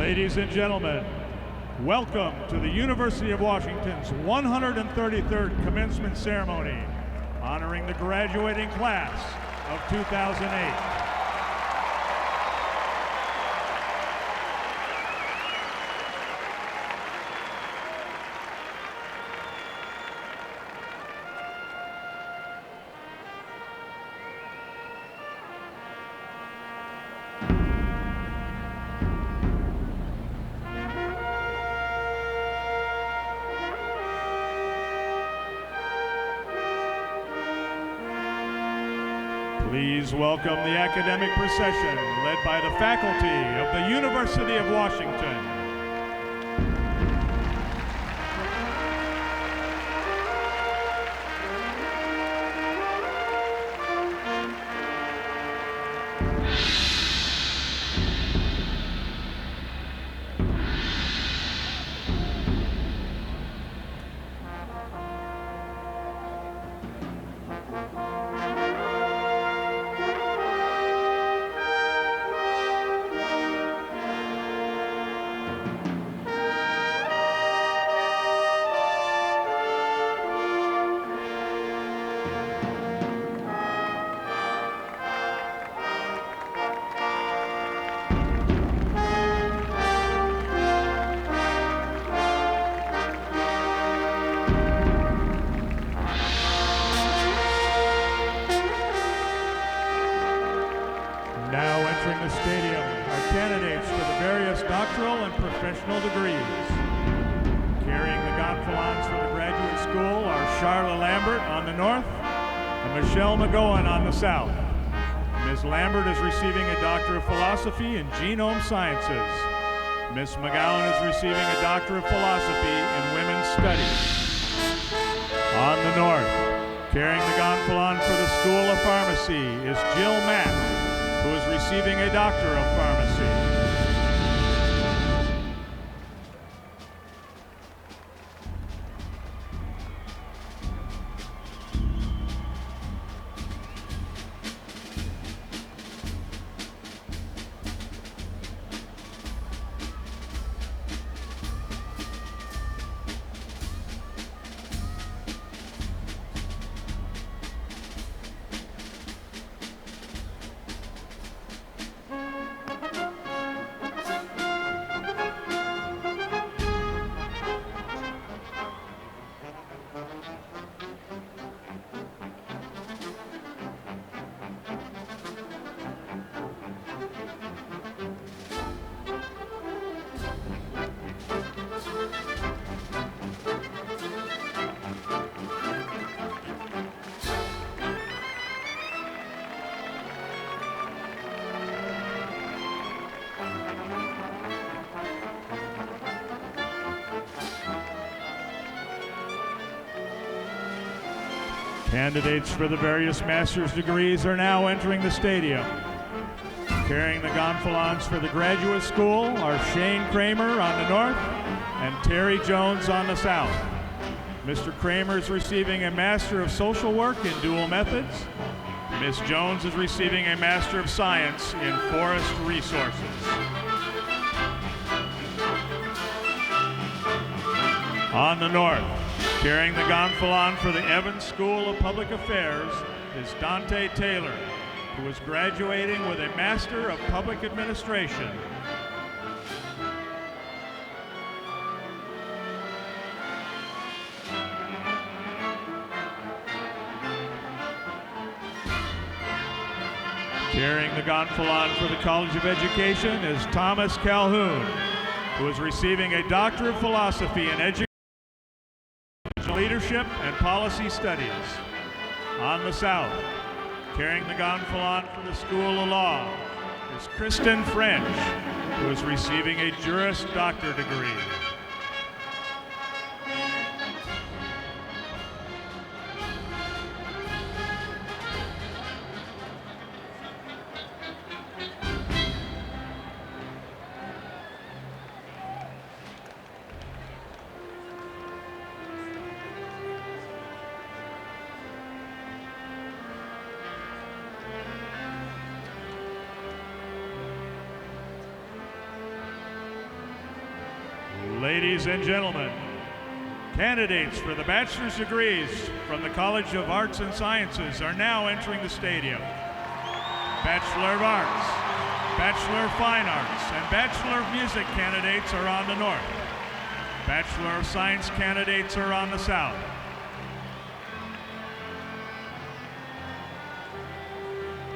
Ladies and gentlemen, welcome to the University of Washington's 133rd Commencement Ceremony, honoring the graduating class of 2008. Please welcome the academic procession led by the faculty of the University of Washington. Now entering the stadium are candidates for the various doctoral and professional degrees. Carrying the gonfalons for the graduate school are Charla Lambert on the north and Michelle McGowan on the south. Ms. Lambert is receiving a Doctor of Philosophy in Genome Sciences. Ms. McGowan is receiving a Doctor of Philosophy in Women's Studies. On the north, carrying the gonfalon for the School of Pharmacy is Jill Mack, who is receiving a Doctor of Pharmacy. Candidates for the various master's degrees are now entering the stadium. Carrying the gonfalons for the graduate school are Shane Kramer on the north and Terry Jones on the south. Mr. Kramer is receiving a Master of Social Work in Dual Methods. Ms. Jones is receiving a Master of Science in Forest Resources. On the north, carrying the gonfalon for the Evans School of Public Affairs is Dante Taylor, who is graduating with a Master of Public Administration. Carrying the gonfalon for the College of Education is Thomas Calhoun, who is receiving a Doctor of Philosophy in Education, Leadership and Policy Studies. On the south, carrying the gonfalon for the School of Law is Kristen French, who is receiving a Juris Doctor degree. Ladies and gentlemen, candidates for the bachelor's degrees from the College of Arts and Sciences are now entering the stadium. Bachelor of Arts, Bachelor of Fine Arts, and Bachelor of Music candidates are on the north. Bachelor of Science candidates are on the south.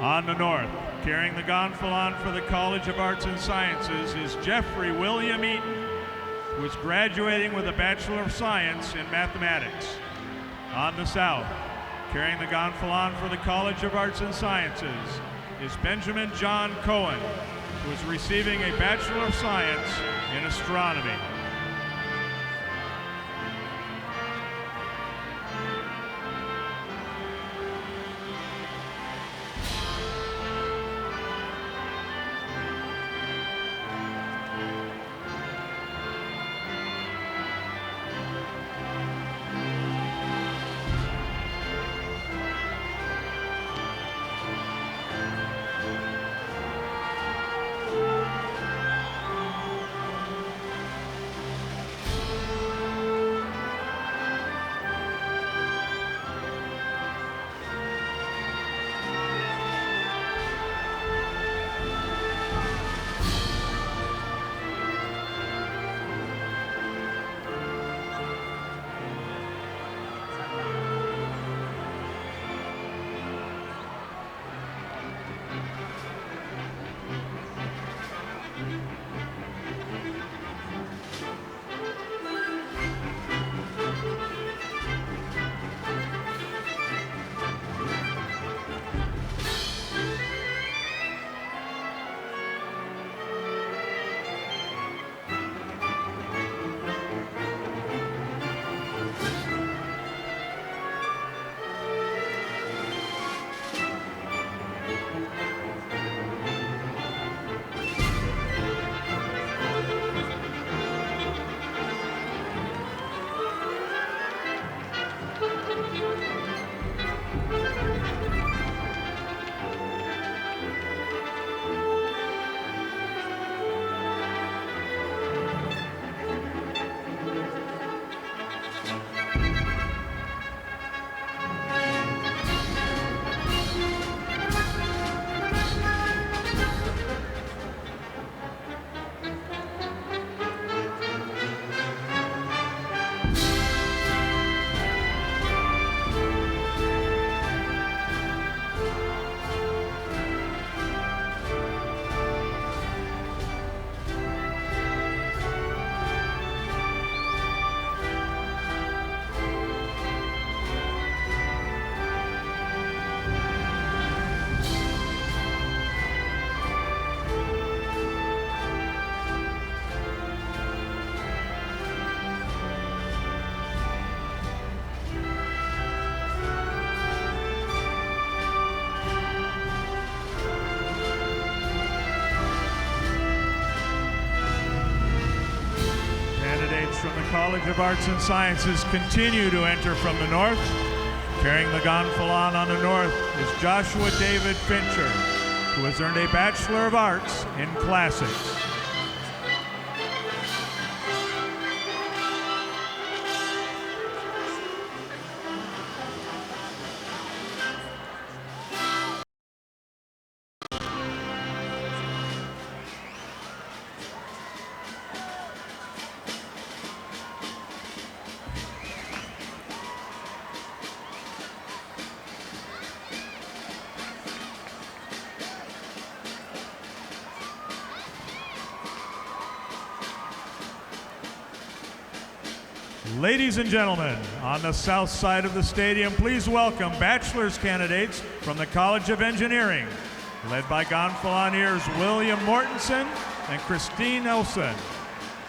On the north, carrying the gonfalon for the College of Arts and Sciences is Jeffrey William Eaton, who is graduating with a Bachelor of Science in Mathematics. On the south, carrying the gonfalon for the College of Arts and Sciences is Benjamin John Cohen, who is receiving a Bachelor of Science in Astronomy. From the College of Arts and Sciences continue to enter from the north. Carrying the gonfalon on the north is Joshua David Fincher, who has earned a Bachelor of Arts in Classics. Ladies and gentlemen, on the south side of the stadium, please welcome bachelor's candidates from the College of Engineering, led by gonfaloniers William Mortensen and Christine Elson.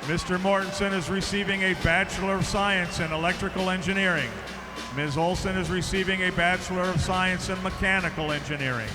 Mr. Mortensen is receiving a Bachelor of Science in Electrical Engineering. Ms. Olson is receiving a Bachelor of Science in Mechanical Engineering.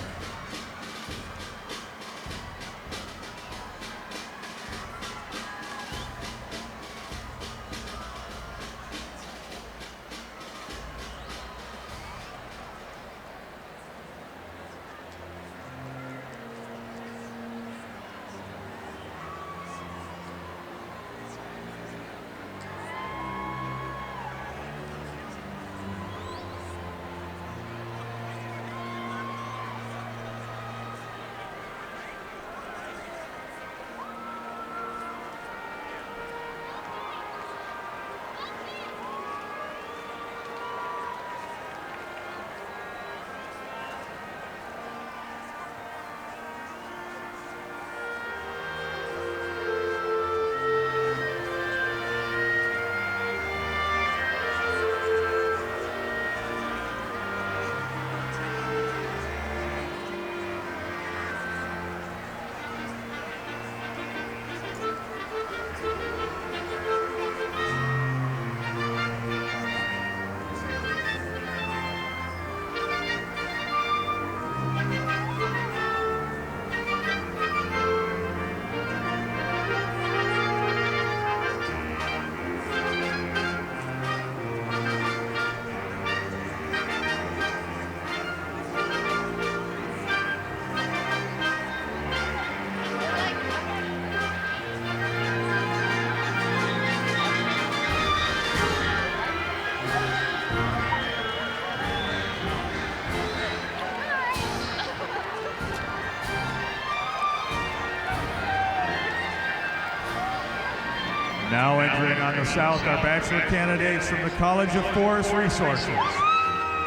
Now entering on the south are bachelor candidates from the College of Forest Resources.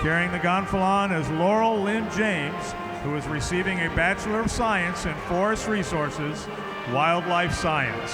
Carrying the gonfalon is Laurel Lynn James, who is receiving a Bachelor of Science in Forest Resources, Wildlife Science.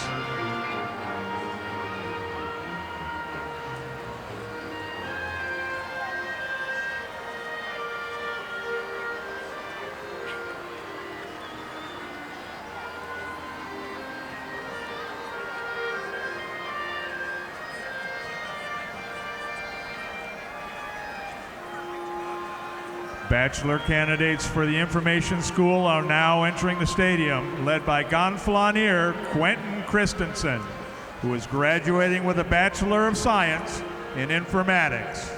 Bachelor candidates for the Information School are now entering the stadium, led by gonfalonier Quentin Christensen, who is graduating with a Bachelor of Science in Informatics.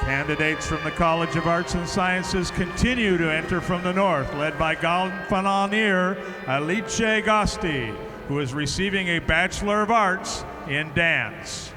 Candidates from the College of Arts and Sciences continue to enter from the north, led by gonfalonier Alice Gosti, who is receiving a Bachelor of Arts in Dance.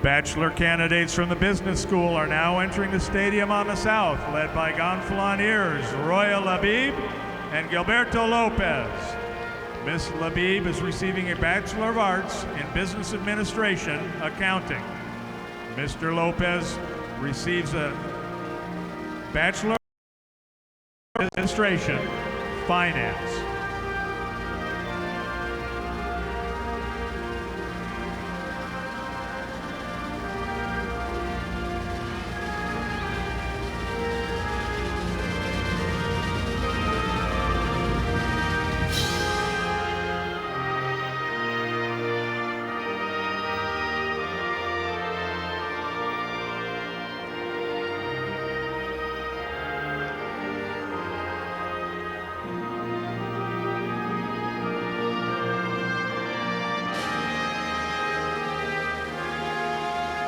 Bachelor candidates from the Business School are now entering the stadium on the south, led by gonfaloniers Roya Labib and Gilberto Lopez. Ms. Labib is receiving a Bachelor of Arts in Business Administration, Accounting. Mr. Lopez receives a Bachelor of Administration, Finance.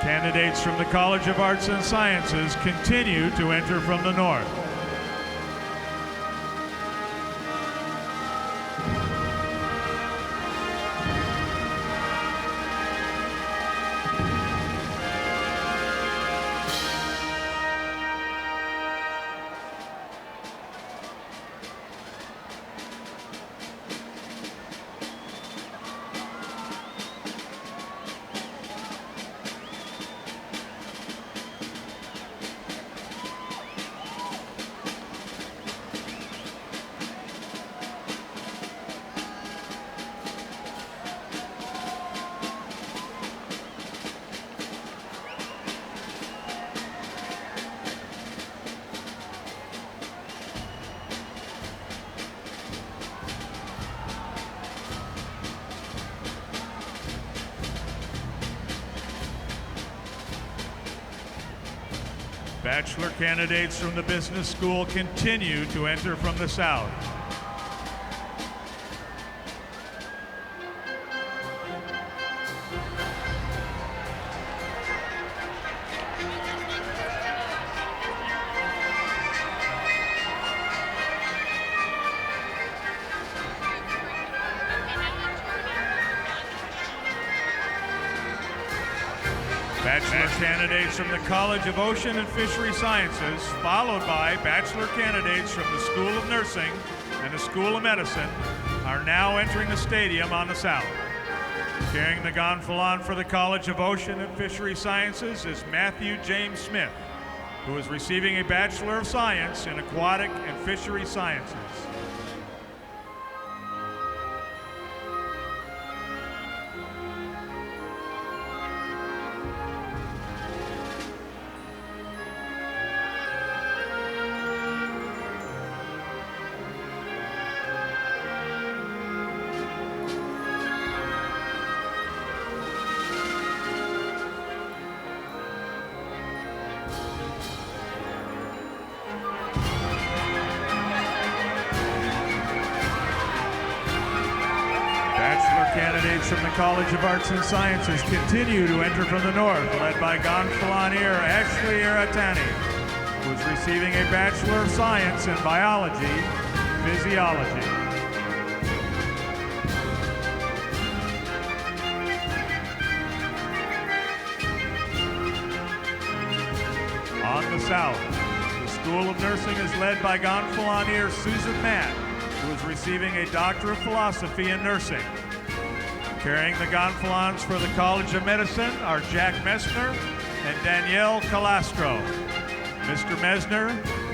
Candidates from the College of Arts and Sciences continue to enter from the north. Bachelor candidates from the Business School continue to enter from the south. Bachelor candidates from the College of Ocean and Fishery Sciences, followed by Bachelor candidates from the School of Nursing and the School of Medicine, are now entering the stadium on the south. Carrying the gonfalon for the College of Ocean and Fishery Sciences is Matthew James Smith, who is receiving a Bachelor of Science in Aquatic and Fishery Sciences. candidates from the College of Arts and Sciences continue to enter from the north, led by Gonfalonier Ashley Aratani, who is receiving a Bachelor of Science in Biology, Physiology. On the south, the School of Nursing is led by Gonfalonier Susan Matt, who is receiving a Doctor of Philosophy in Nursing. Carrying the gonfalons for the College of Medicine are Jack Messner and Danielle Calastro. Mr. Messner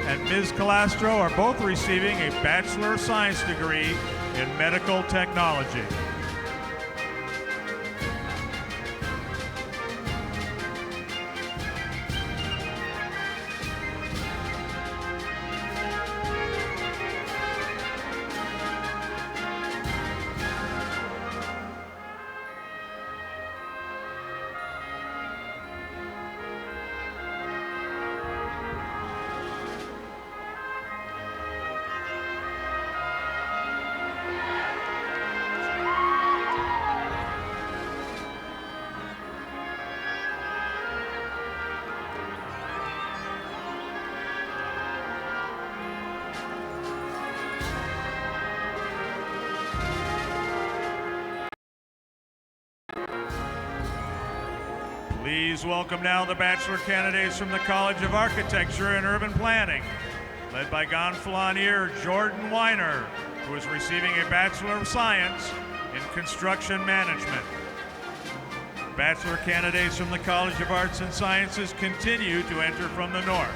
and Ms. Calastro are both receiving a Bachelor of Science degree in Medical Technology. Please welcome now the Bachelor candidates from the College of Architecture and Urban Planning, led by Gonfalonier Jordan Weiner, who is receiving a Bachelor of Science in Construction Management. Bachelor candidates from the College of Arts and Sciences continue to enter from the north.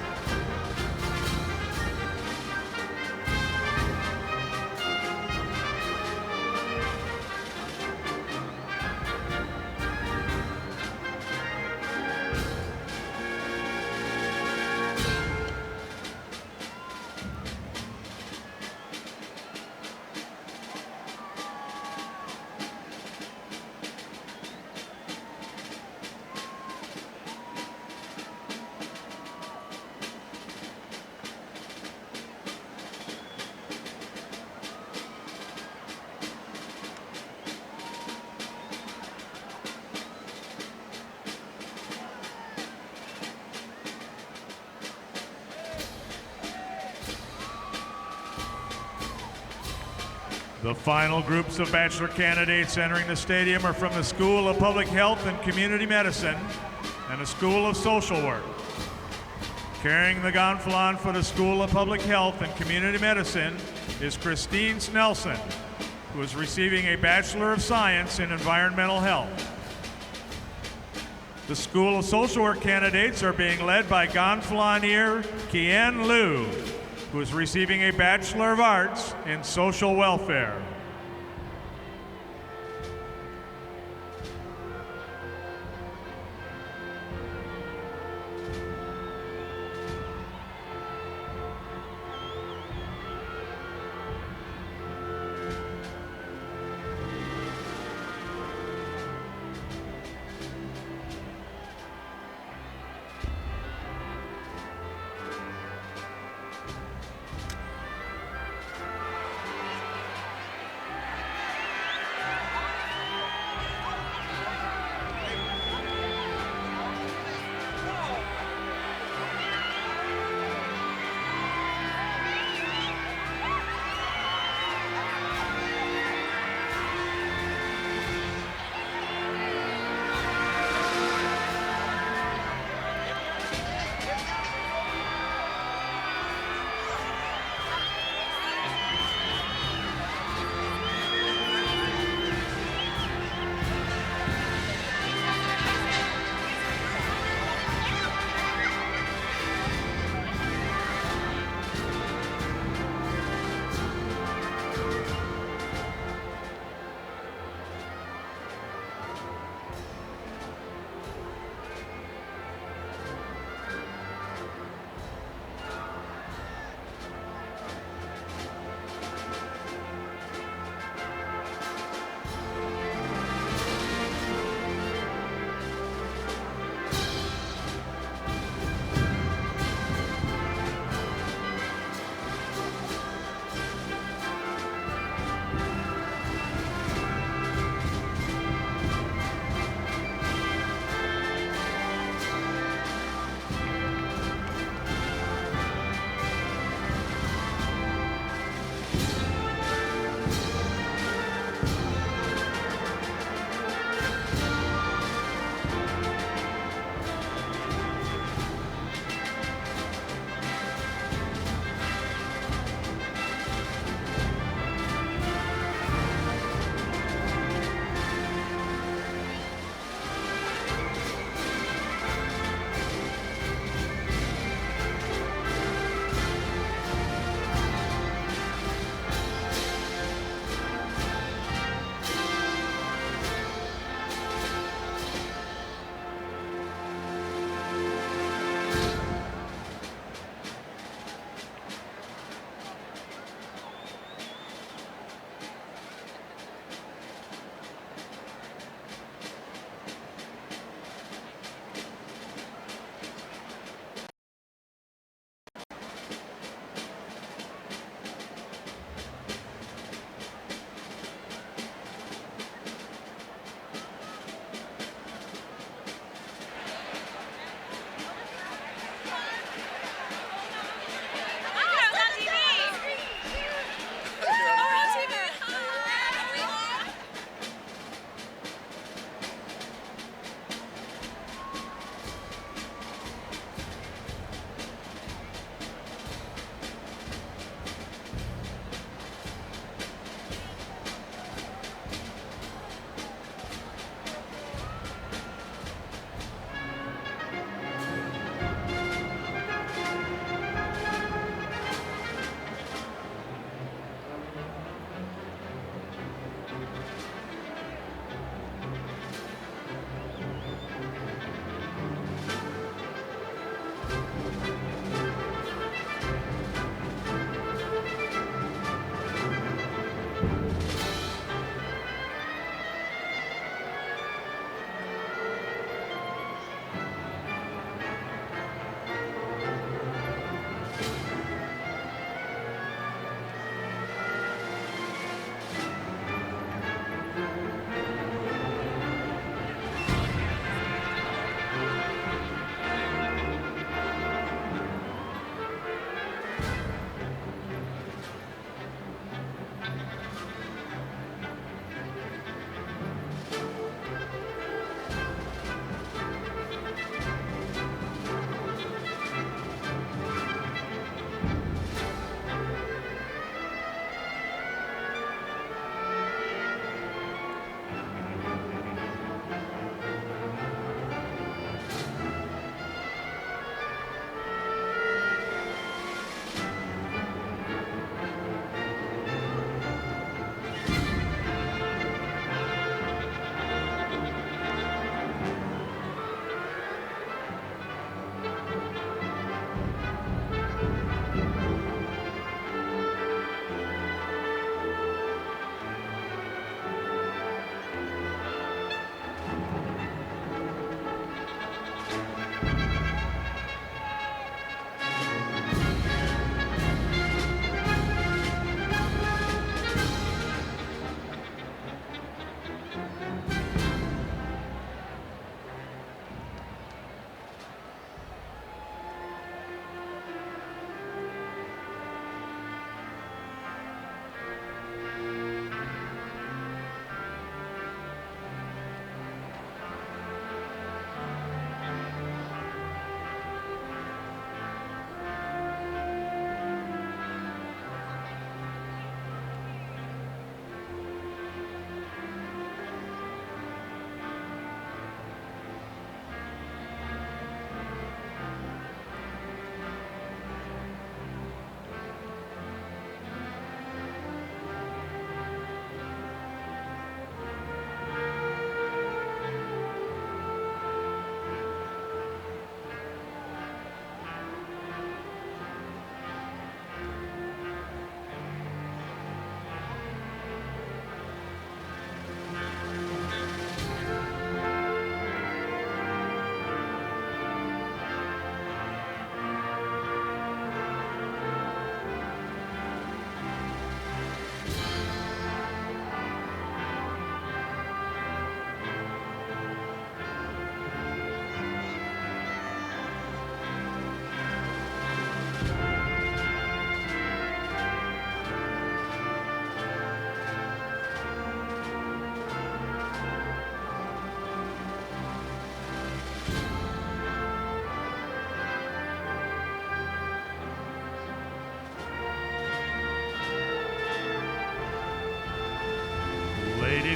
The final groups of Bachelor candidates entering the stadium are from the School of Public Health and Community Medicine and the School of Social Work. Carrying the gonfalon for the School of Public Health and Community Medicine is Christine Snelson, who is receiving a Bachelor of Science in Environmental Health. The School of Social Work candidates are being led by Gonfalonier Kien Liu, who is receiving a Bachelor of Arts in Social Welfare.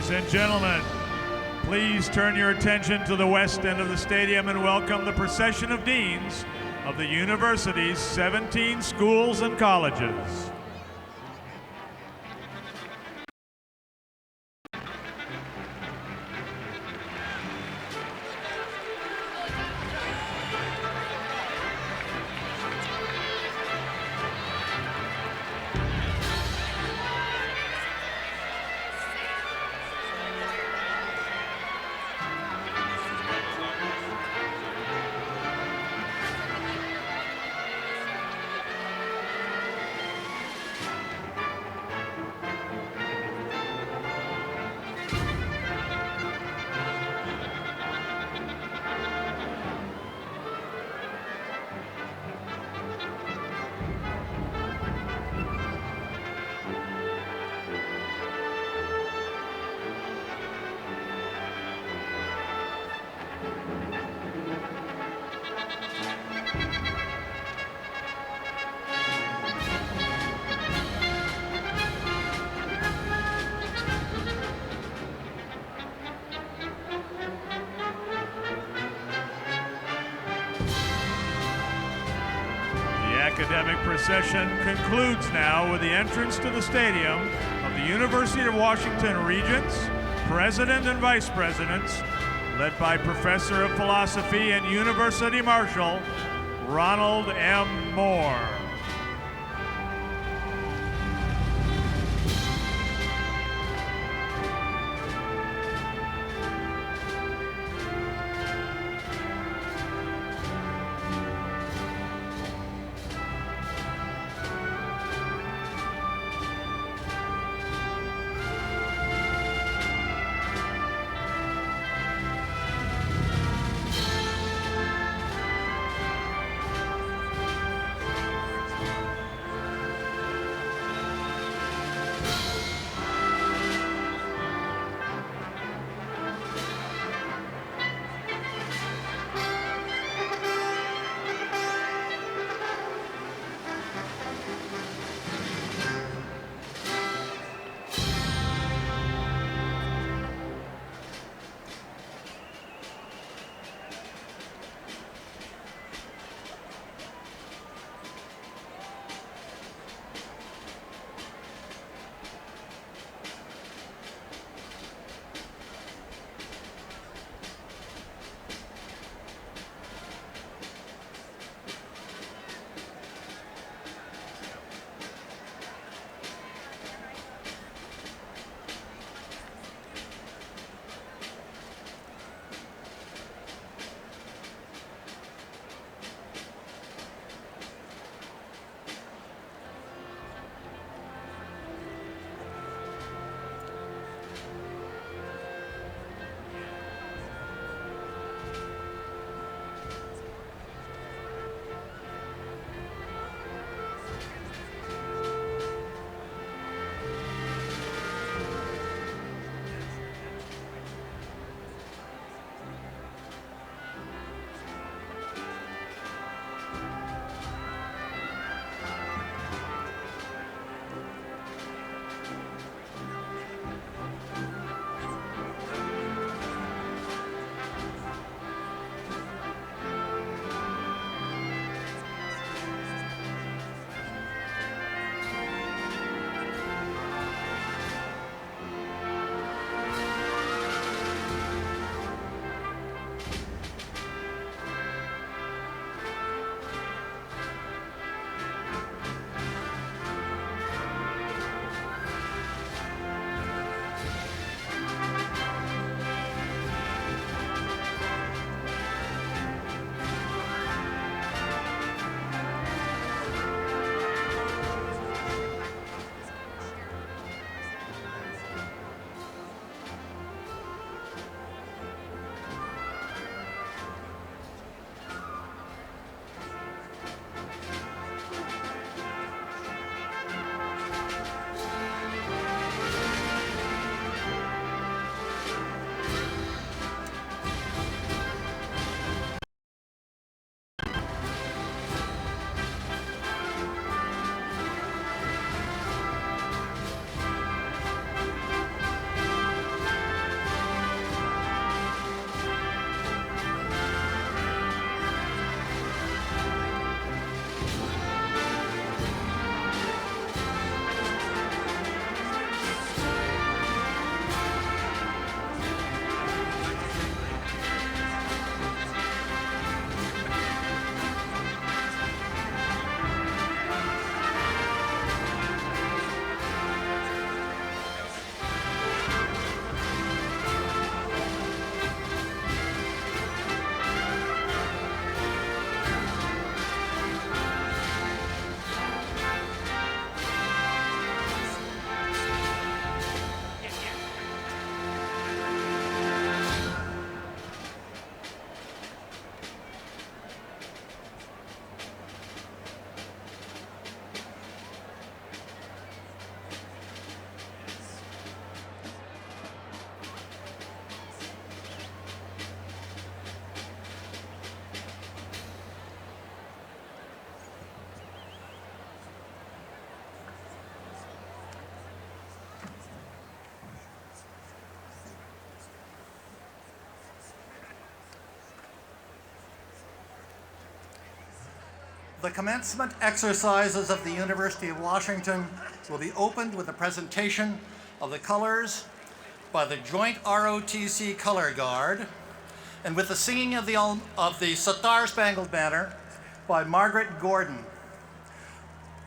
Ladies and gentlemen, please turn your attention to the west end of the stadium and welcome the procession of deans of the university's 17 schools and colleges. The academic procession concludes now with the entrance to the stadium of the University of Washington Regents, President and Vice Presidents, led by Professor of Philosophy and University Marshal, Ronald M. Moore. The commencement exercises of the University of Washington will be opened with a presentation of the colors by the Joint ROTC Color Guard and with the singing of the Star Spangled Banner by Margaret Gordon.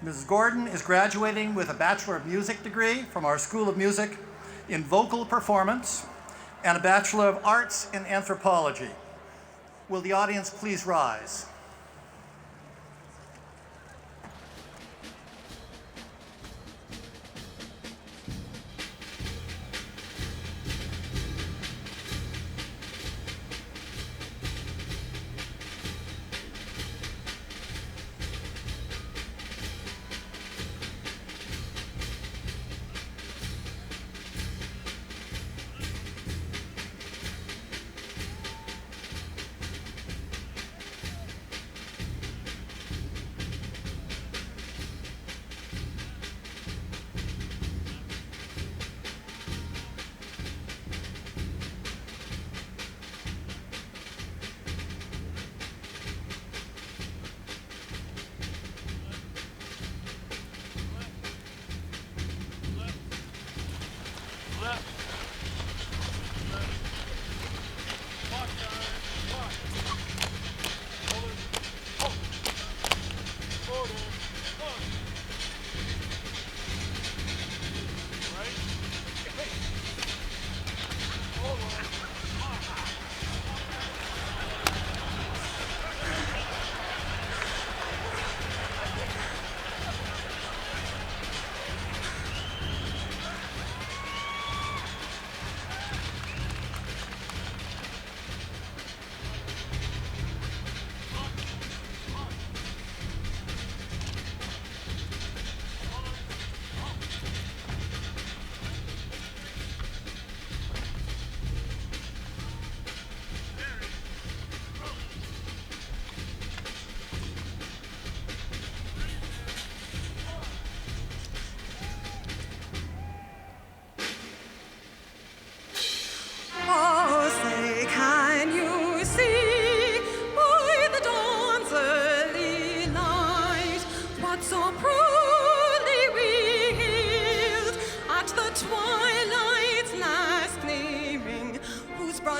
Mrs. Gordon is graduating with a Bachelor of Music degree from our School of Music in Vocal Performance and a Bachelor of Arts in Anthropology. Will the audience please rise?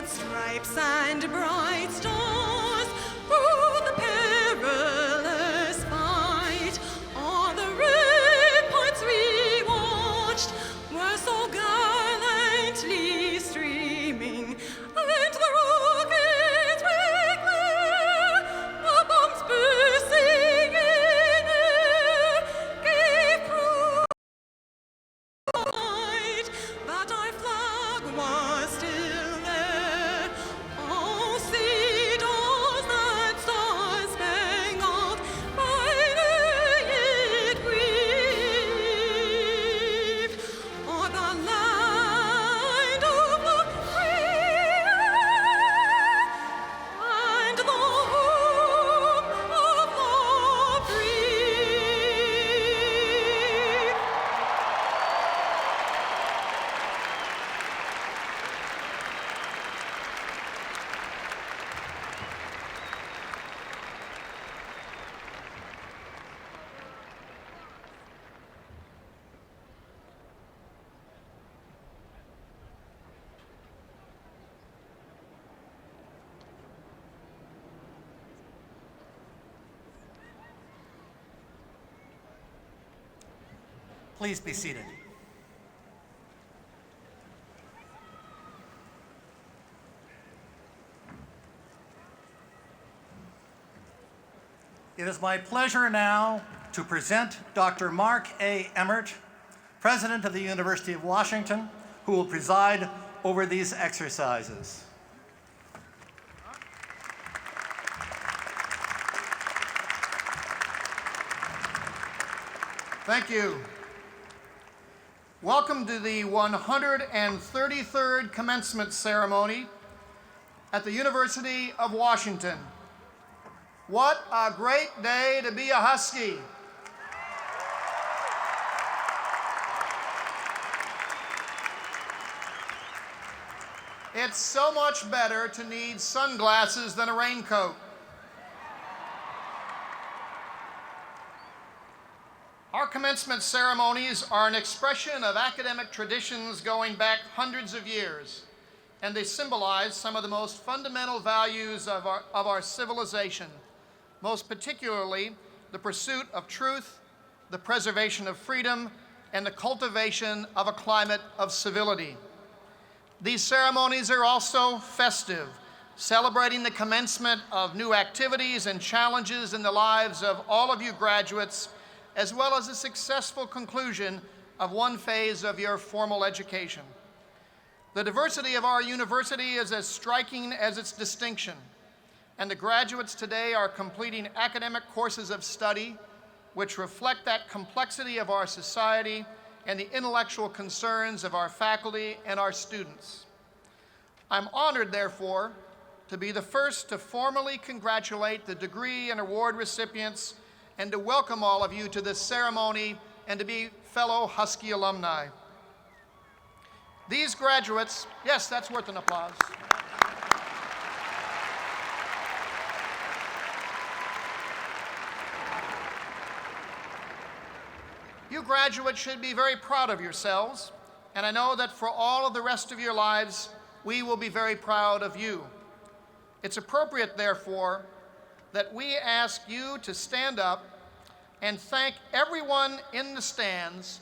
Stripes and bright stars through the perilous fight. All the ramparts we watched were so gallantly streaming, and the rockets were clear, the bombs bursting in air gave proof that our flag was still there. Oh, see those that star-spangled banner yet wave o'er the land of the free and the home of the brave. Please be seated. It is my pleasure now to present Dr. Mark A. Emmert, President of the University of Washington, who will preside over these exercises. Thank you. Welcome to the 133rd Commencement Ceremony at the University of Washington. What a great day to be a Husky. It's so much better to need sunglasses than a raincoat. Our commencement ceremonies are an expression of academic traditions going back hundreds of years, and they symbolize some of the most fundamental values of our civilization, most particularly the pursuit of truth, the preservation of freedom, and the cultivation of a climate of civility. These ceremonies are also festive, celebrating the commencement of new activities and challenges in the lives of all of you graduates, as well as a successful conclusion of one phase of your formal education. The diversity of our university is as striking as its distinction, and the graduates today are completing academic courses of study which reflect that complexity of our society and the intellectual concerns of our faculty and our students. I'm honored, therefore, to be the first to formally congratulate the degree and award recipients and to welcome all of you to this ceremony and to be fellow Husky alumni. These graduates, yes, that's worth an applause. You graduates should be very proud of yourselves, and I know that for all of the rest of your lives, we will be very proud of you. It's appropriate, therefore, that we ask you to stand up and thank everyone in the stands,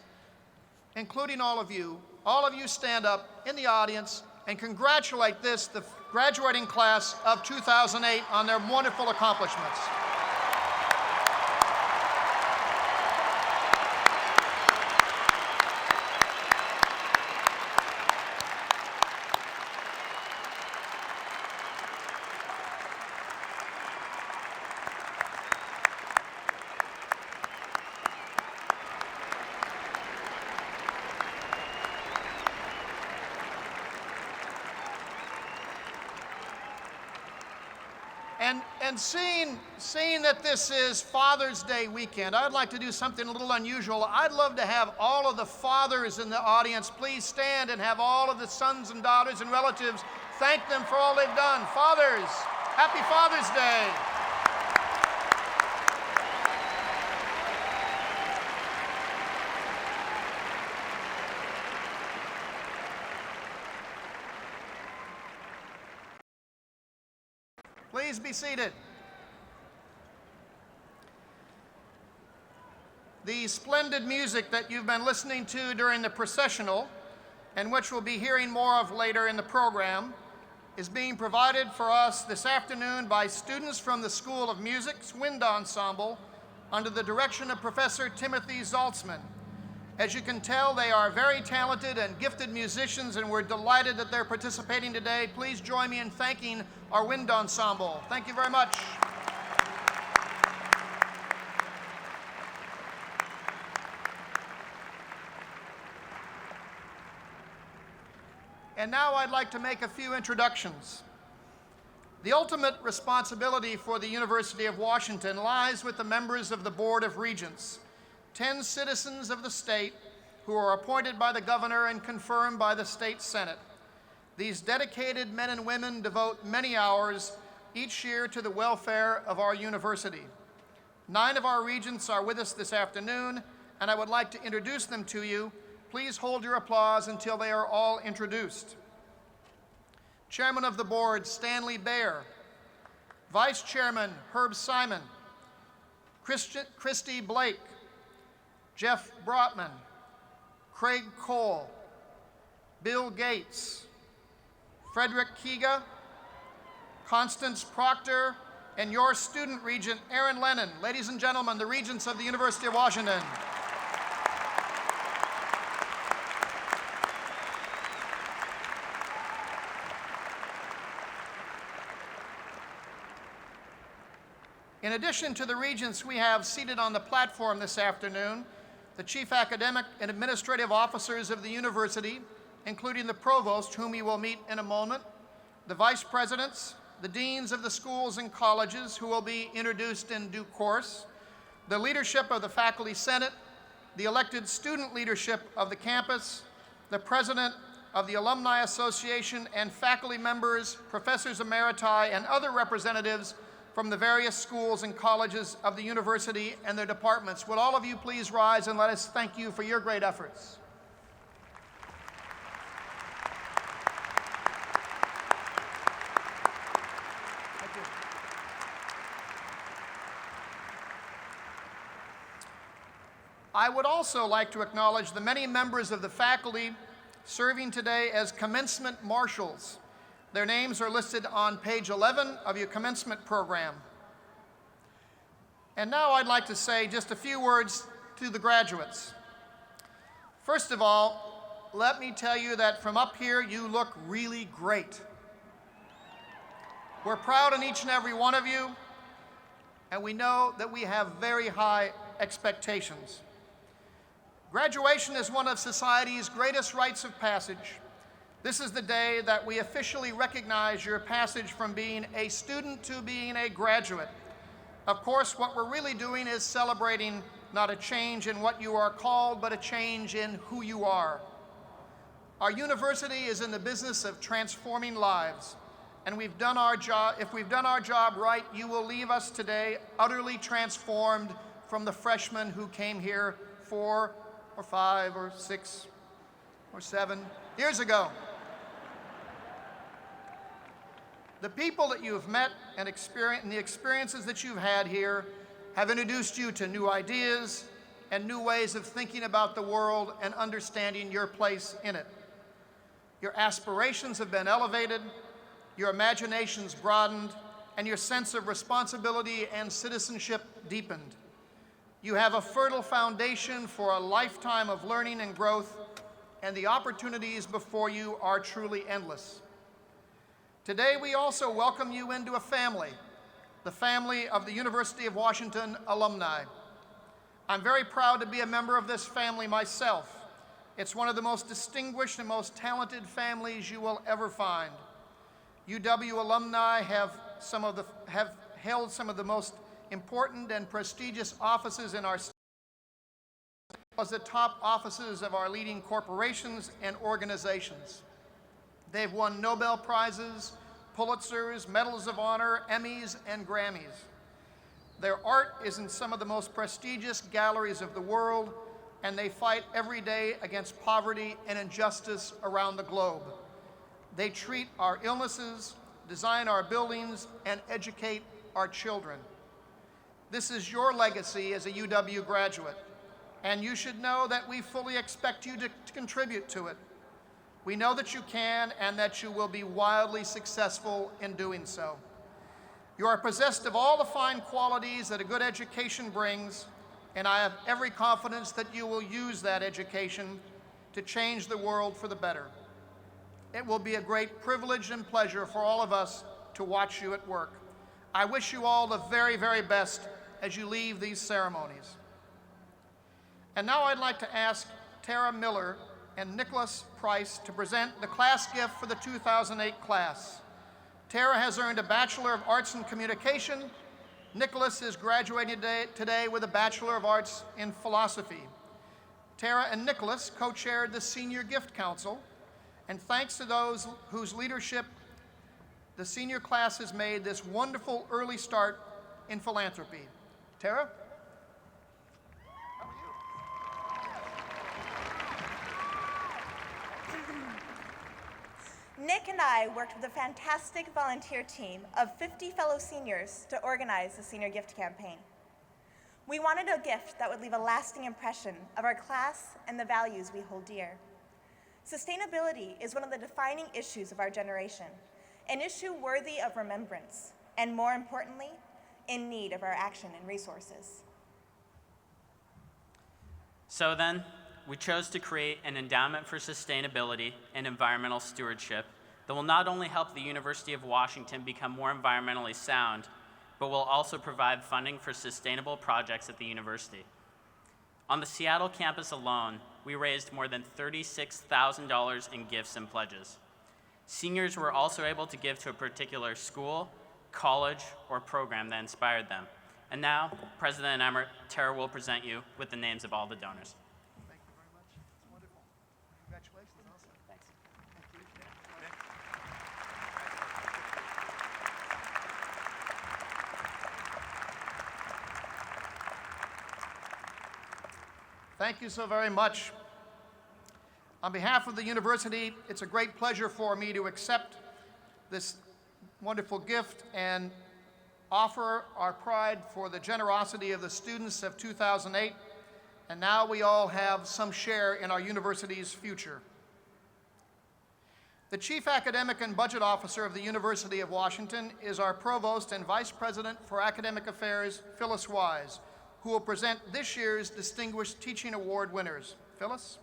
including all of you. All of you stand up in the audience and congratulate the graduating class of 2008 on their wonderful accomplishments. And seeing that this is Father's Day weekend, I'd like to do something a little unusual. I'd love to have all of the fathers in the audience please stand and have all of the sons and daughters and relatives thank them for all they've done. Fathers, happy Father's Day. Please be seated. The splendid music that you've been listening to during the processional, and which we'll be hearing more of later in the program, is being provided for us this afternoon by students from the School of Music's Wind Ensemble under the direction of Professor Timothy Zaltzman. As you can tell, they are very talented and gifted musicians, and we're delighted that they're participating today. Please join me in thanking our wind ensemble. Thank you very much. And now I'd like to make a few introductions. The ultimate responsibility for the University of Washington lies with the members of the Board of Regents, 10 citizens of the state who are appointed by the governor and confirmed by the state senate. These dedicated men and women devote many hours each year to the welfare of our university. 9 of our regents are with us this afternoon, and I would like to introduce them to you. Please hold your applause until they are all introduced. Chairman of the Board, Stanley Baer. Vice Chairman, Herb Simon. Christy Blake. Jeff Brotman. Craig Cole. Bill Gates. Frederick Kiga. Constance Proctor, and your student regent, Aaron Lennon. Ladies and gentlemen, the regents of the University of Washington. In addition to the regents we have seated on the platform this afternoon, the chief academic and administrative officers of the university, including the provost, whom you will meet in a moment, the vice presidents, the deans of the schools and colleges, who will be introduced in due course, the leadership of the faculty senate, the elected student leadership of the campus, the president of the Alumni Association, and faculty members, professors emeriti, and other representatives from the various schools and colleges of the university and their departments. Would all of you please rise and let us thank you for your great efforts. Thank you. I would also like to acknowledge the many members of the faculty serving today as commencement marshals. Their names are listed on page 11 of your commencement program. And now I'd like to say just a few words to the graduates. First of all, let me tell you that from up here, you look really great. We're proud in each and every one of you, and we know that we have very high expectations. Graduation is one of society's greatest rites of passage. This is the day that we officially recognize your passage from being a student to being a graduate. Of course, what we're really doing is celebrating not a change in what you are called, but a change in who you are. Our university is in the business of transforming lives, and if we've done our job right, you will leave us today utterly transformed from the freshmen who came here 4 or 5 or 6 or 7 years ago. The people that you have met and the experiences that you've had here have introduced you to new ideas and new ways of thinking about the world and understanding your place in it. Your aspirations have been elevated, your imaginations broadened, and your sense of responsibility and citizenship deepened. You have a fertile foundation for a lifetime of learning and growth, and the opportunities before you are truly endless. Today, we also welcome you into a family, the family of the University of Washington alumni. I'm very proud to be a member of this family myself. It's one of the most distinguished and most talented families you will ever find. UW alumni have held some of the most important and prestigious offices in our state, as the top offices of our leading corporations and organizations. They've won Nobel Prizes, Pulitzers, Medals of Honor, Emmys, and Grammys. Their art is in some of the most prestigious galleries of the world, and they fight every day against poverty and injustice around the globe. They treat our illnesses, design our buildings, and educate our children. This is your legacy as a UW graduate, and you should know that we fully expect you to contribute to it. We know that you can and that you will be wildly successful in doing so. You are possessed of all the fine qualities that a good education brings, and I have every confidence that you will use that education to change the world for the better. It will be a great privilege and pleasure for all of us to watch you at work. I wish you all the very, very best as you leave these ceremonies. And now I'd like to ask Tara Miller and Nicholas Price to present the class gift for the 2008 class. Tara has earned a Bachelor of Arts in Communication. Nicholas is graduating today with a Bachelor of Arts in Philosophy. Tara and Nicholas co-chaired the Senior Gift Council, and thanks to those whose leadership the senior class has made this wonderful early start in philanthropy. Tara? Nick and I worked with a fantastic volunteer team of 50 fellow seniors to organize the Senior Gift Campaign. We wanted a gift that would leave a lasting impression of our class and the values we hold dear. Sustainability is one of the defining issues of our generation, an issue worthy of remembrance, and more importantly, in need of our action and resources. So then, we chose to create an endowment for sustainability and environmental stewardship that will not only help the University of Washington become more environmentally sound, but will also provide funding for sustainable projects at the university. On the Seattle campus alone, we raised more than $36,000 in gifts and pledges. Seniors were also able to give to a particular school, college, or program that inspired them. And now, President Emmert, Tara will present you with the names of all the donors. Thank you very much. It's wonderful. Congratulations. Awesome. Thanks. Thank you. Thank you so very much. On behalf of the university, it's a great pleasure for me to accept this wonderful gift and offer our pride for the generosity of the students of 2008, and now we all have some share in our university's future. The Chief Academic and Budget Officer of the University of Washington is our Provost and Vice President for Academic Affairs, Phyllis Wise, who will present this year's Distinguished Teaching Award winners. Phyllis?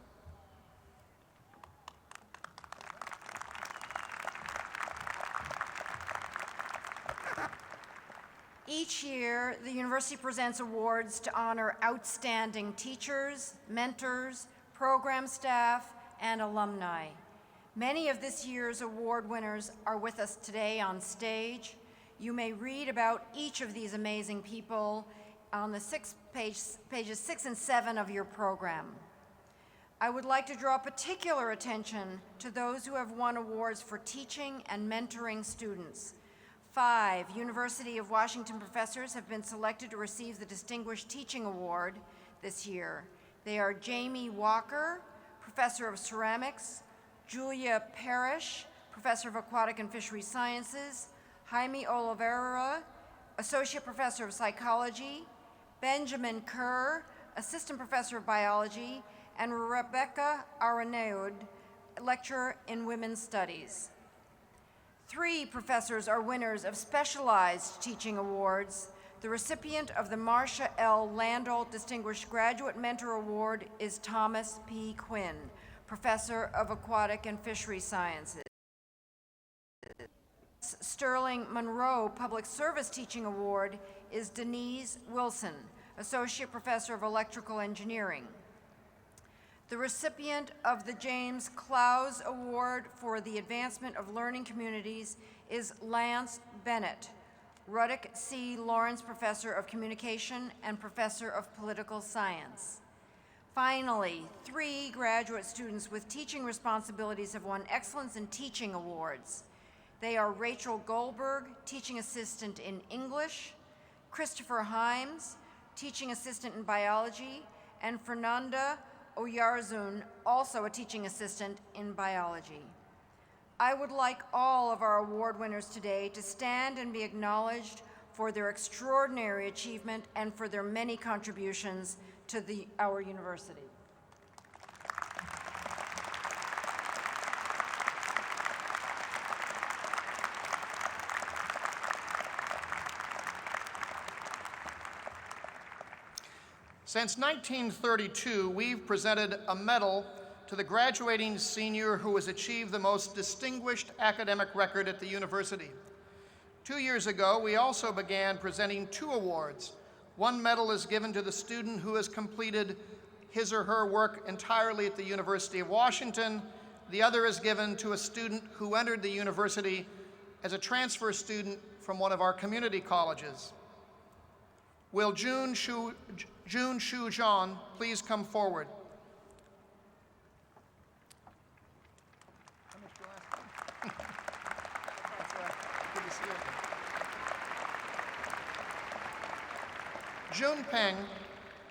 Each year, the university presents awards to honor outstanding teachers, mentors, program staff, and alumni. Many of this year's award winners are with us today on stage. You may read about each of these amazing people on the pages 6 and 7 of your program. I would like to draw particular attention to those who have won awards for teaching and mentoring students. 5 University of Washington professors have been selected to receive the Distinguished Teaching Award this year. They are Jamie Walker, Professor of Ceramics, Julia Parrish, Professor of Aquatic and Fishery Sciences, Jaime Oliveira, Associate Professor of Psychology, Benjamin Kerr, Assistant Professor of Biology, and Rebecca Arenaud, Lecturer in Women's Studies. 3 professors are winners of specialized teaching awards. The recipient of the Marcia L. Landau Distinguished Graduate Mentor Award is Thomas P. Quinn, Professor of Aquatic and Fishery Sciences. Sterling Monroe Public Service Teaching Award is Denise Wilson, Associate Professor of Electrical Engineering. The recipient of the James Clowes Award for the Advancement of Learning Communities is Lance Bennett, Ruddick C. Lawrence Professor of Communication and Professor of Political Science. Finally, 3 graduate students with teaching responsibilities have won Excellence in Teaching Awards. They are Rachel Goldberg, Teaching Assistant in English, Christopher Himes, Teaching Assistant in Biology, and Fernanda Oyarzun, also a teaching assistant in biology. I would like all of our award winners today to stand and be acknowledged for their extraordinary achievement and for their many contributions to our university. Since 1932, we've presented a medal to the graduating senior who has achieved the most distinguished academic record at the university. 2 years ago, we also began presenting 2 awards. One medal is given to the student who has completed his or her work entirely at the University of Washington. The other is given to a student who entered the university as a transfer student from one of our community colleges. Will Jun Shu Zhang please come forward? I missed your last name. Good to see you. Jun Peng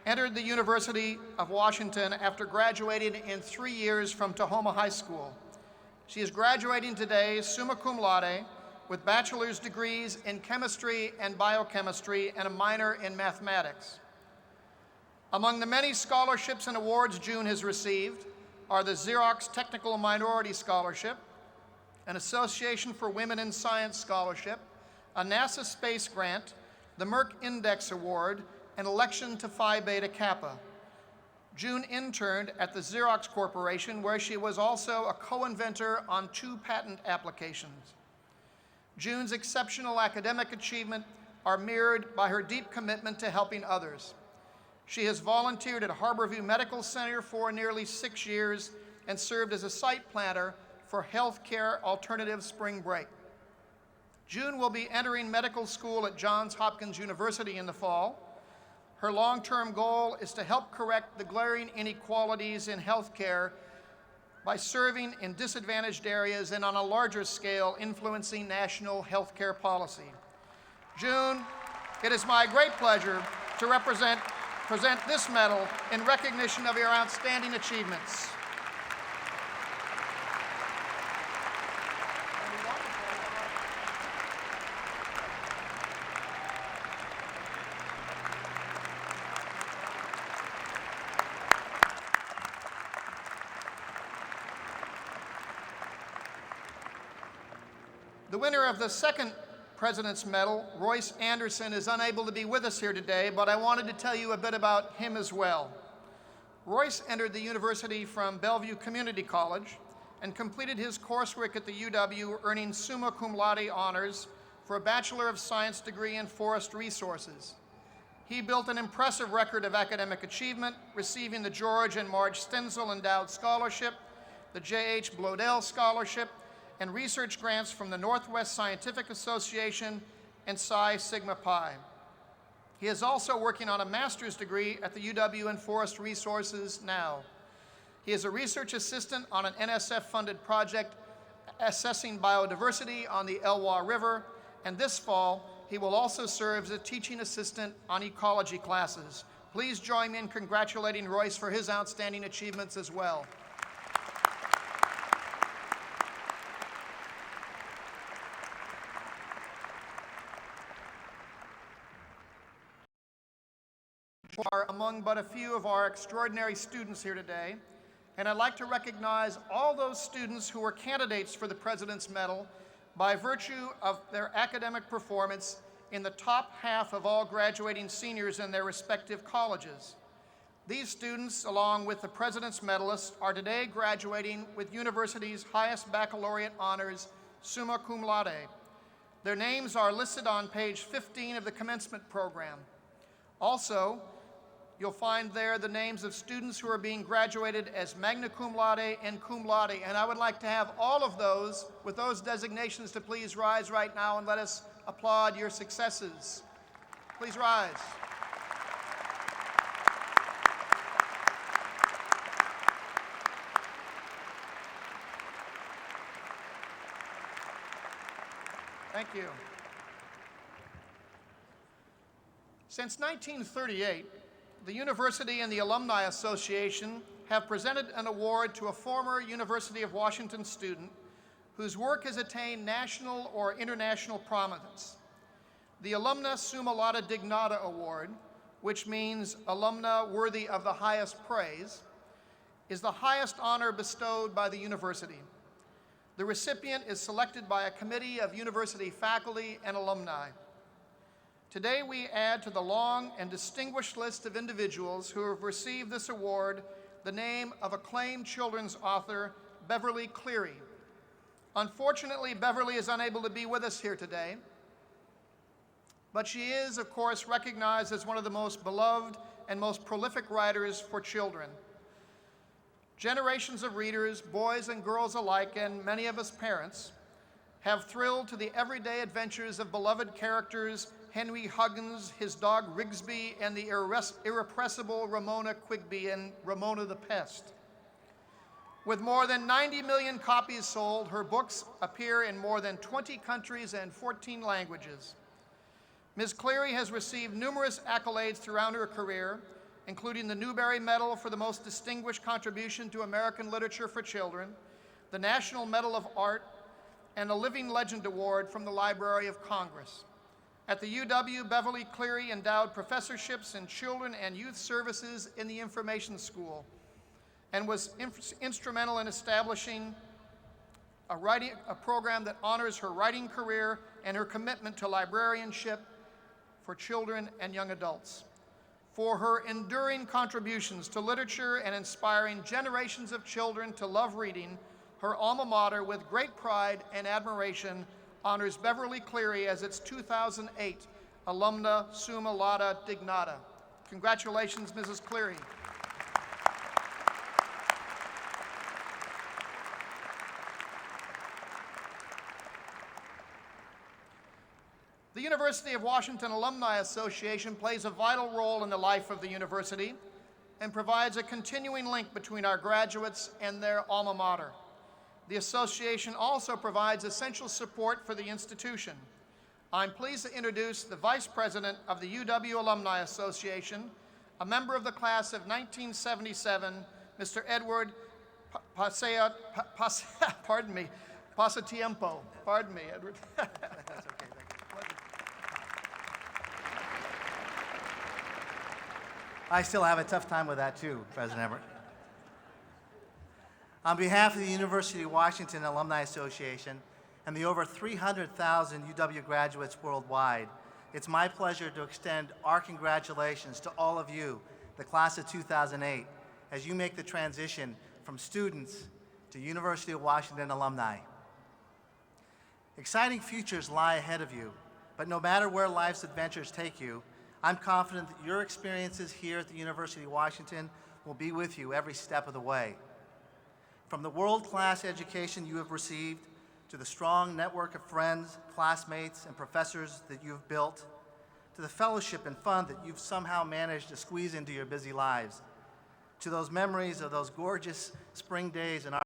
entered the University of Washington after graduating in 3 years from Tahoma High School. She is graduating today summa cum laude with bachelor's degrees in chemistry and biochemistry and a minor in mathematics. Among the many scholarships and awards June has received are the Xerox Technical Minority Scholarship, an Association for Women in Science Scholarship, a NASA Space Grant, the Merck Index Award, and election to Phi Beta Kappa. June interned at the Xerox Corporation, where she was also a co-inventor on 2 patent applications. June's exceptional academic achievement are mirrored by her deep commitment to helping others. She has volunteered at Harborview Medical Center for nearly 6 years and served as a site planner for Healthcare Alternative Spring Break. June will be entering medical school at Johns Hopkins University in the fall. Her long-term goal is to help correct the glaring inequalities in healthcare by serving in disadvantaged areas and on a larger scale influencing national healthcare policy. June, it is my great pleasure to represent present this medal in recognition of your outstanding achievements. The winner of the second President's Medal, Royce Anderson, is unable to be with us here today, but I wanted to tell you a bit about him as well. Royce entered the university from Bellevue Community College and completed his coursework at the UW, earning summa cum laude honors for a Bachelor of Science degree in Forest Resources. He built an impressive record of academic achievement, receiving the George and Marge Stenzel Endowed Scholarship, the J.H. Blodell Scholarship, and research grants from the Northwest Scientific Association and Psi Sigma Pi. He is also working on a master's degree at the UW in Forest Resources now. He is a research assistant on an NSF-funded project assessing biodiversity on the Elwha River, and this fall, he will also serve as a teaching assistant on ecology classes. Please join me in congratulating Royce for his outstanding achievements as well. Are among but a few of our extraordinary students here today, and I'd like to recognize all those students who were candidates for the President's Medal by virtue of their academic performance in the top half of all graduating seniors in their respective colleges. These students, along with the President's Medalists, are today graduating with university's highest baccalaureate honors, summa cum laude. Their names are listed on page 15 of the commencement program. Also, you'll find there the names of students who are being graduated as magna cum laude and cum laude. And I would like to have all of those with those designations to please rise right now and let us applaud your successes. Please rise. Thank you. Since 1938, the University and the Alumni Association have presented an award to a former University of Washington student whose work has attained national or international prominence. The Alumna Summa Laude Dignata Award, which means alumna worthy of the highest praise, is the highest honor bestowed by the university. The recipient is selected by a committee of university faculty and alumni. Today, we add to the long and distinguished list of individuals who have received this award the name of acclaimed children's author, Beverly Cleary. Unfortunately, Beverly is unable to be with us here today, but she is, of course, recognized as one of the most beloved and most prolific writers for children. Generations of readers, boys and girls alike, and many of us parents, have thrilled to the everyday adventures of beloved characters Henry Huggins, his dog Rigsby, and the irrepressible Ramona Quigley in Ramona the Pest. With more than 90 million copies sold, her books appear in more than 20 countries and 14 languages. Ms. Cleary has received numerous accolades throughout her career, including the Newbery Medal for the most distinguished contribution to American literature for children, the National Medal of Art, and a Living Legend Award from the Library of Congress. At the UW, Beverly Cleary endowed professorships in children and youth services in the Information School and was instrumental in establishing a program that honors her writing career and her commitment to librarianship for children and young adults. For her enduring contributions to literature and inspiring generations of children to love reading, her alma mater, with great pride and admiration, honors Beverly Cleary as its 2008 Alumna Summa Laude Dignata. Congratulations, Mrs. Cleary. The University of Washington Alumni Association plays a vital role in the life of the university and provides a continuing link between our graduates and their alma mater. The association also provides essential support for the institution. I'm pleased to introduce the Vice President of the UW Alumni Association, a member of the class of 1977, Mr. Edward Pasatiempo. Pardon me, Edward. That's okay, thank you. I still have a tough time with that too, President Everett. On behalf of the University of Washington Alumni Association and the over 300,000 UW graduates worldwide, it's my pleasure to extend our congratulations to all of you, the class of 2008, as you make the transition from students to University of Washington alumni. Exciting futures lie ahead of you, but no matter where life's adventures take you, I'm confident that your experiences here at the University of Washington will be with you every step of the way. From the world-class education you have received, to the strong network of friends, classmates, and professors that you have built, to the fellowship and fun that you've somehow managed to squeeze into your busy lives, to those memories of those gorgeous spring days in our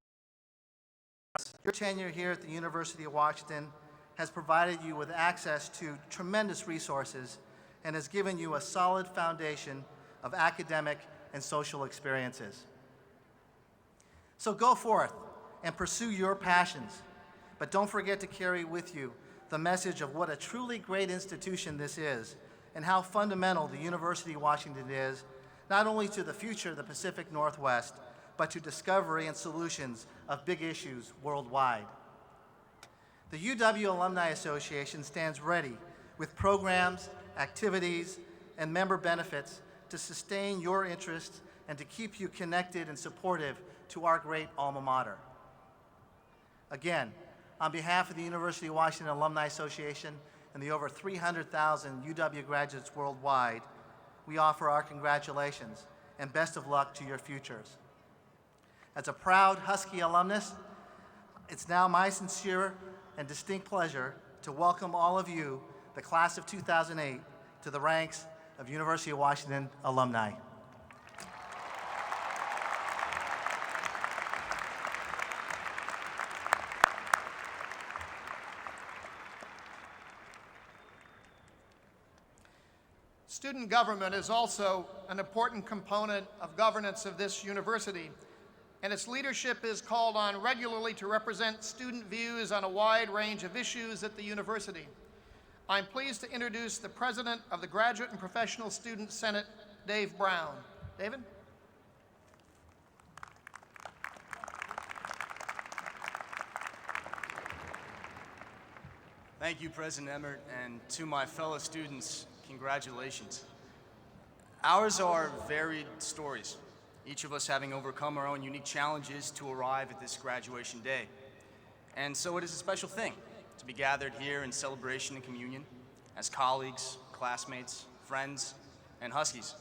your tenure here at the University of Washington has provided you with access to tremendous resources and has given you a solid foundation of academic and social experiences. So go forth and pursue your passions, but don't forget to carry with you the message of what a truly great institution this is and how fundamental the University of Washington is, not only to the future of the Pacific Northwest, but to discovery and solutions of big issues worldwide. The UW Alumni Association stands ready with programs, activities, and member benefits to sustain your interests and to keep you connected and supportive to our great alma mater. Again, on behalf of the University of Washington Alumni Association and the over 300,000 UW graduates worldwide, we offer our congratulations and best of luck to your futures. As a proud Husky alumnus, it's now my sincere and distinct pleasure to welcome all of you, the class of 2008, to the ranks of University of Washington alumni. Student government is also an important component of governance of this university, and its leadership is called on regularly to represent student views on a wide range of issues at the university. I'm pleased to introduce the President of the Graduate and Professional Student Senate, Dave Brown. David? Thank you, President Emmert, and to my fellow students, congratulations. Ours are varied stories, each of us having overcome our own unique challenges to arrive at this graduation day. And so it is a special thing to be gathered here in celebration and communion as colleagues, classmates, friends, and Huskies.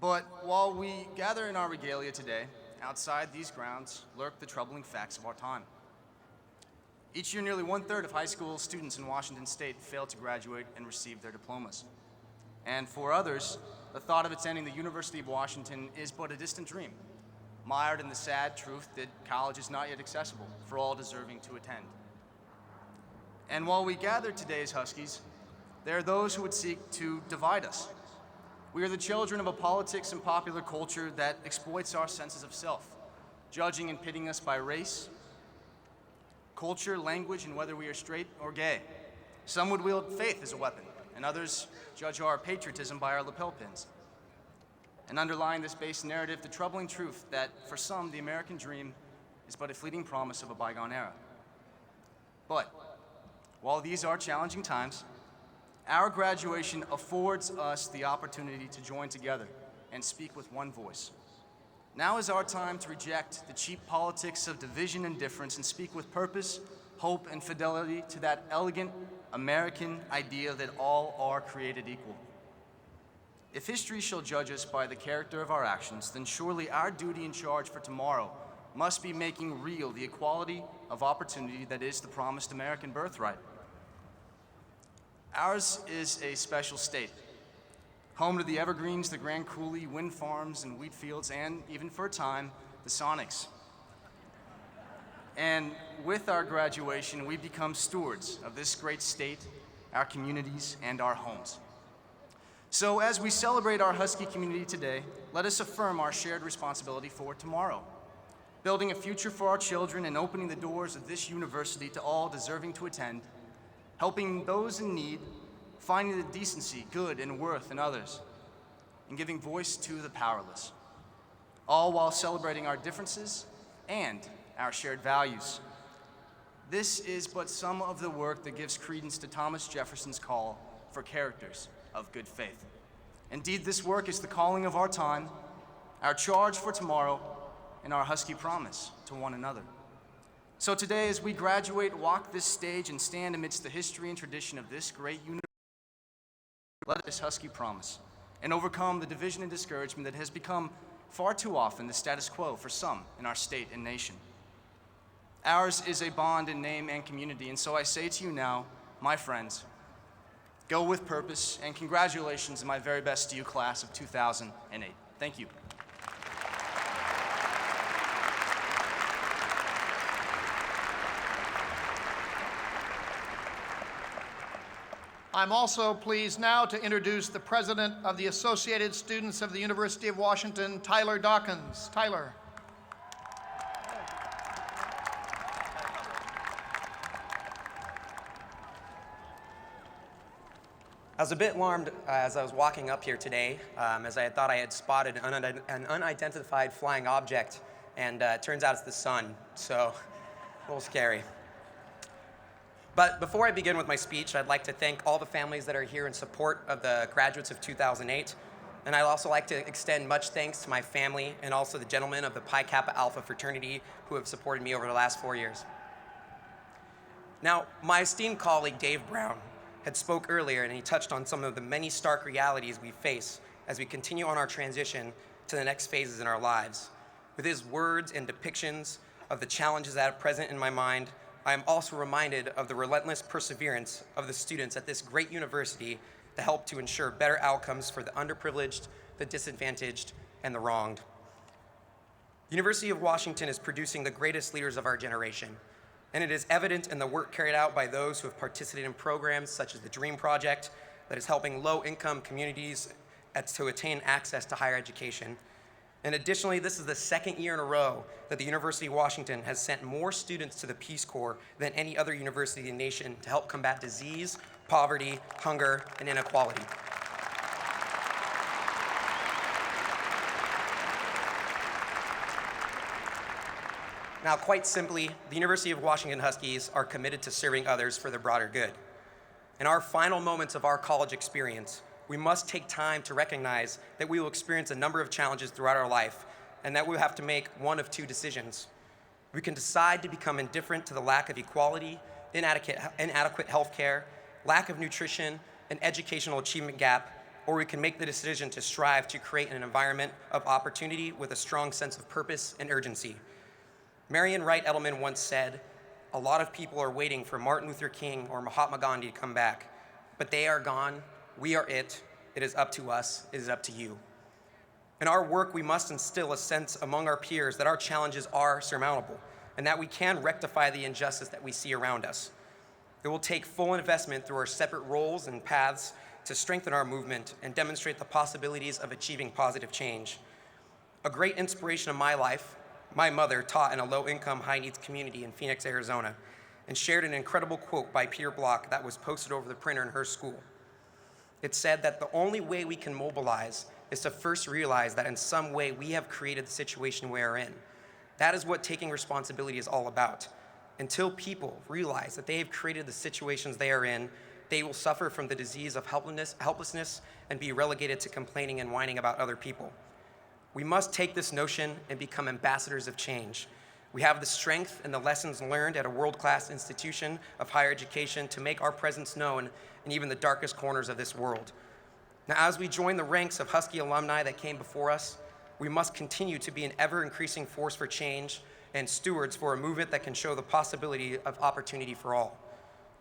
But while we gather in our regalia today, outside these grounds lurk the troubling facts of our time. Each year, nearly 1/3 of high school students in Washington State fail to graduate and receive their diplomas. And for others, the thought of attending the University of Washington is but a distant dream, mired in the sad truth that college is not yet accessible for all deserving to attend. And while we gather today as Huskies, there are those who would seek to divide us. We are the children of a politics and popular culture that exploits our senses of self, judging and pitting us by race, culture, language, and whether we are straight or gay. Some would wield faith as a weapon, and others judge our patriotism by our lapel pins. And underlying this base narrative, the troubling truth that for some, the American dream is but a fleeting promise of a bygone era. But while these are challenging times, our graduation affords us the opportunity to join together and speak with one voice. Now is our time to reject the cheap politics of division and difference and speak with purpose, hope, and fidelity to that elegant American idea that all are created equal. If history shall judge us by the character of our actions, then surely our duty and charge for tomorrow must be making real the equality of opportunity that is the promised American birthright. Ours is a special state, home to the Evergreens, the Grand Coulee, wind farms and wheat fields, and even for a time, the Sonics. And with our graduation, we become stewards of this great state, our communities, and our homes. So as we celebrate our Husky community today, let us affirm our shared responsibility for tomorrow, building a future for our children and opening the doors of this university to all deserving to attend, helping those in need, finding the decency, good, and worth in others, and giving voice to the powerless, all while celebrating our differences and our shared values. This is but some of the work that gives credence to Thomas Jefferson's call for characters of good faith. Indeed, this work is the calling of our time, our charge for tomorrow, and our Husky promise to one another. So today, as we graduate, walk this stage, and stand amidst the history and tradition of this great university, let us Husky promise and overcome the division and discouragement that has become far too often the status quo for some in our state and nation. Ours is a bond in name and community, and so I say to you now, my friends, go with purpose, and congratulations and my very best to you, class of 2008. Thank you. I'm also pleased now to introduce the President of the Associated Students of the University of Washington, Tyler Dawkins. Tyler. I was a bit alarmed as I was walking up here today, as I had thought I had spotted an unidentified flying object, and it turns out it's the sun, so a little scary. But before I begin with my speech, I'd like to thank all the families that are here in support of the graduates of 2008, and I'd also like to extend much thanks to my family and also the gentlemen of the Pi Kappa Alpha fraternity who have supported me over the last 4 years. Now, my esteemed colleague Dave Brown had spoke earlier, and he touched on some of the many stark realities we face as we continue on our transition to the next phases in our lives. With his words and depictions of the challenges that are present in my mind, I am also reminded of the relentless perseverance of the students at this great university to help to ensure better outcomes for the underprivileged, the disadvantaged, and the wronged. The University of Washington is producing the greatest leaders of our generation, and it is evident in the work carried out by those who have participated in programs such as the DREAM Project that is helping low-income communities to attain access to higher education. And additionally, this is the second year in a row that the University of Washington has sent more students to the Peace Corps than any other university in the nation to help combat disease, poverty, hunger, and inequality. Now, quite simply, the University of Washington Huskies are committed to serving others for the broader good. In our final moments of our college experience, we must take time to recognize that we will experience a number of challenges throughout our life, and that we'll have to make one of two decisions. We can decide to become indifferent to the lack of equality, inadequate health care, lack of nutrition, and educational achievement gap, or we can make the decision to strive to create an environment of opportunity with a strong sense of purpose and urgency. Marion Wright Edelman once said, "A lot of people are waiting for Martin Luther King or Mahatma Gandhi to come back, but they are gone. We are it. It is up to us. It is up to you." In our work, we must instill a sense among our peers that our challenges are surmountable and that we can rectify the injustice that we see around us. It will take full investment through our separate roles and paths to strengthen our movement and demonstrate the possibilities of achieving positive change. A great inspiration of my life, my mother taught in a low-income, high-needs community in Phoenix, Arizona, and shared an incredible quote by Peter Block that was posted over the printer in her school. It said that the only way we can mobilize is to first realize that in some way we have created the situation we are in. That is what taking responsibility is all about. Until people realize that they have created the situations they are in, they will suffer from the disease of helplessness and be relegated to complaining and whining about other people. We must take this notion and become ambassadors of change. We have the strength and the lessons learned at a world-class institution of higher education to make our presence known in even the darkest corners of this world. Now, as we join the ranks of Husky alumni that came before us, we must continue to be an ever-increasing force for change and stewards for a movement that can show the possibility of opportunity for all.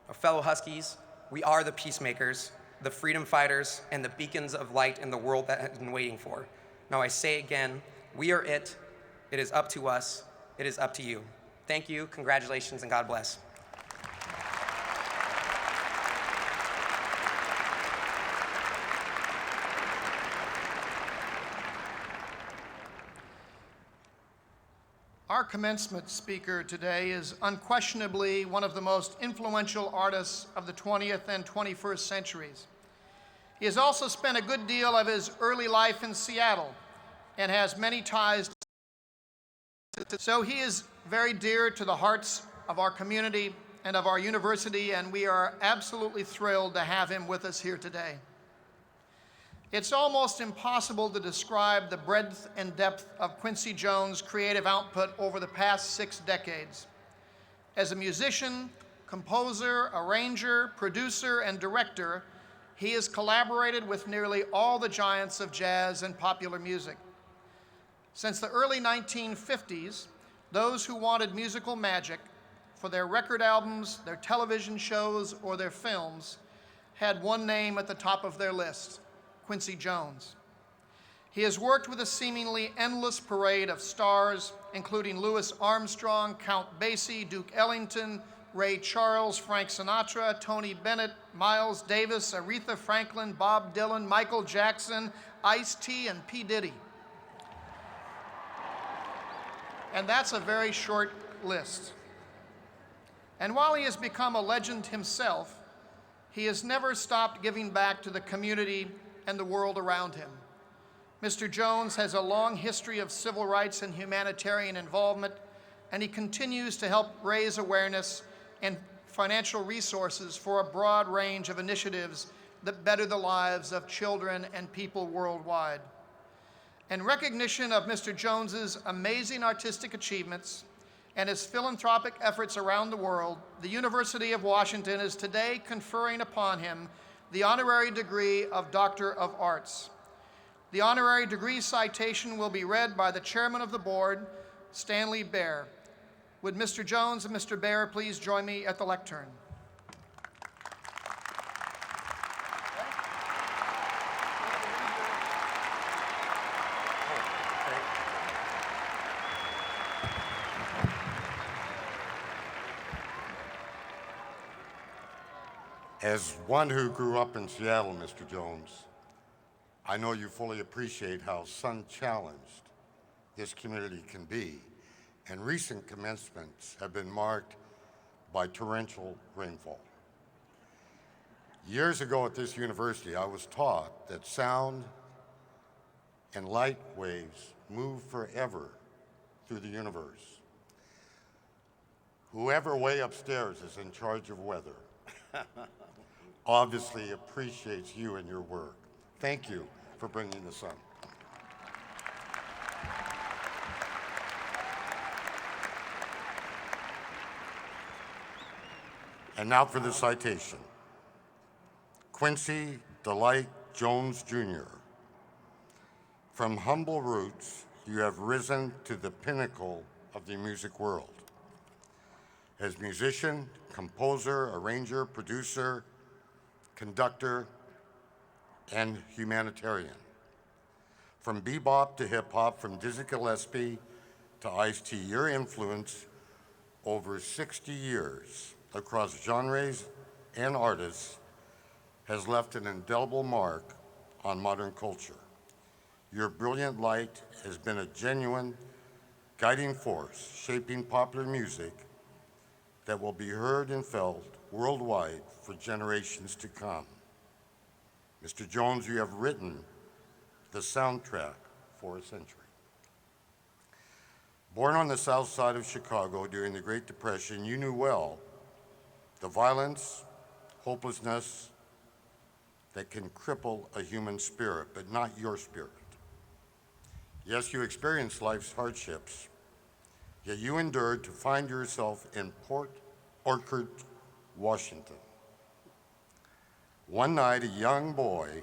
Our fellow Huskies, we are the peacemakers, the freedom fighters, and the beacons of light in the world that has been waiting for. Now I say again, we are it. It is up to us. It is up to you. Thank you, congratulations, and God bless. Our commencement speaker today is unquestionably one of the most influential artists of the 20th and 21st centuries. He has also spent a good deal of his early life in Seattle and has many ties so he is very dear to the hearts of our community and of our university, and we are absolutely thrilled to have him with us here today. It's almost impossible to describe the breadth and depth of Quincy Jones' creative output over the past 6 decades. As a musician, composer, arranger, producer, and director, he has collaborated with nearly all the giants of jazz and popular music. Since the early 1950s, those who wanted musical magic for their record albums, their television shows, or their films had one name at the top of their list: Quincy Jones. He has worked with a seemingly endless parade of stars, including Louis Armstrong, Count Basie, Duke Ellington, Ray Charles, Frank Sinatra, Tony Bennett, Miles Davis, Aretha Franklin, Bob Dylan, Michael Jackson, Ice-T, and P. Diddy. And that's a very short list. And while he has become a legend himself, he has never stopped giving back to the community and the world around him. Mr. Jones has a long history of civil rights and humanitarian involvement, and he continues to help raise awareness and financial resources for a broad range of initiatives that better the lives of children and people worldwide. In recognition of Mr. Jones's amazing artistic achievements and his philanthropic efforts around the world, the University of Washington is today conferring upon him the honorary degree of Doctor of Arts. The honorary degree citation will be read by the chairman of the board, Stanley Baer. Would Mr. Jones and Mr. Baer please join me at the lectern? As one who grew up in Seattle, Mr. Jones, I know you fully appreciate how sun-challenged this community can be, and recent commencements have been marked by torrential rainfall. Years ago at this university, I was taught that sound and light waves move forever through the universe. Whoever way upstairs is in charge of weather obviously appreciates you and your work. Thank you for bringing the sun. And now for the citation. Quincy Delight Jones, Jr. From humble roots, you have risen to the pinnacle of the music world. As musician, composer, arranger, producer, conductor, and humanitarian. From bebop to hip hop, from Dizzy Gillespie to Ice-T, your influence over 60 years across genres and artists has left an indelible mark on modern culture. Your brilliant light has been a genuine guiding force, shaping popular music that will be heard and felt worldwide for generations to come. Mr. Jones, you have written the soundtrack for a century. Born on the south side of Chicago during the Great Depression, you knew well the violence, hopelessness that can cripple a human spirit, but not your spirit. Yes, you experienced life's hardships, yet you endured to find yourself in Port Orchard, Washington. One night, a young boy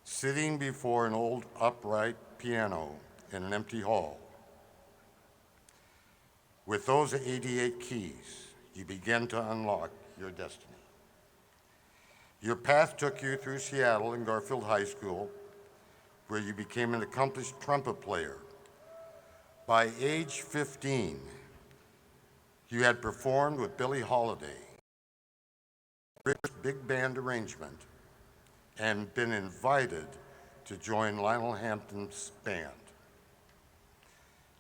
sitting before an old upright piano in an empty hall. With those 88 keys, you began to unlock your destiny. Your path took you through Seattle and Garfield High School, where you became an accomplished trumpet player. By age 15, you had performed with Billie Holiday, big band arrangement, and been invited to join Lionel Hampton's band.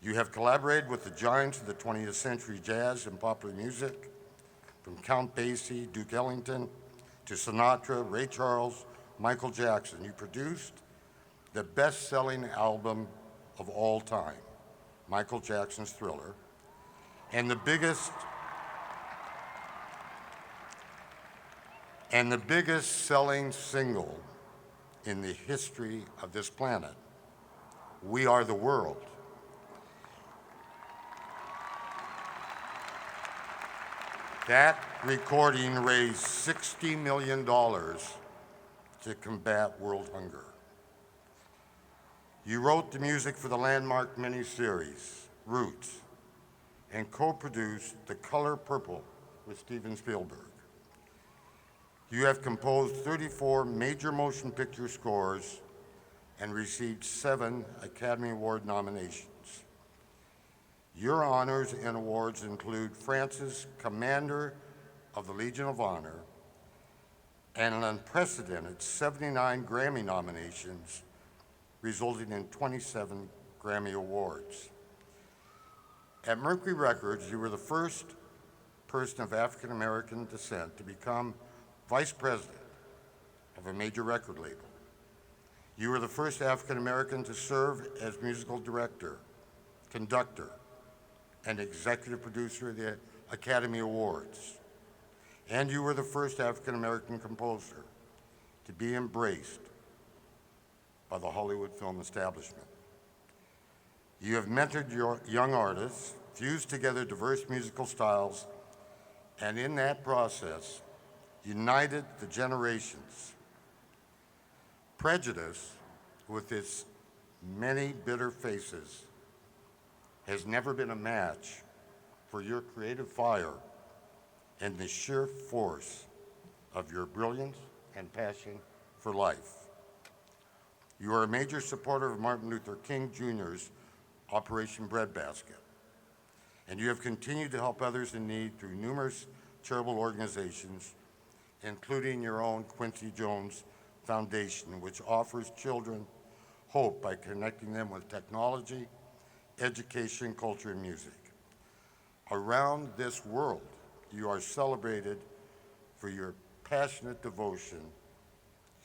You have collaborated with the giants of the 20th century jazz and popular music, from Count Basie, Duke Ellington, to Sinatra, Ray Charles, Michael Jackson. You produced the best-selling album of all time, Michael Jackson's Thriller, and the biggest selling single in the history of this planet, We Are the World. That recording raised $60 million to combat world hunger. You wrote the music for the landmark miniseries, Roots, and co-produced The Color Purple with Steven Spielberg. You have composed 34 major motion picture scores and received 7 Academy Award nominations. Your honors and awards include France's Commander of the Legion of Honor and an unprecedented 79 Grammy nominations, resulting in 27 Grammy Awards. At Mercury Records, you were the first person of African American descent to become vice president of a major record label. You were the first African American to serve as musical director, conductor, and executive producer of the Academy Awards. And you were the first African American composer to be embraced by the Hollywood film establishment. You have mentored your young artists, fused together diverse musical styles, and in that process, united the generations. Prejudice, with its many bitter faces, has never been a match for your creative fire and the sheer force of your brilliance and passion for life. You are a major supporter of Martin Luther King Jr.'s Operation Breadbasket, and you have continued to help others in need through numerous charitable organizations, including your own Quincy Jones Foundation, which offers children hope by connecting them with technology, education, culture, and music. Around this world, you are celebrated for your passionate devotion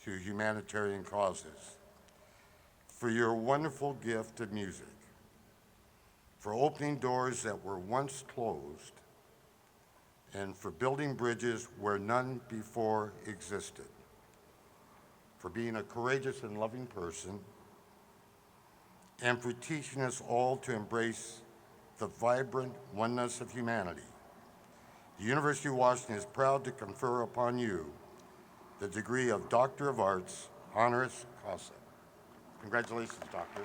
to humanitarian causes, for your wonderful gift of music, for opening doors that were once closed, and for building bridges where none before existed, for being a courageous and loving person, and for teaching us all to embrace the vibrant oneness of humanity. The University of Washington is proud to confer upon you the degree of Doctor of Arts, honoris causa. Congratulations, Doctor.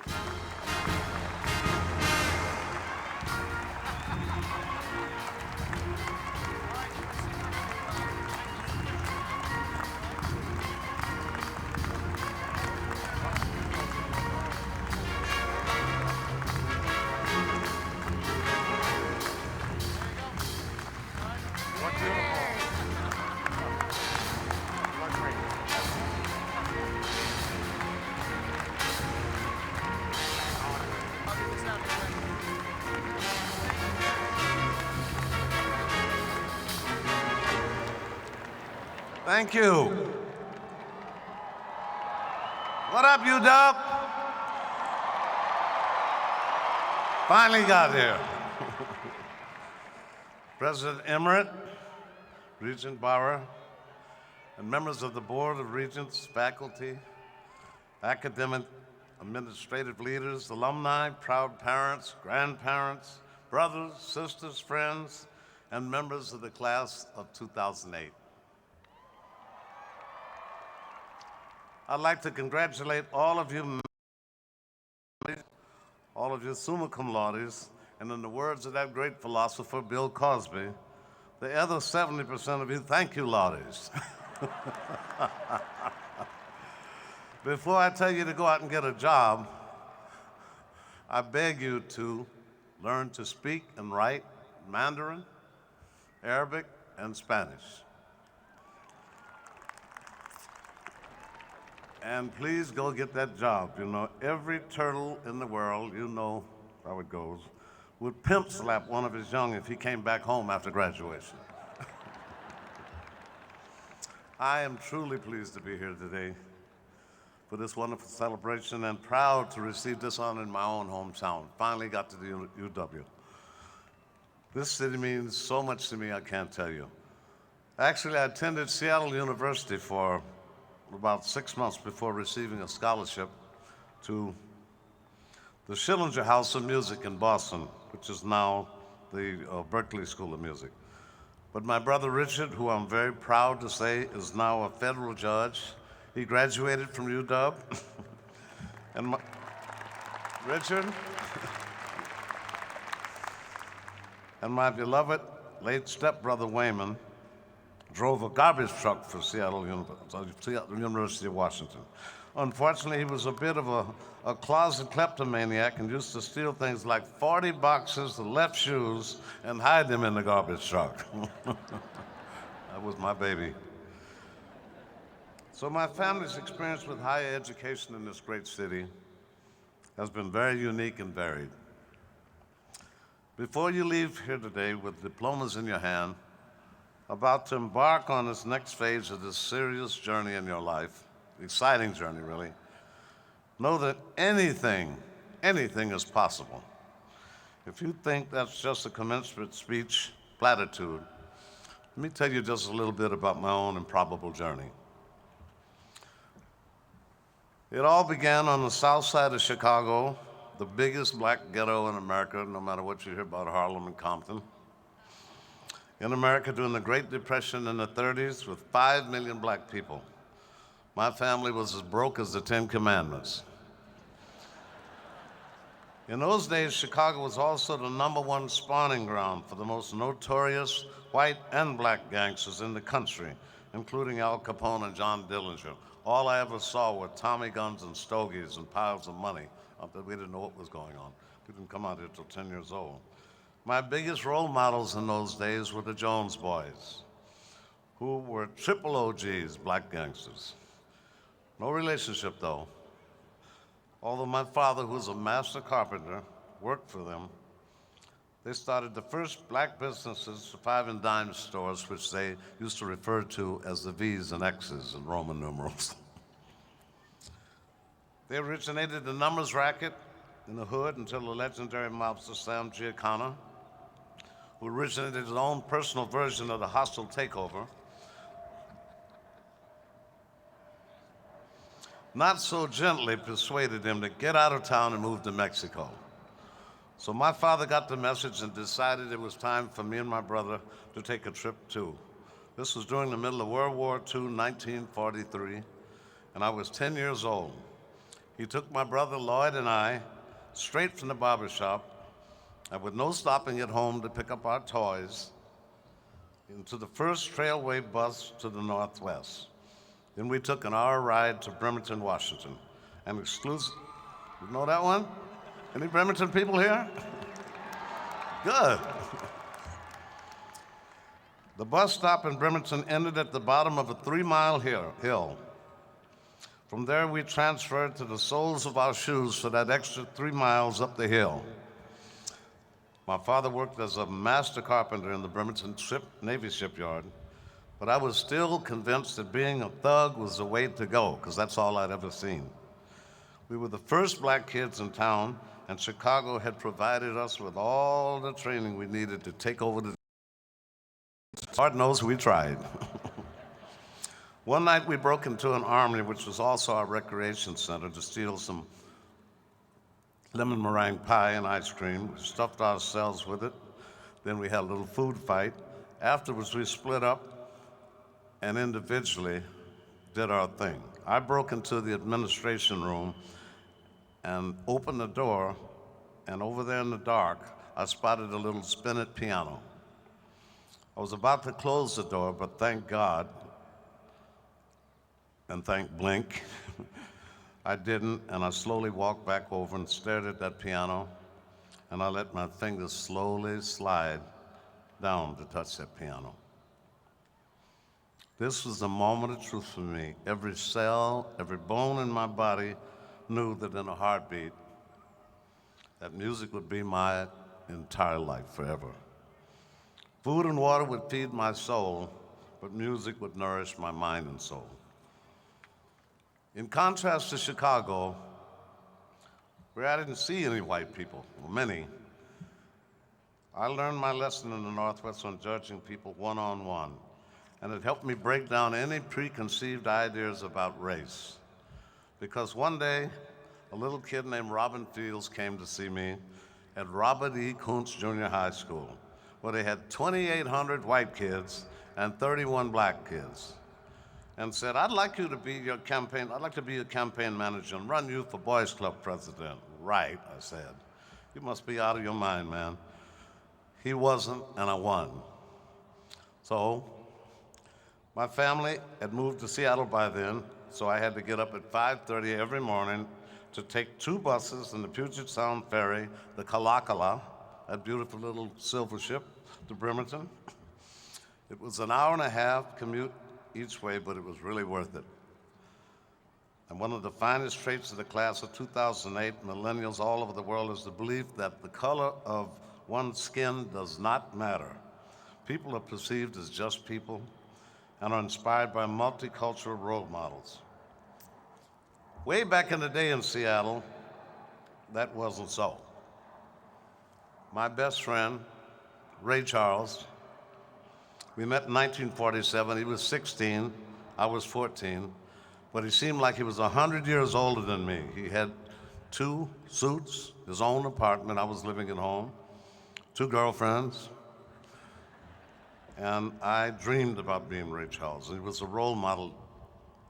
Thank you. What up, UW? Finally got here. President Emmerich, Regent Bauer, and members of the Board of Regents, faculty, academic, administrative leaders, alumni, proud parents, grandparents, brothers, sisters, friends, and members of the class of 2008. I'd like to congratulate all of you summa cum laudes, and in the words of that great philosopher, Bill Cosby, the other 70% of you, thank you, laudes. Before I tell you to go out and get a job, I beg you to learn to speak and write Mandarin, Arabic, and Spanish. And please go get that job. You know, every turtle in the world, you know, how it goes, would pimp slap one of his young if he came back home after graduation. I am truly pleased to be here today for this wonderful celebration and proud to receive this honor in my own hometown. Finally got to the UW. This city means so much to me, I can't tell you. Actually, I attended Seattle University for about 6 months before receiving a scholarship to the Schillinger House of Music in Boston, which is now the Berklee School of Music. But my brother Richard, who I'm very proud to say is now a federal judge, he graduated from UW. And Richard, and my beloved late stepbrother Wayman drove a garbage truck for Seattle University of Washington. Unfortunately, he was a bit of a closet kleptomaniac and used to steal things like 40 boxes of left shoes and hide them in the garbage truck. That was my baby. So my family's experience with higher education in this great city has been very unique and varied. Before you leave here today with diplomas in your hand, about to embark on this next phase of this serious journey in your life, exciting journey really, know that anything is possible. If you think that's just a commencement speech platitude, let me tell you just a little bit about my own improbable journey. It all began on the south side of Chicago, the biggest black ghetto in America, no matter what you hear about Harlem and Compton. In America during the Great Depression in the 30s with 5 million black people. My family was as broke as the 10 Commandments. In those days, Chicago was also the #1 spawning ground for the most notorious white and black gangsters in the country, including Al Capone and John Dillinger. All I ever saw were Tommy guns and stogies and piles of money. We didn't know what was going on. We didn't come out here till 10 years old. My biggest role models in those days were the Jones Boys, who were triple OGs, black gangsters. No relationship though. Although my father, who was a master carpenter, worked for them, they started the first black businesses, 5 and dime stores, which they used to refer to as the V's and X's in Roman numerals. They originated the numbers racket in the hood until the legendary mobster Sam Giancana, who originated his own personal version of the hostile takeover, not so gently persuaded him to get out of town and move to Mexico. So my father got the message and decided it was time for me and my brother to take a trip too. This was during the middle of World War II, 1943, and I was 10 years old. He took my brother Lloyd and I straight from the barbershop, and with no stopping at home to pick up our toys, into the first Trailway bus to the Northwest. Then we took an hour ride to Bremerton, Washington. An exclusive, you know that one? Any Bremerton people here? Good. The bus stop in Bremerton ended at the bottom of a 3-mile hill. From there, we transferred to the soles of our shoes for that extra 3 miles up the hill. My father worked as a master carpenter in the Bremerton Navy shipyard, but I was still convinced that being a thug was the way to go, because that's all I'd ever seen. We were the first black kids in town, and Chicago had provided us with all the training we needed to take over the... Lord knows we tried. One night we broke into an armory, which was also our recreation center, to steal some lemon meringue pie and ice cream. We stuffed ourselves with it. Then we had a little food fight. Afterwards, we split up and individually did our thing. I broke into the administration room and opened the door, and over there in the dark, I spotted a little spinet piano. I was about to close the door, but thank God, and thank Blink, I didn't, and I slowly walked back over and stared at that piano, and I let my fingers slowly slide down to touch that piano. This was the moment of truth for me. Every cell, every bone in my body knew that in a heartbeat, that music would be my entire life forever. Food and water would feed my soul, but music would nourish my mind and soul. In contrast to Chicago, where I didn't see any white people, or many, I learned my lesson in the Northwest on judging people one-on-one, and it helped me break down any preconceived ideas about race. Because one day, a little kid named Robin Fields came to see me at Robert E. Kuntz Junior High School, where they had 2,800 white kids and 31 black kids, and said, I'd like to be your campaign manager and run you for Boys Club president. Right, I said. You must be out of your mind, man. He wasn't, and I won. So, my family had moved to Seattle by then, so I had to get up at 5:30 every morning to take 2 buses in the Puget Sound Ferry, the Kalakala, that beautiful little silver ship, to Bremerton. It was an hour-and-a-half commute each way, but it was really worth it. And one of the finest traits of the class of 2008, millennials all over the world, is the belief that the color of one's skin does not matter. People are perceived as just people and are inspired by multicultural role models. Way back in the day in Seattle, that wasn't so. My best friend, Ray Charles, we met in 1947. He was 16, I was 14, but he seemed like he was 100 years older than me. He had 2 suits, his own apartment, I was living at home, 2 girlfriends, and I dreamed about being Ray Charles. And he was a role model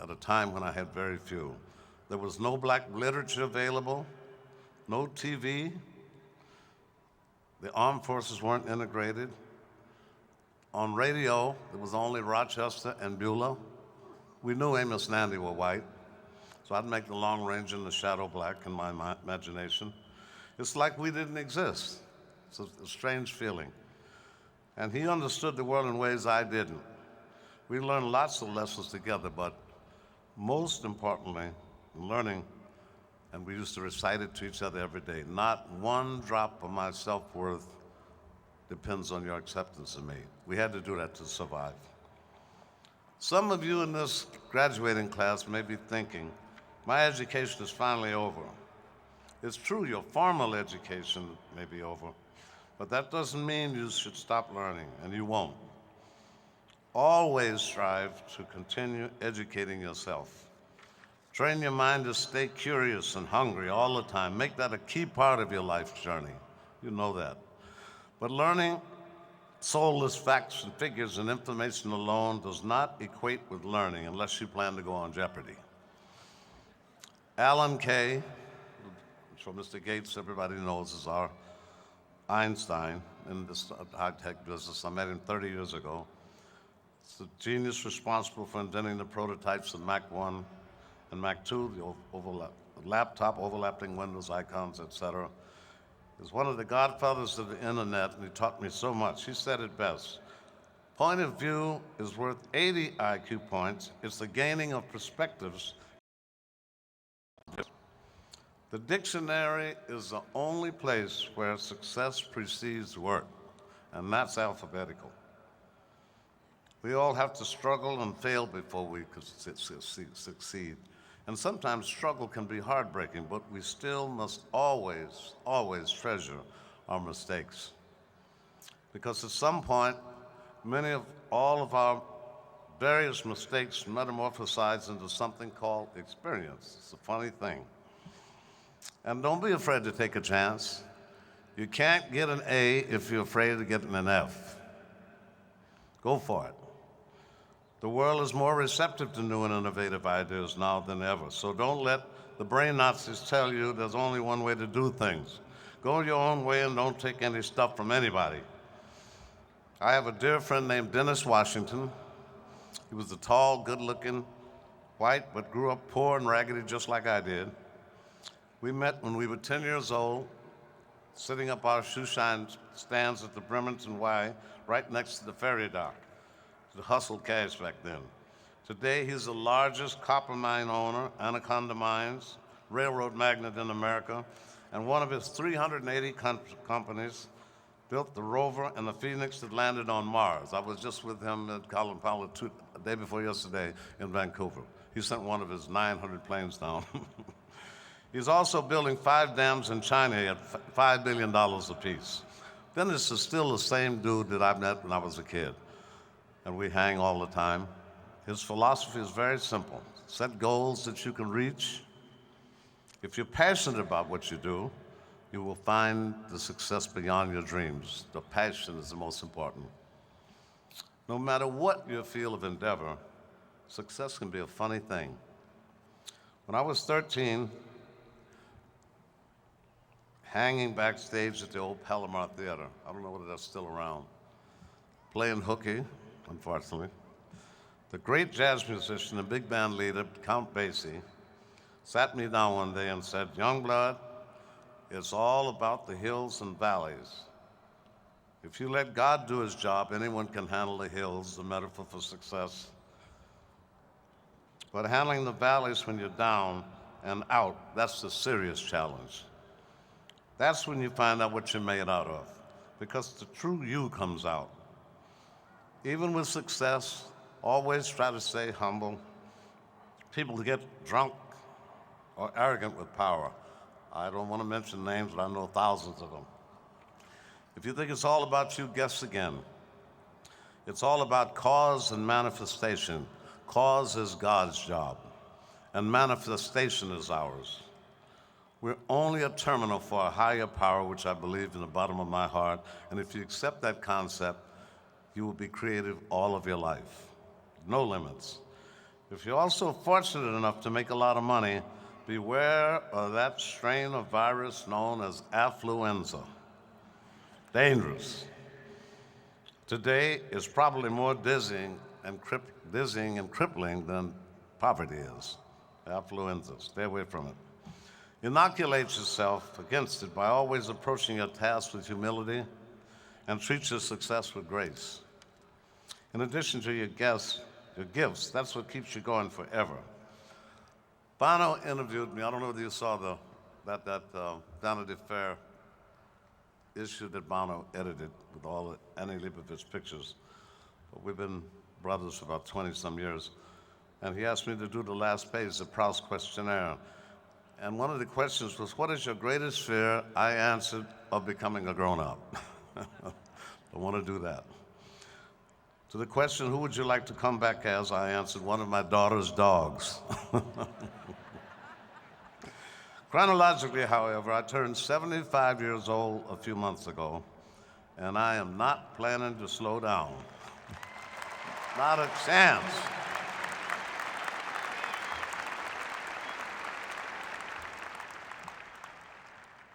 at a time when I had very few. There was no black literature available, no TV. The armed forces weren't integrated. On radio, there was only Rochester and Beulah. We knew Amos and Andy were white, so I'd make the Long Range and the Shadow black in my imagination. It's like we didn't exist. It's a strange feeling. And he understood the world in ways I didn't. We learned lots of lessons together, but most importantly, learning, and we used to recite it to each other every day, not one drop of my self-worth depends on your acceptance of me. We had to do that to survive. Some of you in this graduating class may be thinking, my education is finally over. It's true, your formal education may be over, but that doesn't mean you should stop learning, and you won't. Always strive to continue educating yourself. Train your mind to stay curious and hungry all the time. Make that a key part of your life's journey. You know that. But learning soulless facts and figures and information alone does not equate with learning unless you plan to go on Jeopardy. Alan Kay, which for Mr. Gates everybody knows is our Einstein in this high-tech business. I met him 30 years ago. It's the genius responsible for inventing the prototypes of Mac 1 and Mac 2, the laptop overlapping Windows icons, etc. He's one of the godfathers of the internet, and he taught me so much. He said it best. Point of view is worth 80 IQ points. It's the gaining of perspectives. The dictionary is the only place where success precedes work, and that's alphabetical. We all have to struggle and fail before we could succeed. And sometimes struggle can be heartbreaking, but we still must always, always treasure our mistakes. Because at some point, all of our various mistakes metamorphosize into something called experience. It's a funny thing. And don't be afraid to take a chance. You can't get an A if you're afraid of getting an F. Go for it. The world is more receptive to new and innovative ideas now than ever. So don't let the brain Nazis tell you there's only one way to do things. Go your own way and don't take any stuff from anybody. I have a dear friend named Dennis Washington. He was a tall, good-looking, white, but grew up poor and raggedy just like I did. We met when we were 10 years old, sitting up our shoe shine stands at the Bremerton Y, right next to the ferry dock. To hustle cash back then. Today, he's the largest copper mine owner, Anaconda Mines, railroad magnate in America, and one of his 380 companies built the rover and the Phoenix that landed on Mars. I was just with him at Colin Powell the day before yesterday in Vancouver. He sent one of his 900 planes down. He's also building 5 dams in China at $5 billion apiece. Then this is still the same dude that I met when I was a kid, and we hang all the time. His philosophy is very simple. Set goals that you can reach. If you're passionate about what you do, you will find the success beyond your dreams. The passion is the most important. No matter what your field of endeavor, success can be a funny thing. When I was 13, hanging backstage at the old Palomar Theater, I don't know whether that's still around, playing hooky, unfortunately, the great jazz musician and big band leader, Count Basie, sat me down one day and said, "Young blood, it's all about the hills and valleys. If you let God do his job, anyone can handle the hills, the metaphor for success. But handling the valleys when you're down and out, that's the serious challenge. That's when you find out what you're made out of, because the true you comes out. Even with success, always try to stay humble. People get drunk or arrogant with power. I don't want to mention names, but I know thousands of them. If you think it's all about you, guess again. It's all about cause and manifestation. Cause is God's job, and manifestation is ours. We're only a terminal for a higher power, which I believe in the bottom of my heart, and if you accept that concept, you will be creative all of your life. No limits. If you're also fortunate enough to make a lot of money, beware of that strain of virus known as affluenza. Dangerous. Today is probably more dizzying and crippling than poverty is. Affluenza. Stay away from it. Inoculate yourself against it by always approaching your task with humility and treat your success with grace. In addition to your gifts, that's what keeps you going forever. Bono interviewed me. I don't know whether you saw that Vanity Fair issue that Bono edited with all the Annie Leibovitz pictures. But we've been brothers for about 20-some years. And he asked me to do the last page, the Proust questionnaire. And one of the questions was, what is your greatest fear? I answered, of becoming a grown-up. I want to do that. To the question, who would you like to come back as? I answered, one of my daughter's dogs. Chronologically, however, I turned 75 years old a few months ago, and I am not planning to slow down. Not a chance.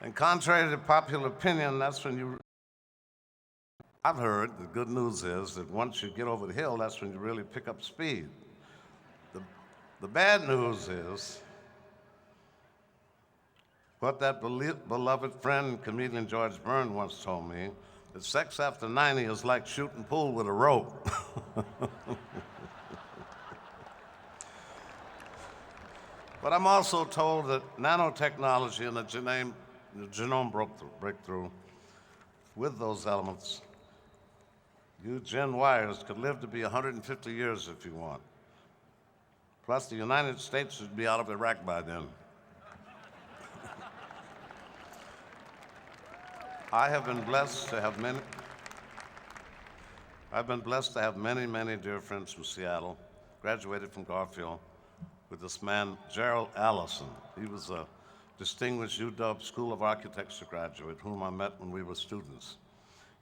And contrary to popular opinion, that's when I've heard the good news is that once you get over the hill, that's when you really pick up speed. The bad news is what that beloved friend, comedian George Byrne, once told me, that sex after 90 is like shooting pool with a rope. But I'm also told that nanotechnology and the genome breakthrough, with those elements, you Gen Yers could live to be 150 years if you want. Plus, the United States would be out of Iraq by then. I've been blessed to have many, many dear friends from Seattle. Graduated from Garfield with this man, Gerald Allison. He was a distinguished UW School of Architecture graduate whom I met when we were students.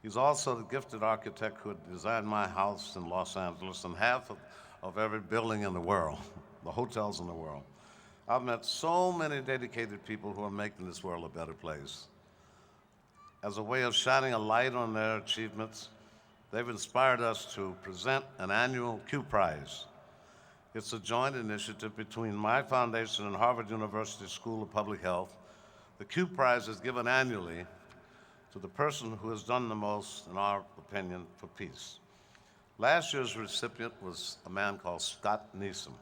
He's also the gifted architect who had designed my house in Los Angeles and half of every building in the world, the hotels in the world. I've met so many dedicated people who are making this world a better place. As a way of shining a light on their achievements, they've inspired us to present an annual Q Prize. It's a joint initiative between my foundation and Harvard University School of Public Health. The Q Prize is given annually to the person who has done the most, in our opinion, for peace. Last year's recipient was a man called Scott Neeson,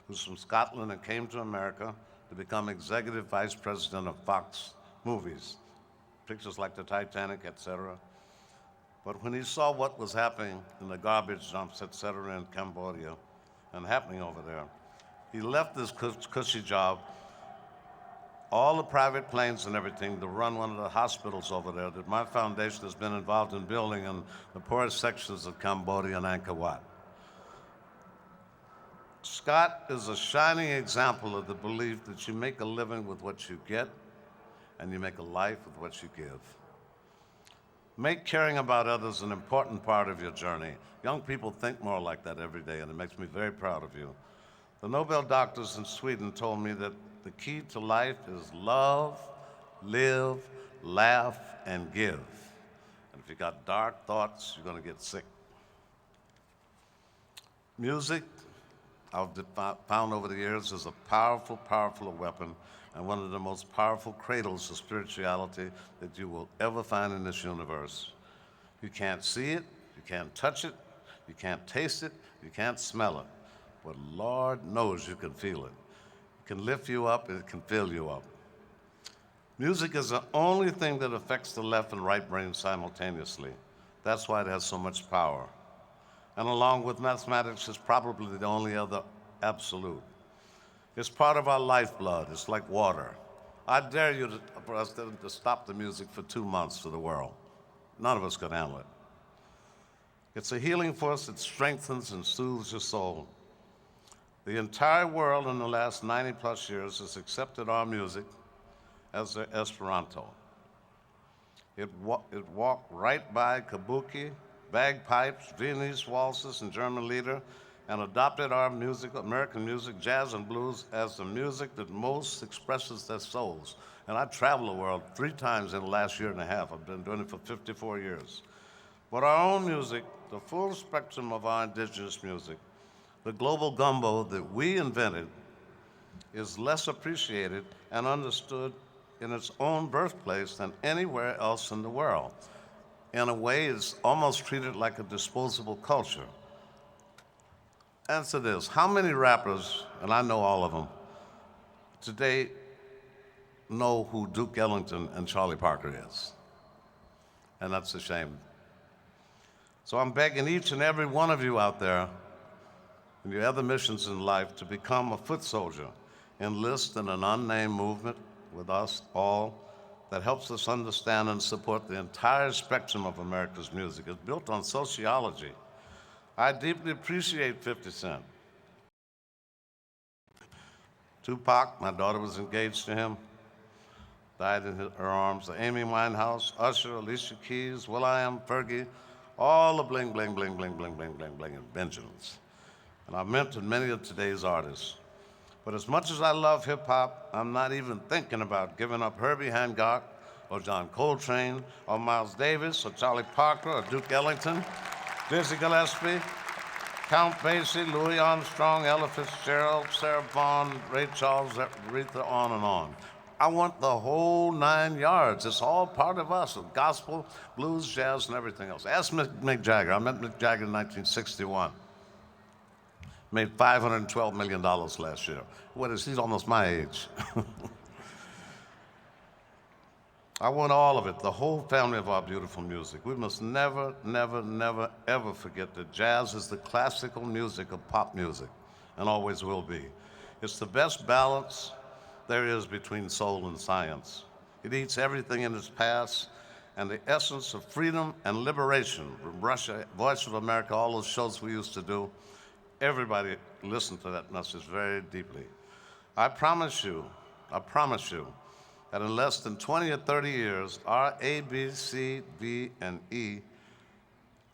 who's from Scotland and came to America to become executive vice president of Fox movies, pictures like the Titanic, etc. But when he saw what was happening in the garbage dumps, etc., in Cambodia and happening over there, he left this cushy job, all the private planes and everything, to run one of the hospitals over there that my foundation has been involved in building in the poorest sections of Cambodia and Angkor Wat. Scott is a shining example of the belief that you make a living with what you get and you make a life with what you give. Make caring about others an important part of your journey. Young people think more like that every day, and it makes me very proud of you. The Nobel doctors in Sweden told me that the key to life is love, live, laugh, and give. And if you got dark thoughts, you're going to get sick. Music, I've found over the years, is a powerful, powerful weapon and one of the most powerful cradles of spirituality that you will ever find in this universe. You can't see it, you can't touch it, you can't taste it, you can't smell it, but Lord knows you can feel it. It can lift you up, it can fill you up. Music is the only thing that affects the left and right brain simultaneously. That's why it has so much power. And along with mathematics, it's probably the only other absolute. It's part of our lifeblood. It's like water. I dare you for us to stop the music for 2 months for the world. None of us could handle it. It's a healing force that strengthens and soothes your soul. The entire world in the last 90+ years has accepted our music as their Esperanto. It walked right by kabuki, bagpipes, Viennese waltzes, and German lieder, and adopted our music, American music, jazz and blues, as the music that most expresses their souls. And I traveled the world 3 times in the last year and a half. I've been doing it for 54 years. But our own music, the full spectrum of our indigenous music, the global gumbo that we invented, is less appreciated and understood in its own birthplace than anywhere else in the world. In a way, it's almost treated like a disposable culture. Answer this: how many rappers, and I know all of them, today know who Duke Ellington and Charlie Parker is? And that's a shame. So I'm begging each and every one of you out there in your other missions in life to become a foot soldier. Enlist in an unnamed movement with us all that helps us understand and support the entire spectrum of America's music. It's built on sociology. I deeply appreciate 50 Cent. Tupac, my daughter was engaged to him, died in her arms. Amy Winehouse, Usher, Alicia Keys, will.i.am, Fergie, all the bling, bling, bling, bling, bling, bling, bling, bling, and Benjamins. And I've mentored many of today's artists. But as much as I love hip-hop, I'm not even thinking about giving up Herbie Hancock or John Coltrane or Miles Davis or Charlie Parker or Duke Ellington, Dizzy Gillespie, Count Basie, Louis Armstrong, Ella Fitzgerald, Sarah Vaughan, Ray Charles, Aretha, on and on. I want the whole 9 yards. It's all part of us, gospel, blues, jazz, and everything else. Ask Mick Jagger. I met Mick Jagger in 1961. Made $512 million last year. He's almost my age. I want all of it, the whole family of our beautiful music. We must never, never, never, ever forget that jazz is the classical music of pop music, and always will be. It's the best balance there is between soul and science. It eats everything in its past, and the essence of freedom and liberation. From Russia, Voice of America, all those shows we used to do, everybody listened to that message very deeply. I promise you that in less than 20 or 30 years, our A, B, C, D, and E,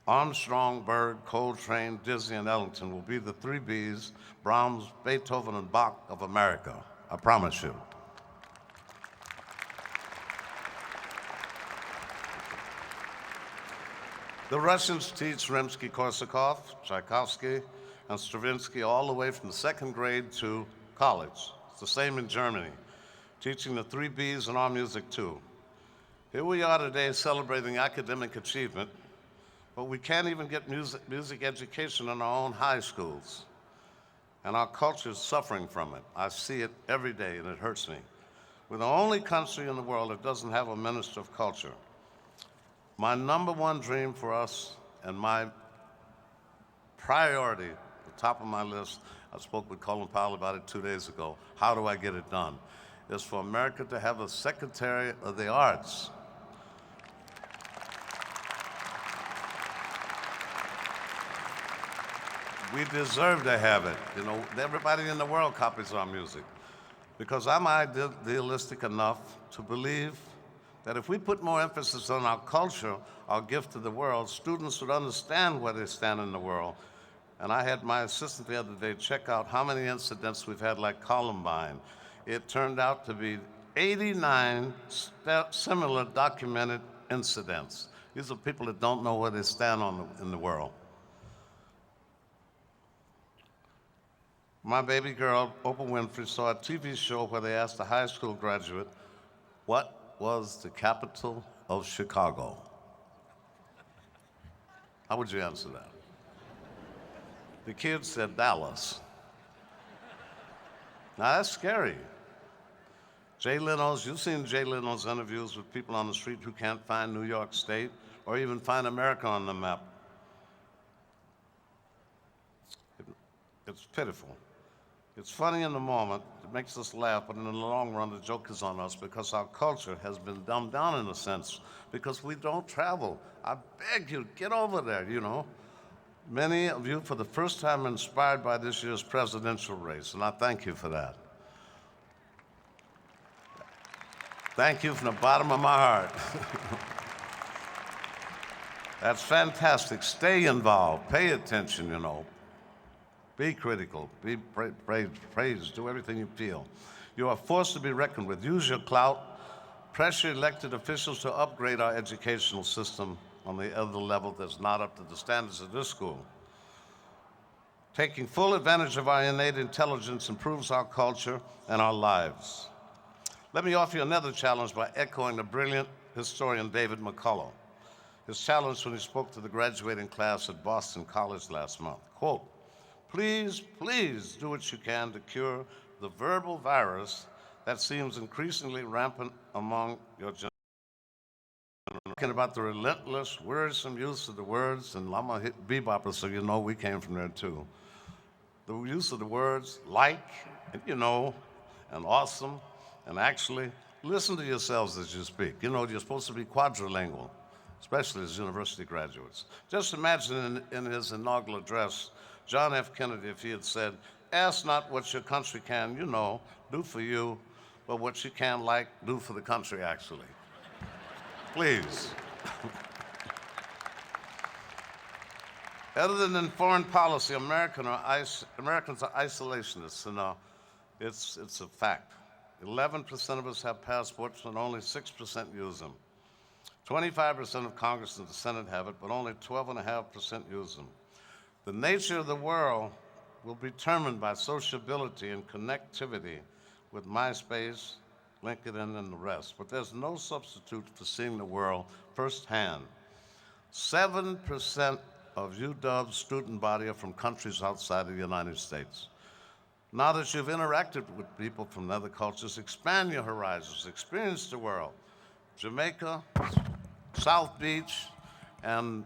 Armstrong, Berg, Coltrane, Dizzy, and Ellington will be the 3 Bs, Brahms, Beethoven, and Bach of America. I promise you. The Russians teach Rimsky-Korsakov, Tchaikovsky, and Stravinsky all the way from the 2nd grade to college. It's the same in Germany, teaching the 3 Bs in our music too. Here we are today celebrating academic achievement, but we can't even get music education in our own high schools. And our culture is suffering from it. I see it every day and it hurts me. We're the only country in the world that doesn't have a minister of culture. My number one dream for us and my priority, the top of my list, I spoke with Colin Powell about it 2 days ago, how do I get it done, is for America to have a Secretary of the Arts. We deserve to have it. You know, everybody in the world copies our music. Because I'm idealistic enough to believe that if we put more emphasis on our culture, our gift to the world, students would understand where they stand in the world. And I had my assistant the other day check out how many incidents we've had like Columbine. It turned out to be 89 similar documented incidents. These are people that don't know where they stand in the world. My baby girl, Oprah Winfrey, saw a TV show where they asked a high school graduate, what was the capital of Chicago? How would you answer that? The kid said Dallas. Now that's scary. You've seen Jay Leno's interviews with people on the street who can't find New York State or even find America on the map. It's pitiful. It's funny in the moment, it makes us laugh, but in the long run, the joke is on us because our culture has been dumbed down in a sense, because we don't travel. I beg you, get over there, you know. Many of you, for the first time, are inspired by this year's presidential race, and I thank you for that. Thank you from the bottom of my heart. That's fantastic. Stay involved, pay attention, you know. Be critical, be praised, do everything you feel. You are forced to be reckoned with. Use your clout, pressure elected officials to upgrade our educational system on the other level that's not up to the standards of this school. Taking full advantage of our innate intelligence improves our culture and our lives. Let me offer you another challenge by echoing the brilliant historian David McCullough. His challenge when he spoke to the graduating class at Boston College last month, quote, please, please do what you can to cure the verbal virus that seems increasingly rampant among your generation. Talking about the relentless, wearisome use of the words, and I'm a bebopper, so you know we came from there too. The use of the words like, and you know, and awesome, and actually, listen to yourselves as you speak. You know, you're supposed to be quadrilingual, especially as university graduates. Just imagine in his inaugural address, John F. Kennedy, if he had said, ask not what your country can, you know, do for you, but what you can do for the country, actually. Please. Other than in foreign policy, Americans are isolationists, and it's a fact. 11% of us have passports, and only 6% use them. 25% of Congress and the Senate have it, but only 12.5% use them. The nature of the world will be determined by sociability and connectivity with MySpace, LinkedIn, and the rest. But there's no substitute for seeing the world firsthand. 7% of UW's student body are from countries outside of the United States. Now that you've interacted with people from other cultures, expand your horizons, experience the world. Jamaica, South Beach, and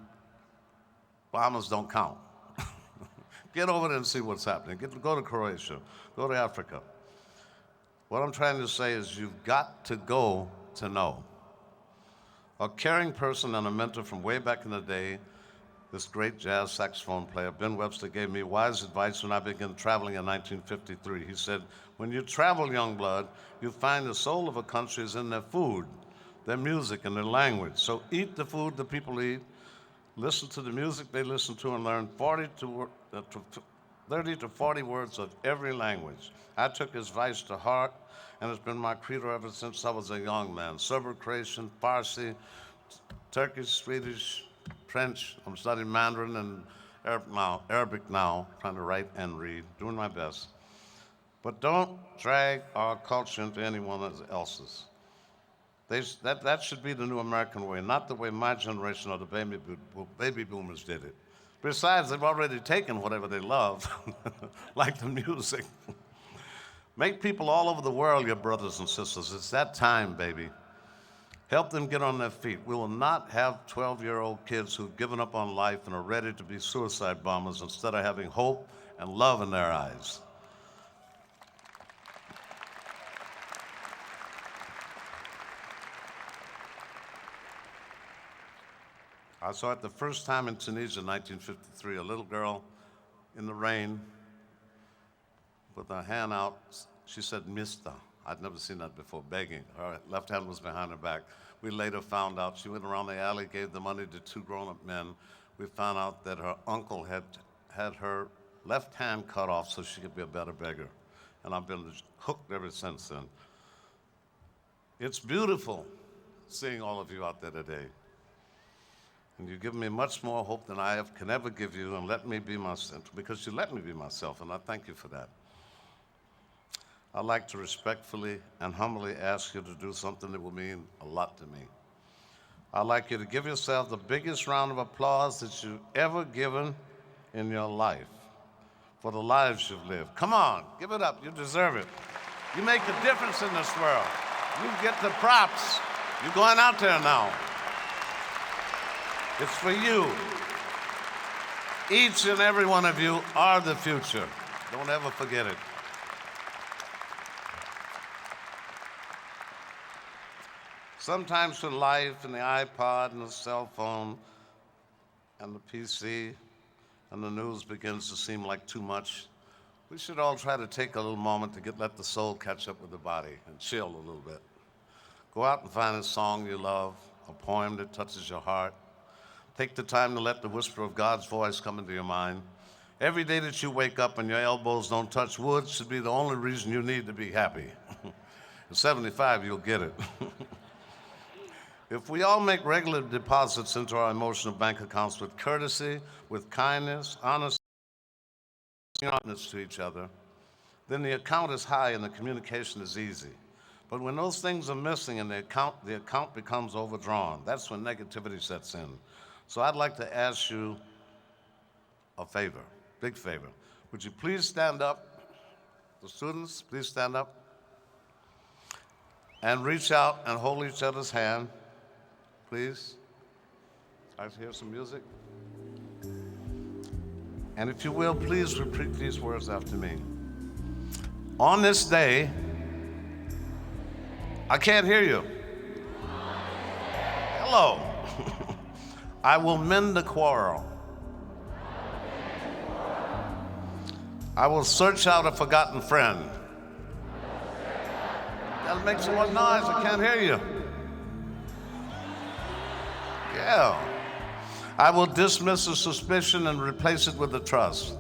Bahamas don't count. Get over there and see what's happening. Go to Croatia, go to Africa. What I'm trying to say is you've got to go to know. A caring person and a mentor from way back in the day, this great jazz saxophone player, Ben Webster, gave me wise advice when I began traveling in 1953. He said, when you travel, young blood, you find the soul of a country is in their food, their music, and their language. So eat the food the people eat, listen to the music they listen to, and learn 30 to 40 words of every language. I took his advice to heart, and it's been my credo ever since I was a young man. Serbo-Croatian, Farsi, Turkish, Swedish, French. I'm studying Mandarin and Arabic now, trying to write and read, doing my best. But don't drag our culture into anyone else's. That should be the new American way, not the way my generation or the baby boomers did it. Besides, they've already taken whatever they love, like the music. Make people all over the world your brothers and sisters. It's that time, baby. Help them get on their feet. We will not have 12-year-old kids who've given up on life and are ready to be suicide bombers instead of having hope and love in their eyes. I saw it the first time in Tunisia in 1953, a little girl in the rain with her hand out. She said, "Mister." I'd never seen that before, begging. Her left hand was behind her back. We later found out she went around the alley, gave the money to two grown-up men. We found out that her uncle had her left hand cut off so she could be a better beggar. And I've been hooked ever since then. It's beautiful seeing all of you out there today. And you've given me much more hope than I can ever give you, and let me be myself, because you let me be myself, and I thank you for that. I'd like to respectfully and humbly ask you to do something that will mean a lot to me. I'd like you to give yourself the biggest round of applause that you've ever given in your life for the lives you've lived. Come on, give it up. You deserve it. You make a difference in this world. You get the props. You're going out there now. It's for you. Each and every one of you are the future. Don't ever forget it. Sometimes with life and the iPod and the cell phone and the PC and the news begins to seem like too much, we should all try to take a little moment to let the soul catch up with the body and chill a little bit. Go out and find a song you love, a poem that touches your heart. Take the time to let the whisper of God's voice come into your mind. Every day that you wake up and your elbows don't touch wood should be the only reason you need to be happy. At 75, you'll get it. If we all make regular deposits into our emotional bank accounts with courtesy, with kindness, honesty, and honest to each other, then the account is high and the communication is easy. But when those things are missing and the account becomes overdrawn, that's when negativity sets in. So I'd like to ask you a favor, big favor. Would you please stand up? The students, please stand up. And reach out and hold each other's hand, please. I hear some music. And if you will, please repeat these words after me. On this day, I can't hear you. Hello. I will mend the quarrel. I will search out a forgotten friend. That'll make some more noise. I can't hear you. Yeah. I will dismiss the suspicion and replace it with the trust.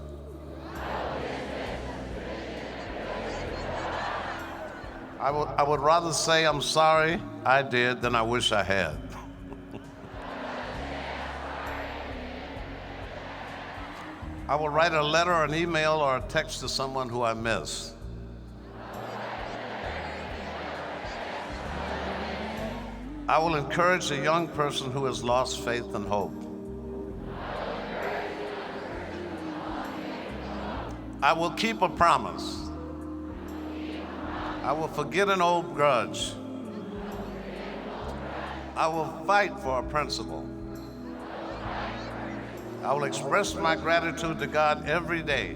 I would rather say I'm sorry I did than I wish I had. I will write a letter or an email or a text to someone who I miss. I will encourage a young person who has lost faith and hope. I will keep a promise. I will forget an old grudge. I will fight for a principle. I will express my gratitude to God every day.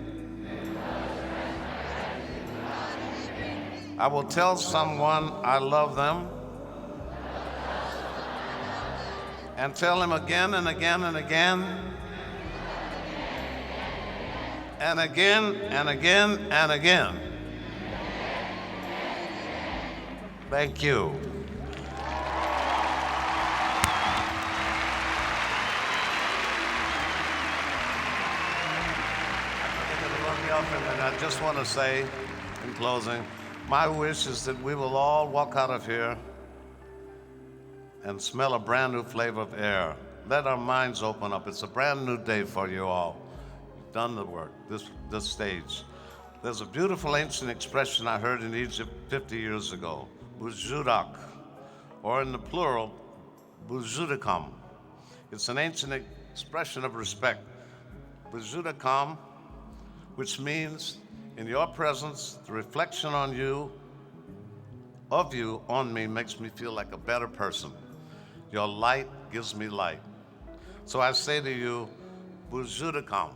I will tell someone I love them and tell them again and again and again and again and again and again. Thank you. And I just want to say, in closing, my wish is that we will all walk out of here and smell a brand new flavor of air. Let our minds open up. It's a brand new day for you all. You've done the work, this stage. There's a beautiful ancient expression I heard in Egypt 50 years ago, bujudak, or in the plural, bujudakam. It's an ancient expression of respect. Bujudakam, which means In your presence, the reflection of you on me makes me feel like a better person. Your light gives me light. So I say to you, Bujudakam.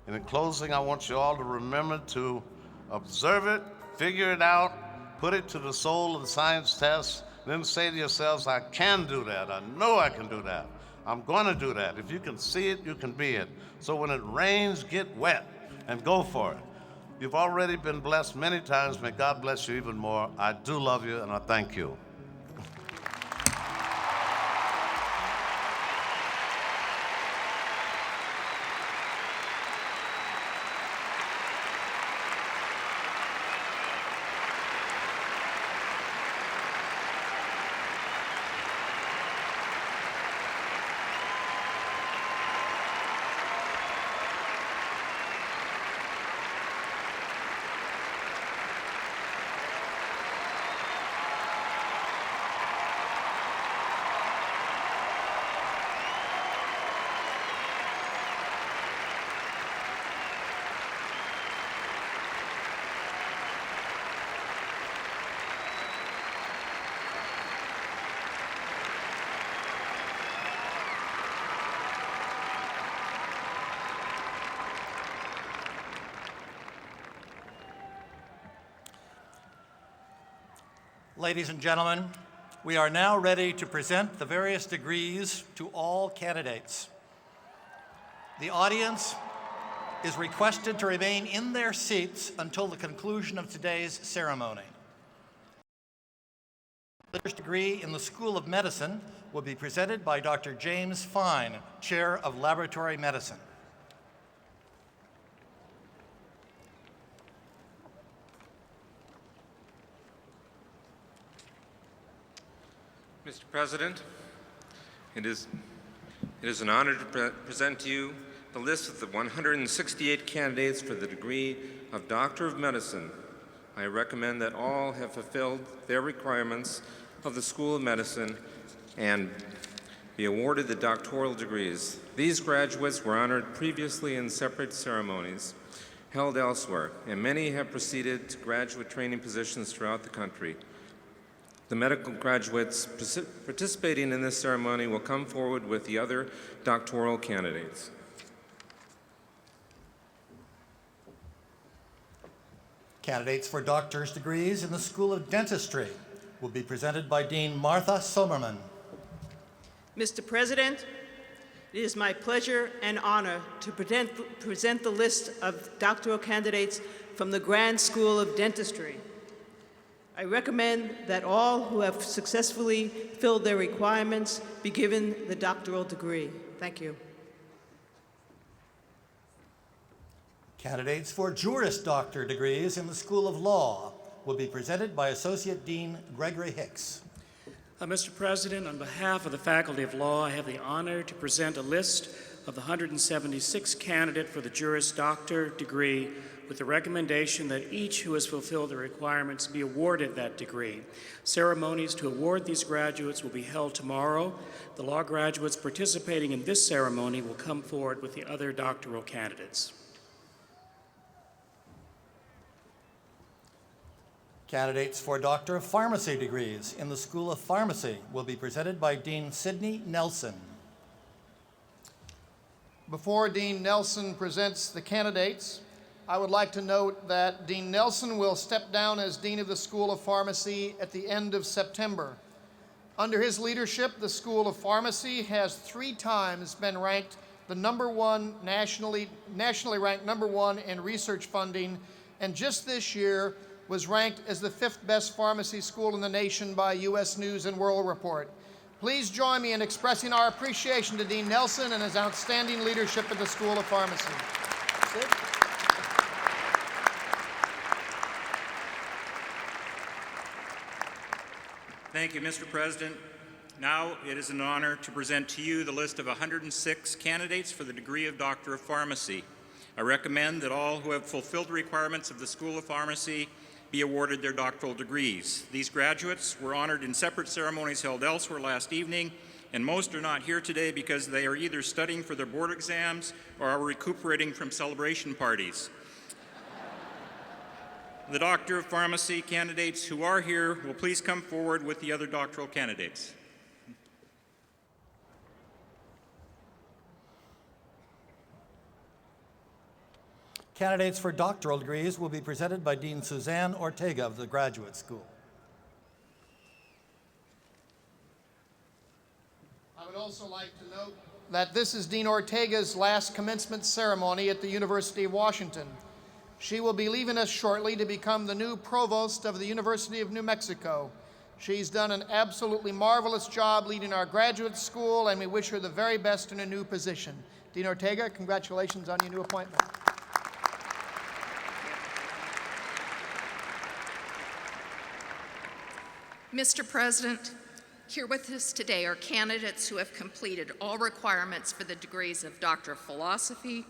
And in closing, I want you all to remember to observe it, figure it out, put it to the soul of the science test, then say to yourselves, I can do that. I know I can do that. I'm going to do that. If you can see it, you can be it. So when it rains, get wet and go for it. You've already been blessed many times. May God bless you even more. I do love you, and I thank you. Ladies and gentlemen, we are now ready to present the various degrees to all candidates. The audience is requested to remain in their seats until the conclusion of today's ceremony. The first degree in the School of Medicine will be presented by Dr. James Fine, Chair of Laboratory Medicine. Mr. President, it is an honor to present to you the list of the 168 candidates for the degree of Doctor of Medicine. I recommend that all have fulfilled their requirements of the School of Medicine and be awarded the doctoral degrees. These graduates were honored previously in separate ceremonies held elsewhere, and many have proceeded to graduate training positions throughout the country. The medical graduates participating in this ceremony will come forward with the other doctoral candidates. Candidates for doctor's degrees in the School of Dentistry will be presented by Dean Martha Sommerman. Mr. President, it is my pleasure and honor to present the list of doctoral candidates from the Grand School of Dentistry. I recommend that all who have successfully filled their requirements be given the doctoral degree. Thank you. Candidates for Juris Doctor degrees in the School of Law will be presented by Associate Dean Gregory Hicks. Mr. President, on behalf of the Faculty of Law, I have the honor to present a list of the 176 candidates for the Juris Doctor degree with the recommendation that each who has fulfilled the requirements be awarded that degree. Ceremonies to award these graduates will be held tomorrow. The law graduates participating in this ceremony will come forward with the other doctoral candidates. Candidates for Doctor of Pharmacy degrees in the School of Pharmacy will be presented by Dean Sidney Nelson. Before Dean Nelson presents the candidates, I would like to note that Dean Nelson will step down as Dean of the School of Pharmacy at the end of September. Under his leadership, the School of Pharmacy has 3 times been ranked the nationally ranked #1 in research funding, and just this year was ranked as the 5th best pharmacy school in the nation by U.S. News and World Report. Please join me in expressing our appreciation to Dean Nelson and his outstanding leadership at the School of Pharmacy. Sid? Thank you, Mr. President. Now it is an honor to present to you the list of 106 candidates for the degree of Doctor of Pharmacy. I recommend that all who have fulfilled the requirements of the School of Pharmacy be awarded their doctoral degrees. These graduates were honored in separate ceremonies held elsewhere last evening, and most are not here today because they are either studying for their board exams or are recuperating from celebration parties. The Doctor of Pharmacy candidates who are here will please come forward with the other doctoral candidates. Candidates for doctoral degrees will be presented by Dean Suzanne Ortega of the Graduate School. I would also like to note that this is Dean Ortega's last commencement ceremony at the University of Washington. She will be leaving us shortly to become the new provost of the University of New Mexico. She's done an absolutely marvelous job leading our graduate school, and we wish her the very best in her new position. Dean Ortega, congratulations on your new appointment. Mr. President, here with us today are candidates who have completed all requirements for the degrees of Doctor of Philosophy,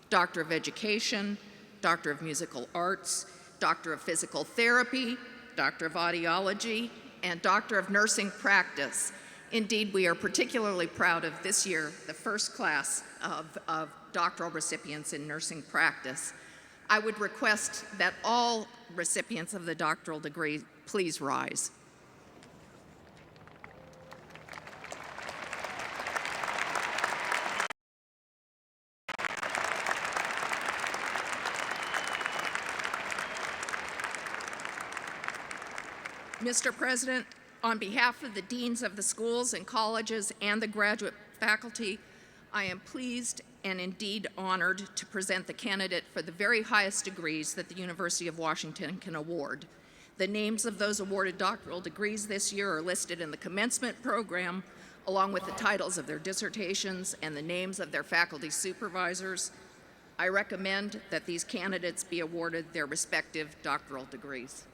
Doctor of Education, Doctor of Musical Arts, Doctor of Physical Therapy, Doctor of Audiology, and Doctor of Nursing Practice. Indeed, we are particularly proud of this year, the first class of doctoral recipients in nursing practice. I would request that all recipients of the doctoral degree please rise. Mr. President, on behalf of the deans of the schools and colleges and the graduate faculty, I am pleased and indeed honored to present the candidate for the very highest degrees that the University of Washington can award. The names of those awarded doctoral degrees this year are listed in the commencement program, along with the titles of their dissertations and the names of their faculty supervisors. I recommend that these candidates be awarded their respective doctoral degrees.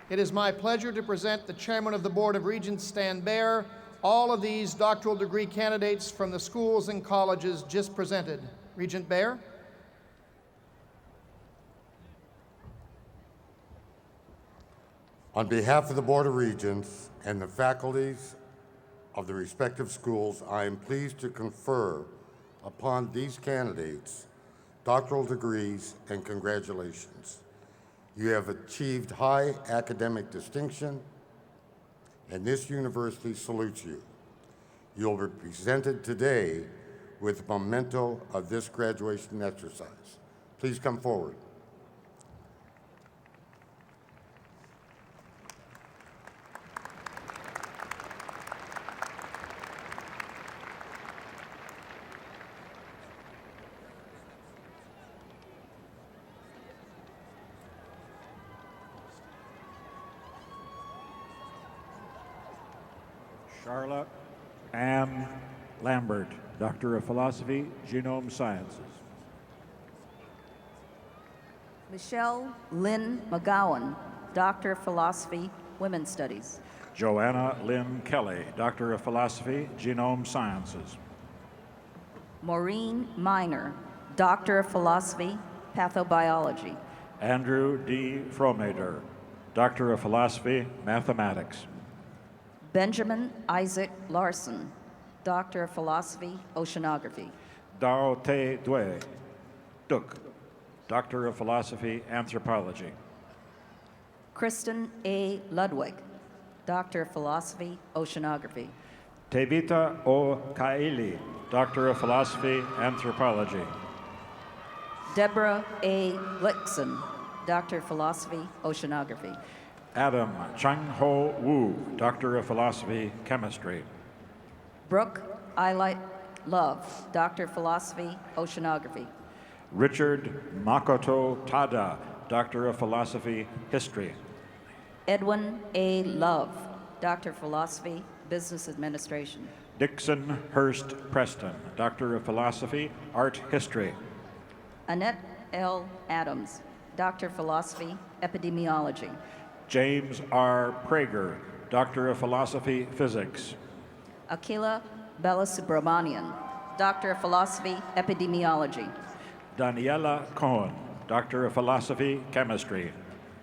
It is my pleasure to present the Chairman of the Board of Regents, Stan Baer, all of these doctoral degree candidates from the schools and colleges just presented. Regent Baer. On behalf of the Board of Regents and the faculties of the respective schools, I am pleased to confer upon these candidates doctoral degrees and congratulations. You have achieved high academic distinction, and this university salutes you. You'll be presented today with a memento of this graduation exercise. Please come forward. Charlotte Ann Lambert, Doctor of Philosophy, Genome Sciences. Michelle Lynn McGowan, Doctor of Philosophy, Women's Studies. Joanna Lynn Kelly, Doctor of Philosophy, Genome Sciences. Maureen Miner, Doctor of Philosophy, Pathobiology. Andrew D. Fromader, Doctor of Philosophy, Mathematics. Benjamin Isaac Larson, Doctor of Philosophy, Oceanography. Dao Te Due Duk, Doctor of Philosophy, Anthropology. Kristen A. Ludwig, Doctor of Philosophy, Oceanography. Tevita O. Kaili, Doctor of Philosophy, Anthropology. Deborah A. Lixon, Doctor of Philosophy, Oceanography. Adam Chung Ho Wu, Doctor of Philosophy, Chemistry. Brooke Eilite Love, Doctor of Philosophy, Oceanography. Richard Makoto Tada, Doctor of Philosophy, History. Edwin A. Love, Doctor of Philosophy, Business Administration. Dixon Hurst Preston, Doctor of Philosophy, Art History. Annette L. Adams, Doctor of Philosophy, Epidemiology. James R. Prager, Doctor of Philosophy, Physics. Akila Balasubramanian, Doctor of Philosophy, Epidemiology. Daniela Cohen, Doctor of Philosophy, Chemistry.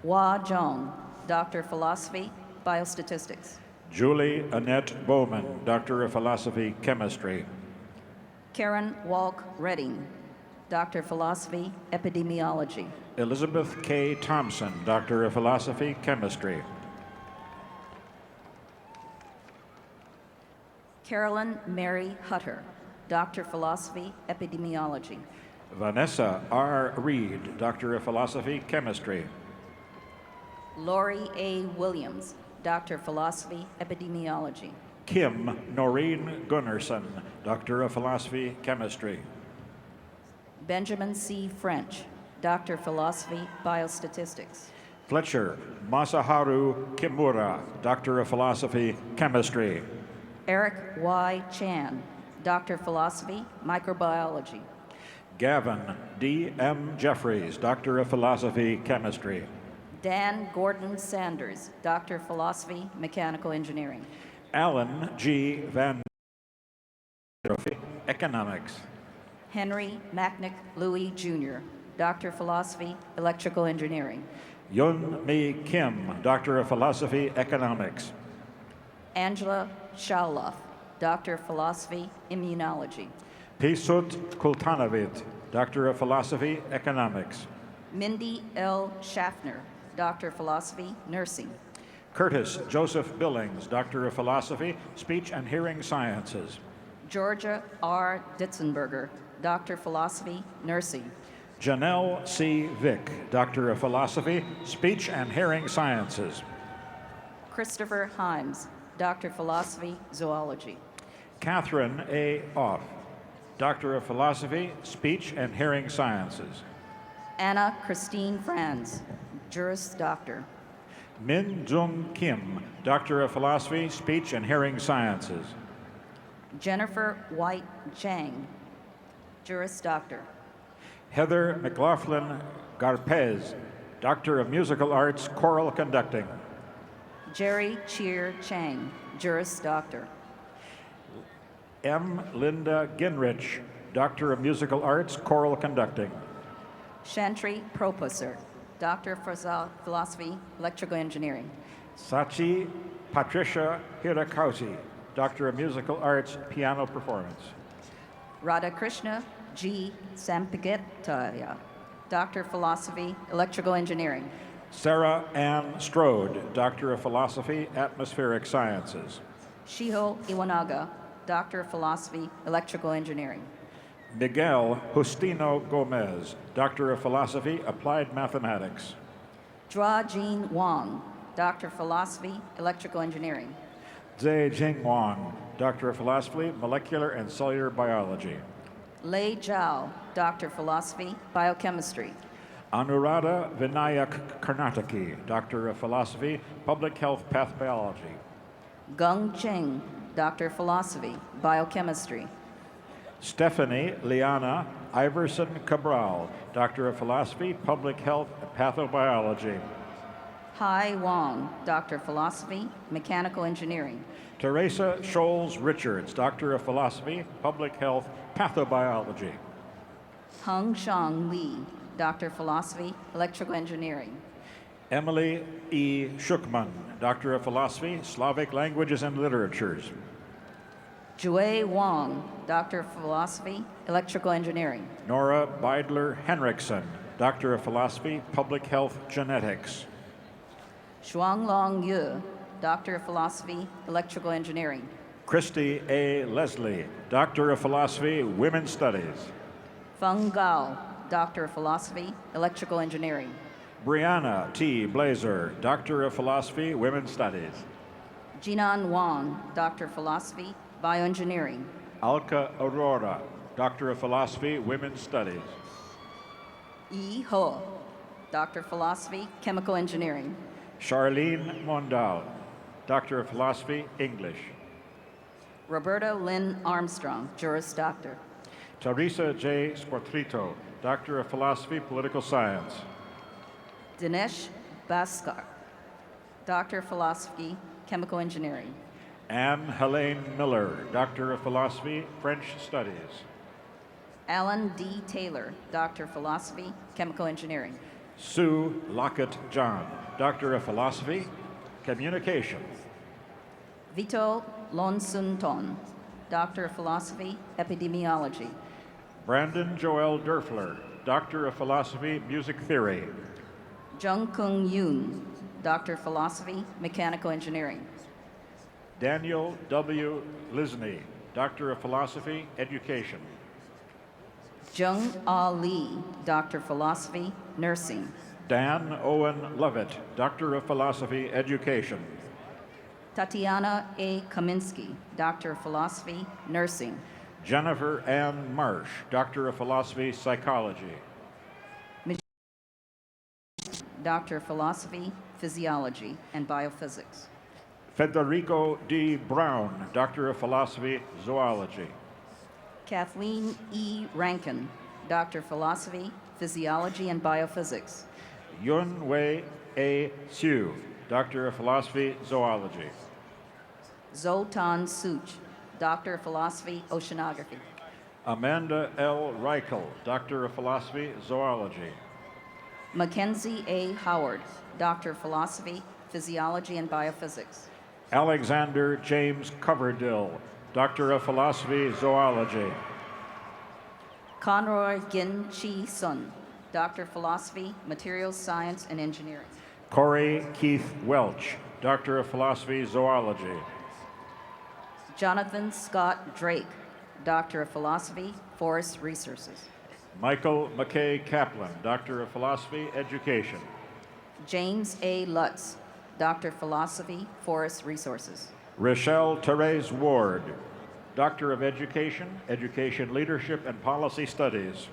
Hua Zhong, Doctor of Philosophy, Biostatistics. Julie Annette Bowman, Doctor of Philosophy, Chemistry. Karen Walk Redding, Doctor of Philosophy, Epidemiology. Elizabeth K. Thompson, Doctor of Philosophy, Chemistry. Carolyn Mary Hutter, Doctor of Philosophy, Epidemiology. Vanessa R. Reed, Doctor of Philosophy, Chemistry. Lori A. Williams, Doctor of Philosophy, Epidemiology. Kim Noreen Gunnarsson, Doctor of Philosophy, Chemistry. Benjamin C. French, Doctor of Philosophy, Biostatistics. Fletcher Masaharu Kimura, Doctor of Philosophy, Chemistry. Eric Y. Chan, Doctor of Philosophy, Microbiology. Gavin D. M. Jeffries, Doctor of Philosophy, Chemistry. Dan Gordon Sanders, Doctor of Philosophy, Mechanical Engineering. Alan G. Van Economics. Henry Macknick Louis Jr., Doctor of Philosophy, Electrical Engineering. Yun Mi Kim, Doctor of Philosophy, Economics. Angela Shauloff, Doctor of Philosophy, Immunology. Pisut Kultanovit, Doctor of Philosophy, Economics. Mindy L. Schaffner, Doctor of Philosophy, Nursing. Curtis Joseph Billings, Doctor of Philosophy, Speech and Hearing Sciences. Georgia R. Ditzenberger, Doctor of Philosophy, Nursing. Janelle C. Vick, Doctor of Philosophy, Speech and Hearing Sciences. Christopher Himes, Doctor of Philosophy, Zoology. Catherine A. Off, Doctor of Philosophy, Speech and Hearing Sciences. Anna Christine Franz, Juris Doctor. Min Jung Kim, Doctor of Philosophy, Speech and Hearing Sciences. Jennifer White Zhang, Juris Doctor. Heather McLaughlin Garpez, Doctor of Musical Arts, Choral Conducting. Jerry Cheer Chang, Juris Doctor. M. Linda Ginrich, Doctor of Musical Arts, Choral Conducting. Shantri Propusser, Doctor of Philosophy, Electrical Engineering. Sachi Patricia Hirakausi, Doctor of Musical Arts, Piano Performance. Radhakrishna G. Sampagetaya, Doctor of Philosophy, Electrical Engineering. Sarah Ann Strode, Doctor of Philosophy, Atmospheric Sciences. Shiho Iwanaga, Doctor of Philosophy, Electrical Engineering. Miguel Justino Gomez, Doctor of Philosophy, Applied Mathematics. Jua Jean Wang, Doctor of Philosophy, Electrical Engineering. Zhe Jing Wang, Doctor of Philosophy, Molecular and Cellular Biology. Lei Zhao, Doctor of Philosophy, Biochemistry. Anuradha Vinayak Karnataki, Doctor of Philosophy, Public Health Pathobiology. Gung Cheng, Doctor of Philosophy, Biochemistry. Stephanie Liana Iverson Cabral, Doctor of Philosophy, Public Health Pathobiology. Hai Wang, Doctor of Philosophy, Mechanical Engineering. Teresa Scholes Richards, Doctor of Philosophy, Public Health Pathobiology. Hung Shang Li, Doctor of Philosophy, Electrical Engineering. Emily E. Schuckman, Doctor of Philosophy, Slavic Languages and Literatures. Jue Wang, Doctor of Philosophy, Electrical Engineering. Nora Beidler Henriksen, Doctor of Philosophy, Public Health Genetics. Shuanglong Yu, Doctor of Philosophy, Electrical Engineering. Christy A. Leslie, Doctor of Philosophy, Women's Studies. Feng Gao, Doctor of Philosophy, Electrical Engineering. Brianna T. Blazer, Doctor of Philosophy, Women's Studies. Jinan Wang, Doctor of Philosophy, Bioengineering. Alka Aurora, Doctor of Philosophy, Women's Studies. Yi Ho, Doctor of Philosophy, Chemical Engineering. Charlene Mondal, Doctor of Philosophy, English. Roberta Lynn Armstrong, Juris Doctor. Teresa J. Squartrito, Doctor of Philosophy, Political Science. Dinesh Bhaskar, Doctor of Philosophy, Chemical Engineering. Anne Helene Miller, Doctor of Philosophy, French Studies. Alan D. Taylor, Doctor of Philosophy, Chemical Engineering. Sue Lockett John, Doctor of Philosophy, Communication. Vito Lonsunton, Doctor of Philosophy, Epidemiology. Brandon Joel Derfler, Doctor of Philosophy, Music Theory. Jung Kung Yoon, Doctor of Philosophy, Mechanical Engineering. Daniel W. Lisney, Doctor of Philosophy, Education. Jung Ah Lee, Doctor of Philosophy, Nursing. Dan Owen Lovett, Doctor of Philosophy, Education. Tatiana A. Kaminsky, Doctor of Philosophy, Nursing. Jennifer Ann Marsh, Doctor of Philosophy, Psychology. Doctor of Philosophy, Physiology, and Biophysics. Federico D. Brown, Doctor of Philosophy, Zoology. Kathleen E. Rankin, Doctor of Philosophy, Physiology, and Biophysics. Yun Wei A. Siu, Doctor of Philosophy, Zoology. Zoltan Such, Doctor of Philosophy, Oceanography. Amanda L. Reichel, Doctor of Philosophy, Zoology. Mackenzie A. Howard, Doctor of Philosophy, Physiology, and Biophysics. Alexander James Coverdill, Doctor of Philosophy, Zoology. Conroy Gin Chi Sun, Doctor of Philosophy, Materials Science, and Engineering. Corey Keith Welch, Doctor of Philosophy, Zoology. Jonathan Scott Drake, Doctor of Philosophy, Forest Resources. Michael McKay Kaplan, Doctor of Philosophy, Education. James A. Lutz, Doctor of Philosophy, Forest Resources. Rochelle Therese Ward, Doctor of Education, Education Leadership and Policy Studies.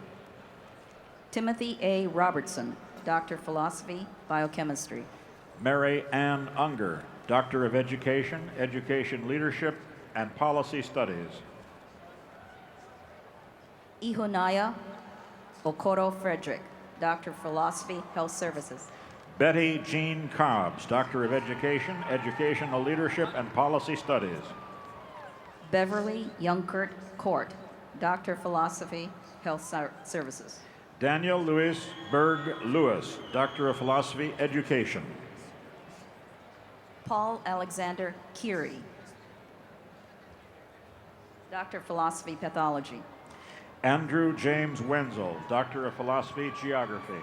Timothy A. Robertson, Doctor of Philosophy, Biochemistry. Mary Ann Unger, Doctor of Education, Education Leadership and Policy Studies. Ihunaya Okoro Frederick, Doctor of Philosophy, Health Services. Betty Jean Cobbs, Doctor of Education, Educational Leadership and Policy Studies. Beverly Youngkert Court, Doctor of Philosophy, Health Services. Daniel Louis Berg Lewis, Doctor of Philosophy, Education. Paul Alexander Curie, Doctor of Philosophy, Pathology. Andrew James Wenzel, Doctor of Philosophy, Geography.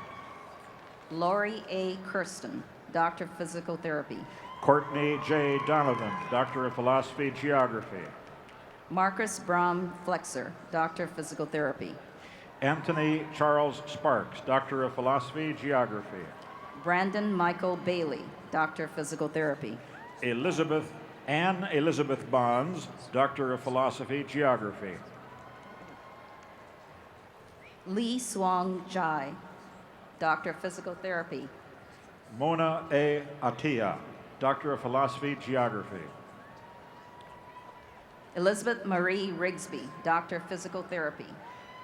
Laurie A. Kirsten, Doctor of Physical Therapy. Courtney J. Donovan, Doctor of Philosophy, Geography. Marcus Brom Flexer, Doctor of Physical Therapy. Anthony Charles Sparks, Doctor of Philosophy, Geography. Brandon Michael Bailey, Doctor of Physical Therapy. Anne Elizabeth Bonds, Doctor of Philosophy, Geography. Lee Swang Jai, Doctor of Physical Therapy. Mona A. Atia, Doctor of Philosophy, Geography. Elizabeth Marie Rigsby, Doctor of Physical Therapy.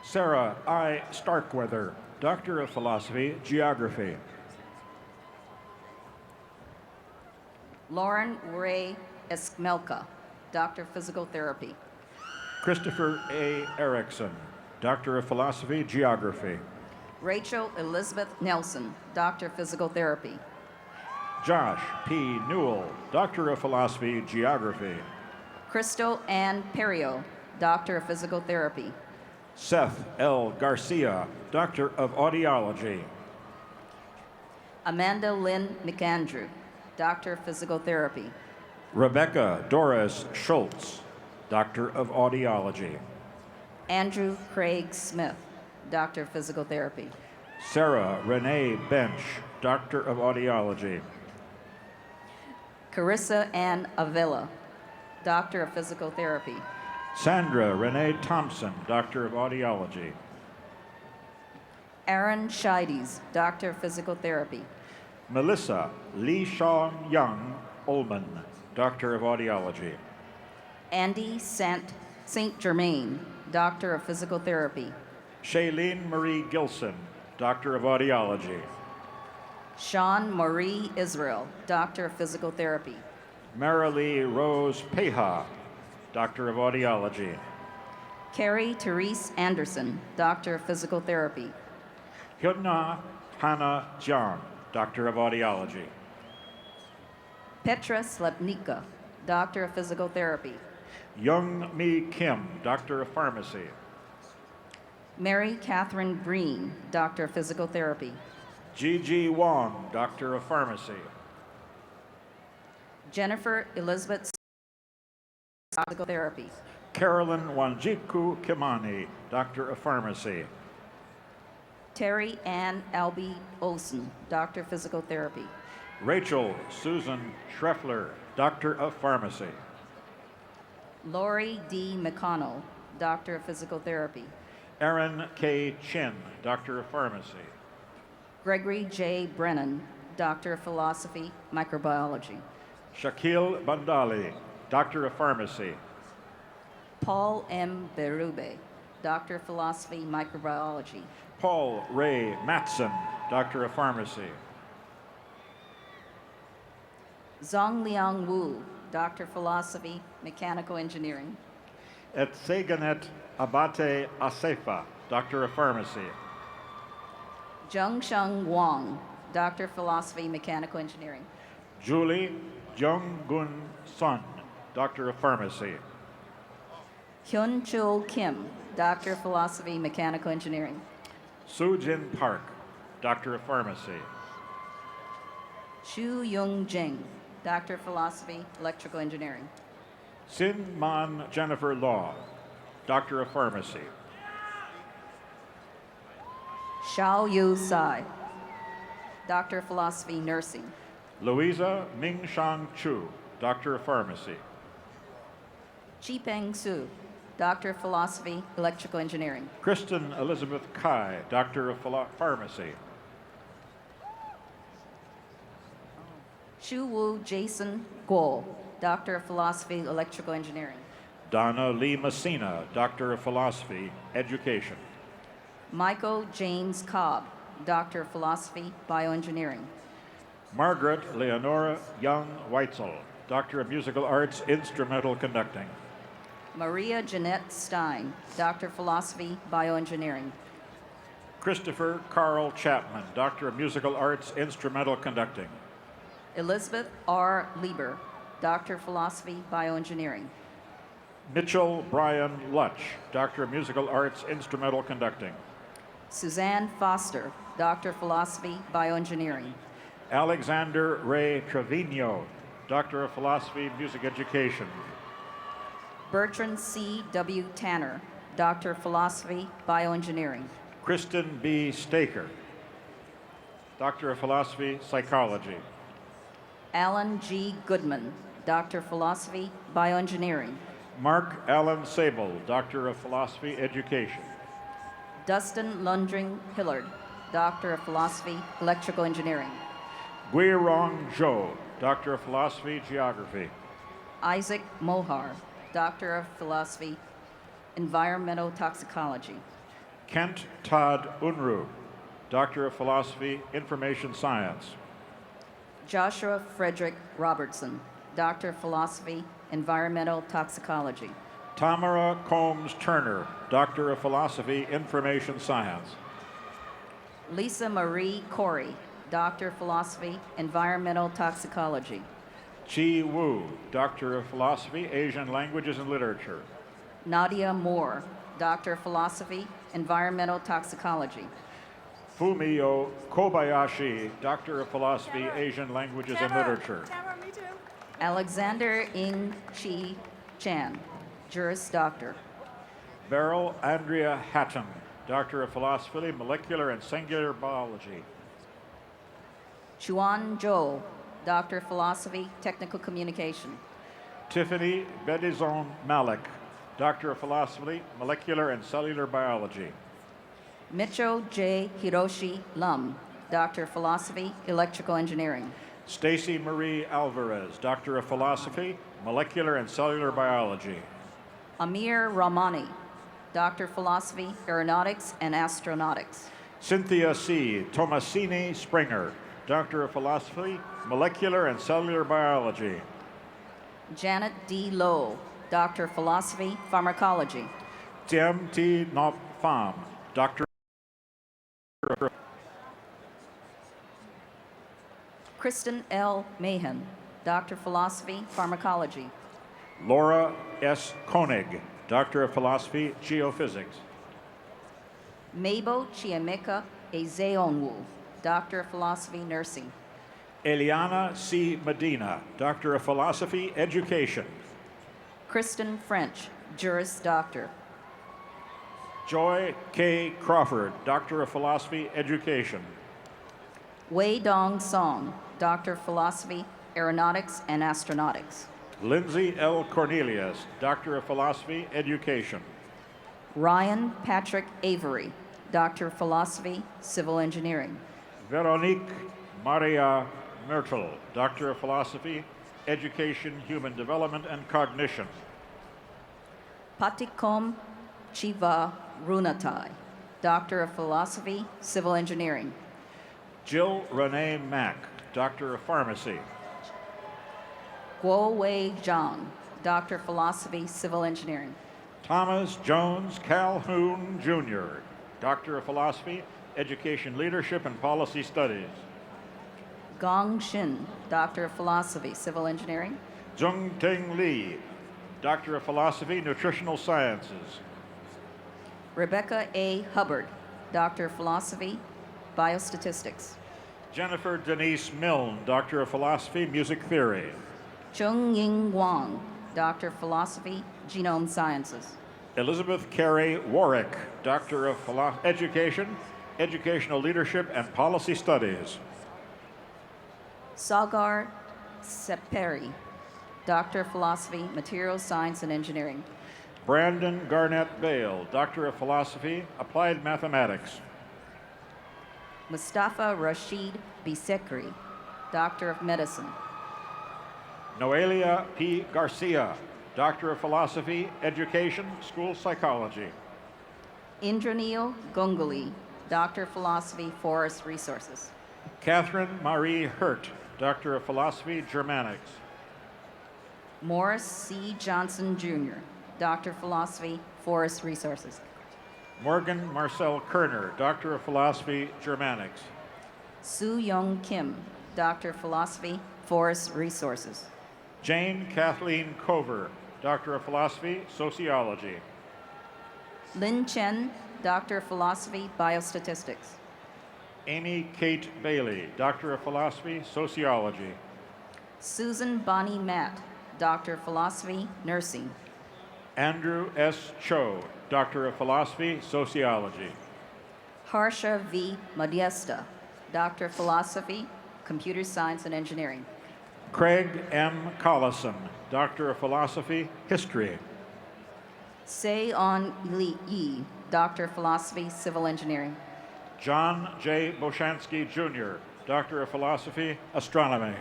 Sarah I. Starkweather, Doctor of Philosophy, Geography. Lauren Ray Esmelka, Doctor of Physical Therapy. Christopher A. Erickson, Doctor of Philosophy, Geography. Rachel Elizabeth Nelson, Doctor of Physical Therapy. Josh P. Newell, Doctor of Philosophy, Geography. Crystal Ann Perio, Doctor of Physical Therapy. Seth L. Garcia, Doctor of Audiology. Amanda Lynn McAndrew, Doctor of Physical Therapy. Rebecca Doris Schultz, Doctor of Audiology. Andrew Craig Smith, Doctor of Physical Therapy. Sarah Renee Bench, Doctor of Audiology. Carissa Ann Avila, Doctor of Physical Therapy. Sandra Renee Thompson, Doctor of Audiology. Aaron Scheides, Doctor of Physical Therapy. Melissa Lee Sean Young Ullman, Doctor of Audiology. Andy St. Germain, Doctor of Physical Therapy. Shailene Marie Gilson, Doctor of Audiology. Sean Marie Israel, Doctor of Physical Therapy. Marilee Rose Peha, Doctor of Audiology. Carrie Therese Anderson, Doctor of Physical Therapy. Hyuna Hannah Jiang, Doctor of Audiology. Petra Slepnika, Doctor of Physical Therapy. Young Mi Kim, Doctor of Pharmacy. Mary Catherine Green, Doctor of Physical Therapy. Gigi Wong, Doctor of Pharmacy. Jennifer Elizabeth, Physical Therapy. Carolyn Wanjiku Kimani, Doctor of Pharmacy. Terry Ann Albie Olson, Doctor of Physical Therapy. Rachel Susan Schreffler, Doctor of Pharmacy. Lori D. McConnell, Doctor of Physical Therapy. Aaron K. Chin, Doctor of Pharmacy. Gregory J. Brennan, Doctor of Philosophy, Microbiology. Shaquille Bandali, Doctor of Pharmacy. Paul M. Berube, Doctor of Philosophy, Microbiology. Paul Ray Matson, Doctor of Pharmacy. Zhong Liang Wu, Doctor of Philosophy, Mechanical Engineering. Etseganet Abate Asefa, Doctor of Pharmacy. Zhengsheng Wang, Doctor of Philosophy, Mechanical Engineering. Julie Junggun Sun, Doctor of Pharmacy. Hyun Chul Kim, Doctor of Philosophy, Mechanical Engineering. Sujin Park, Doctor of Pharmacy. Xu Yung Jing, Doctor of Philosophy, Electrical Engineering. Sin Man Jennifer Law, Doctor of Pharmacy. Xiao Yu Sai, Doctor of Philosophy, Nursing. Louisa Mingshang Chu, Doctor of Pharmacy. Chi Peng Su, Doctor of Philosophy, Electrical Engineering. Kristen Elizabeth Kai, Doctor of Pharmacy. Shu Wu Jason Guo, Doctor of Philosophy, Electrical Engineering. Donna Lee Messina, Doctor of Philosophy, Education. Michael James Cobb, Doctor of Philosophy, Bioengineering. Margaret Leonora Young Weitzel, Doctor of Musical Arts, Instrumental Conducting. Maria Jeanette Stein, Doctor of Philosophy, Bioengineering. Christopher Carl Chapman, Doctor of Musical Arts, Instrumental Conducting. Elizabeth R. Lieber, Doctor of Philosophy, Bioengineering. Mitchell Brian Lutch, Doctor of Musical Arts, Instrumental Conducting. Suzanne Foster, Doctor of Philosophy, Bioengineering. Alexander Ray Trevino, Doctor of Philosophy, Music Education. Bertrand C. W. Tanner, Doctor of Philosophy, Bioengineering. Kristen B. Staker, Doctor of Philosophy, Psychology. Alan G. Goodman, Doctor of Philosophy, Bioengineering. Mark Allen Sable, Doctor of Philosophy, Education. Dustin Lundring Hillard, Doctor of Philosophy, Electrical Engineering. Guirong Zhou, Doctor of Philosophy, Geography. Isaac Mohar, Doctor of Philosophy, Environmental Toxicology. Kent Todd Unruh, Doctor of Philosophy, Information Science. Joshua Frederick Robertson, Doctor of Philosophy, Environmental Toxicology. Tamara Combs Turner, Doctor of Philosophy, Information Science. Lisa Marie Corey, Doctor of Philosophy, Environmental Toxicology. Chi Wu, Doctor of Philosophy, Asian Languages and Literature. Nadia Moore, Doctor of Philosophy, Environmental Toxicology. Fumio Kobayashi, Doctor of Philosophy, Asian Languages and Literature. Alexander Ing Chi Chan, Juris Doctor. Beryl Andrea Hatton, Doctor of Philosophy, Molecular and Singular Biology. Chuan Zhou, Doctor of Philosophy, Technical Communication. Tiffany Bedizon Malik, Doctor of Philosophy, Molecular and Cellular Biology. Micho J. Hiroshi Lum, Doctor of Philosophy, Electrical Engineering. Stacy Marie Alvarez, Doctor of Philosophy, Molecular and Cellular Biology. Amir Rahmani, Doctor of Philosophy, Aeronautics and Astronautics. Cynthia C. Tomasini Springer, Doctor of Philosophy, Molecular and Cellular Biology. Janet D. Lowe, Doctor of Philosophy, Pharmacology. Tiem T. Nop Pham, Doctor Kristen L. Mahan, Doctor of Philosophy, Pharmacology. Laura S. Koenig, Doctor of Philosophy, Geophysics. Mabel Chiemeka Ezeonwu, Doctor of Philosophy, Nursing. Eliana C. Medina, Doctor of Philosophy, Education. Kristen French, Juris Doctor. Joy K. Crawford, Doctor of Philosophy, Education. Wei Dong Song, Doctor of Philosophy, Aeronautics and Astronautics. Lindsay L. Cornelius, Doctor of Philosophy, Education. Ryan Patrick Avery, Doctor of Philosophy, Civil Engineering. Veronique Maria Myrtle, Doctor of Philosophy, Education, Human Development, and Cognition. Patikom Chiva Runatai, Doctor of Philosophy, Civil Engineering. Jill Renee Mack, Doctor of Pharmacy. Guo Wei Zhang, Doctor of Philosophy, Civil Engineering. Thomas Jones Calhoun, Jr., Doctor of Philosophy, Education Leadership and Policy Studies. Gong Shin, Doctor of Philosophy, Civil Engineering. Zhong Ting Li, Doctor of Philosophy, Nutritional Sciences. Rebecca A. Hubbard, Doctor of Philosophy, Biostatistics. Jennifer Denise Milne, Doctor of Philosophy, Music Theory. Chung Ying Wang, Doctor of Philosophy, Genome Sciences. Elizabeth Carey Warwick, Doctor of Education, Educational Leadership and Policy Studies. Sagar Seperi, Doctor of Philosophy, Materials Science and Engineering. Brandon Garnett Bale, Doctor of Philosophy, Applied Mathematics. Mustafa Rashid Bisekri, Doctor of Medicine. Noelia P. Garcia, Doctor of Philosophy, Education, School Psychology. Indranil Gonguli, Doctor of Philosophy, Forest Resources. Catherine Marie Hurt, Doctor of Philosophy, Germanics. Morris C. Johnson, Jr., Doctor of Philosophy, Forest Resources. Morgan Marcel Kerner, Doctor of Philosophy, Germanics. Soo Young Kim, Doctor of Philosophy, Forest Resources. Jane Kathleen Cover, Doctor of Philosophy, Sociology. Lin Chen, Doctor of Philosophy, Biostatistics. Amy Kate Bailey, Doctor of Philosophy, Sociology. Susan Bonnie Matt, Doctor of Philosophy, Nursing. Andrew S. Cho, Doctor of Philosophy, Sociology. Harsha V. Madiesta, Doctor of Philosophy, Computer Science and Engineering. Craig M. Collison, Doctor of Philosophy, History. Se-on Yi, Doctor of Philosophy, Civil Engineering. John J. Boshansky, Jr., Doctor of Philosophy, Astronomy.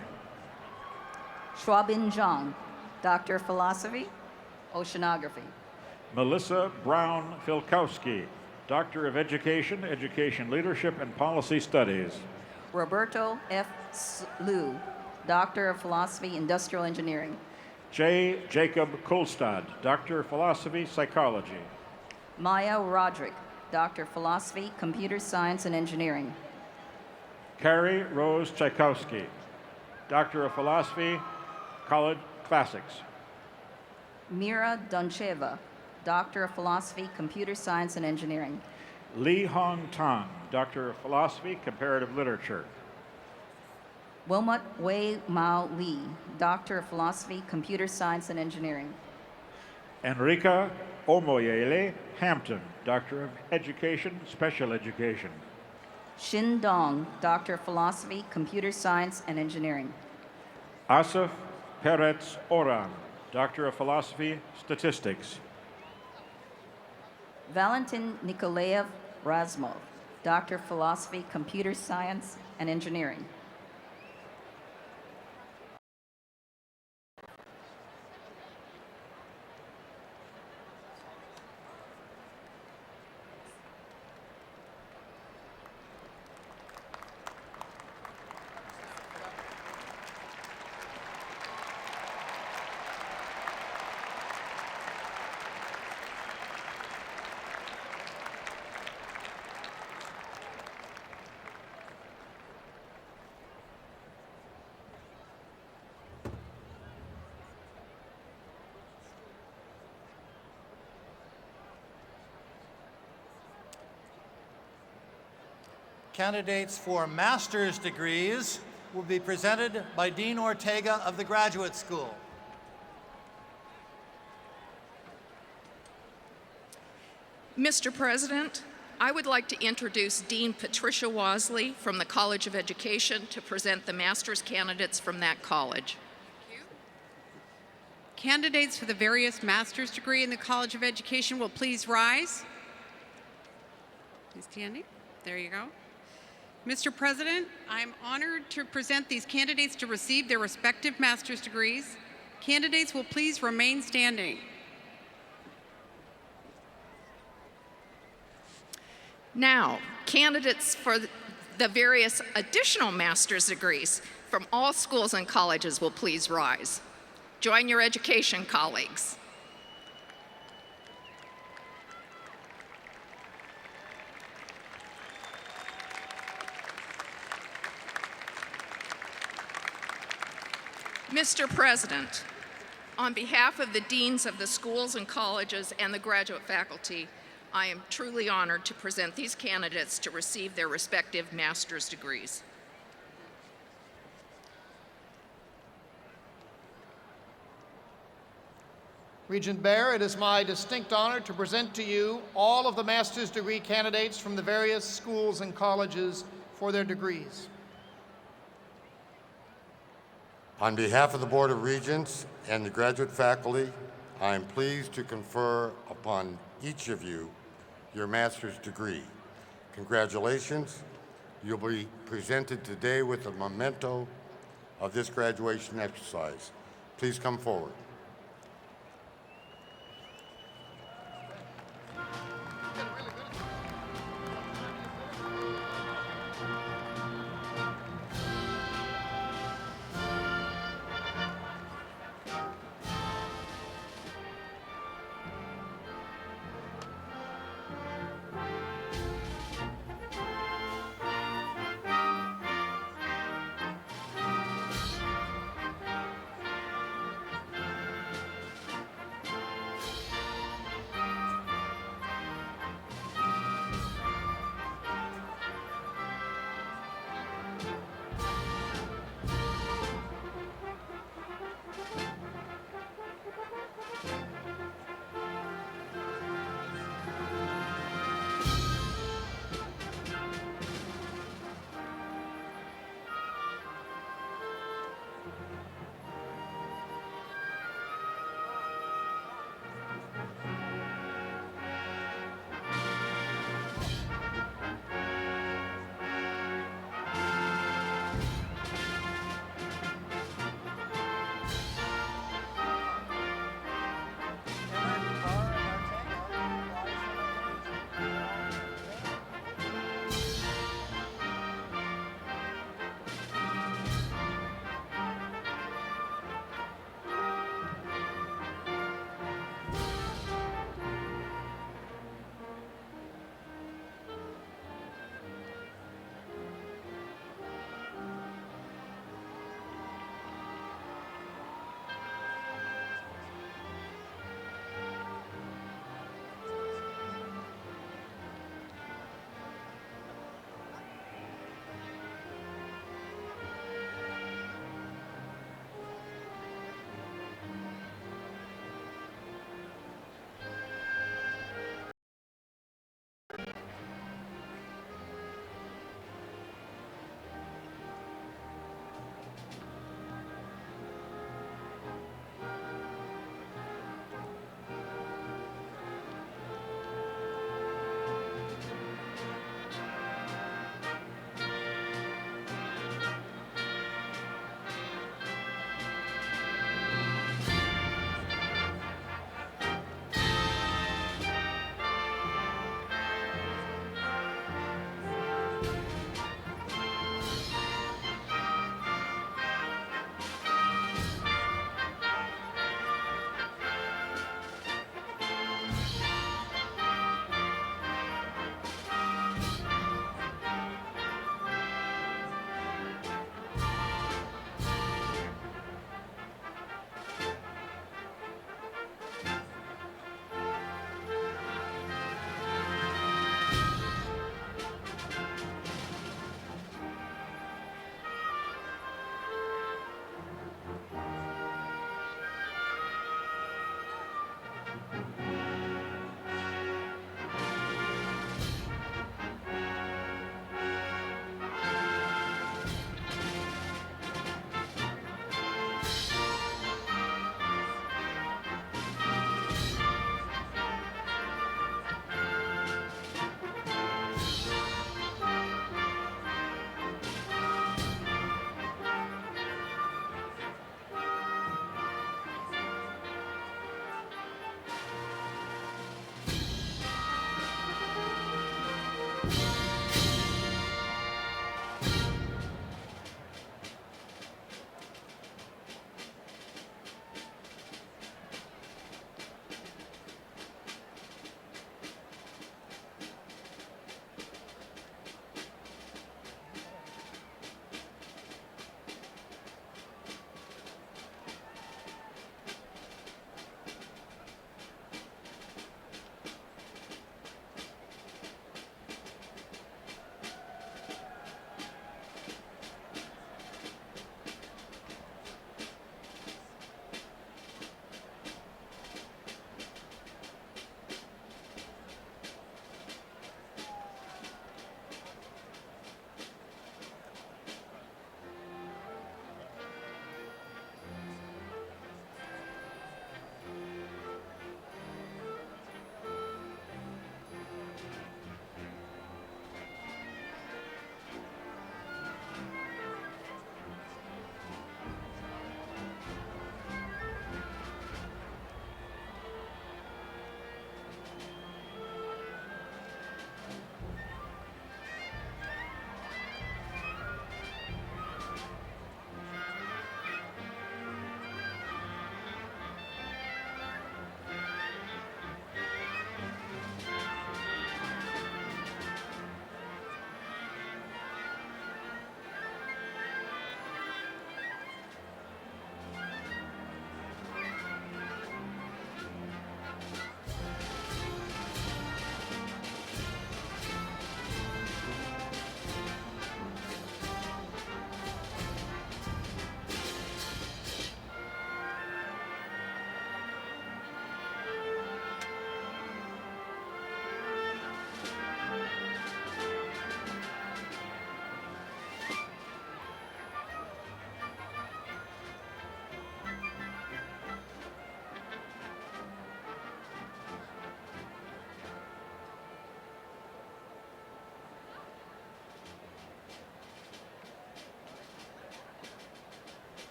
Schwabin Zhang, Doctor of Philosophy, Oceanography. Melissa Brown Filkowski, Doctor of Education, Education Leadership and Policy Studies. Roberto F. Liu, Doctor of Philosophy, Industrial Engineering. J. Jacob Kulstad, Doctor of Philosophy, Psychology. Maya Roderick, Doctor of Philosophy, Computer Science and Engineering. Carrie Rose Tchaikovsky, Doctor of Philosophy, College Classics. Mira Doncheva, Doctor of Philosophy, Computer Science and Engineering. Li Hong Tang, Doctor of Philosophy, Comparative Literature. Wilmot Wei Mao Lee, Doctor of Philosophy, Computer Science and Engineering. Enrica Omoyele Hampton, Doctor of Education, Special Education. Xin Dong, Doctor of Philosophy, Computer Science and Engineering. Asif Peretz Oran, Doctor of Philosophy, Statistics. Valentin Nikolaev Razmov, Doctor of Philosophy, Computer Science and Engineering. candidates for master's degrees will be presented by Dean Ortega of the Graduate School. Mr. President, I would like to introduce Dean Patricia Wasley from the College of Education to present the master's candidates from that college. Candidates for the various master's degree in the College of Education will please rise. Please standing. There you go. Mr. President, I'm honored to present these candidates to receive their respective master's degrees. Candidates will please remain standing. Now, candidates for the various additional master's degrees from all schools and colleges will please rise. Join your education colleagues. Mr. President, on behalf of the deans of the schools and colleges and the graduate faculty, I am truly honored to present these candidates to receive their respective master's degrees. Regent Baer, it is my distinct honor to present to you all of the master's degree candidates from the various schools and colleges for their degrees. On behalf of the Board of Regents and the graduate faculty, I am pleased to confer upon each of you your master's degree. Congratulations. You'll be presented today with a memento of this graduation exercise. Please come forward.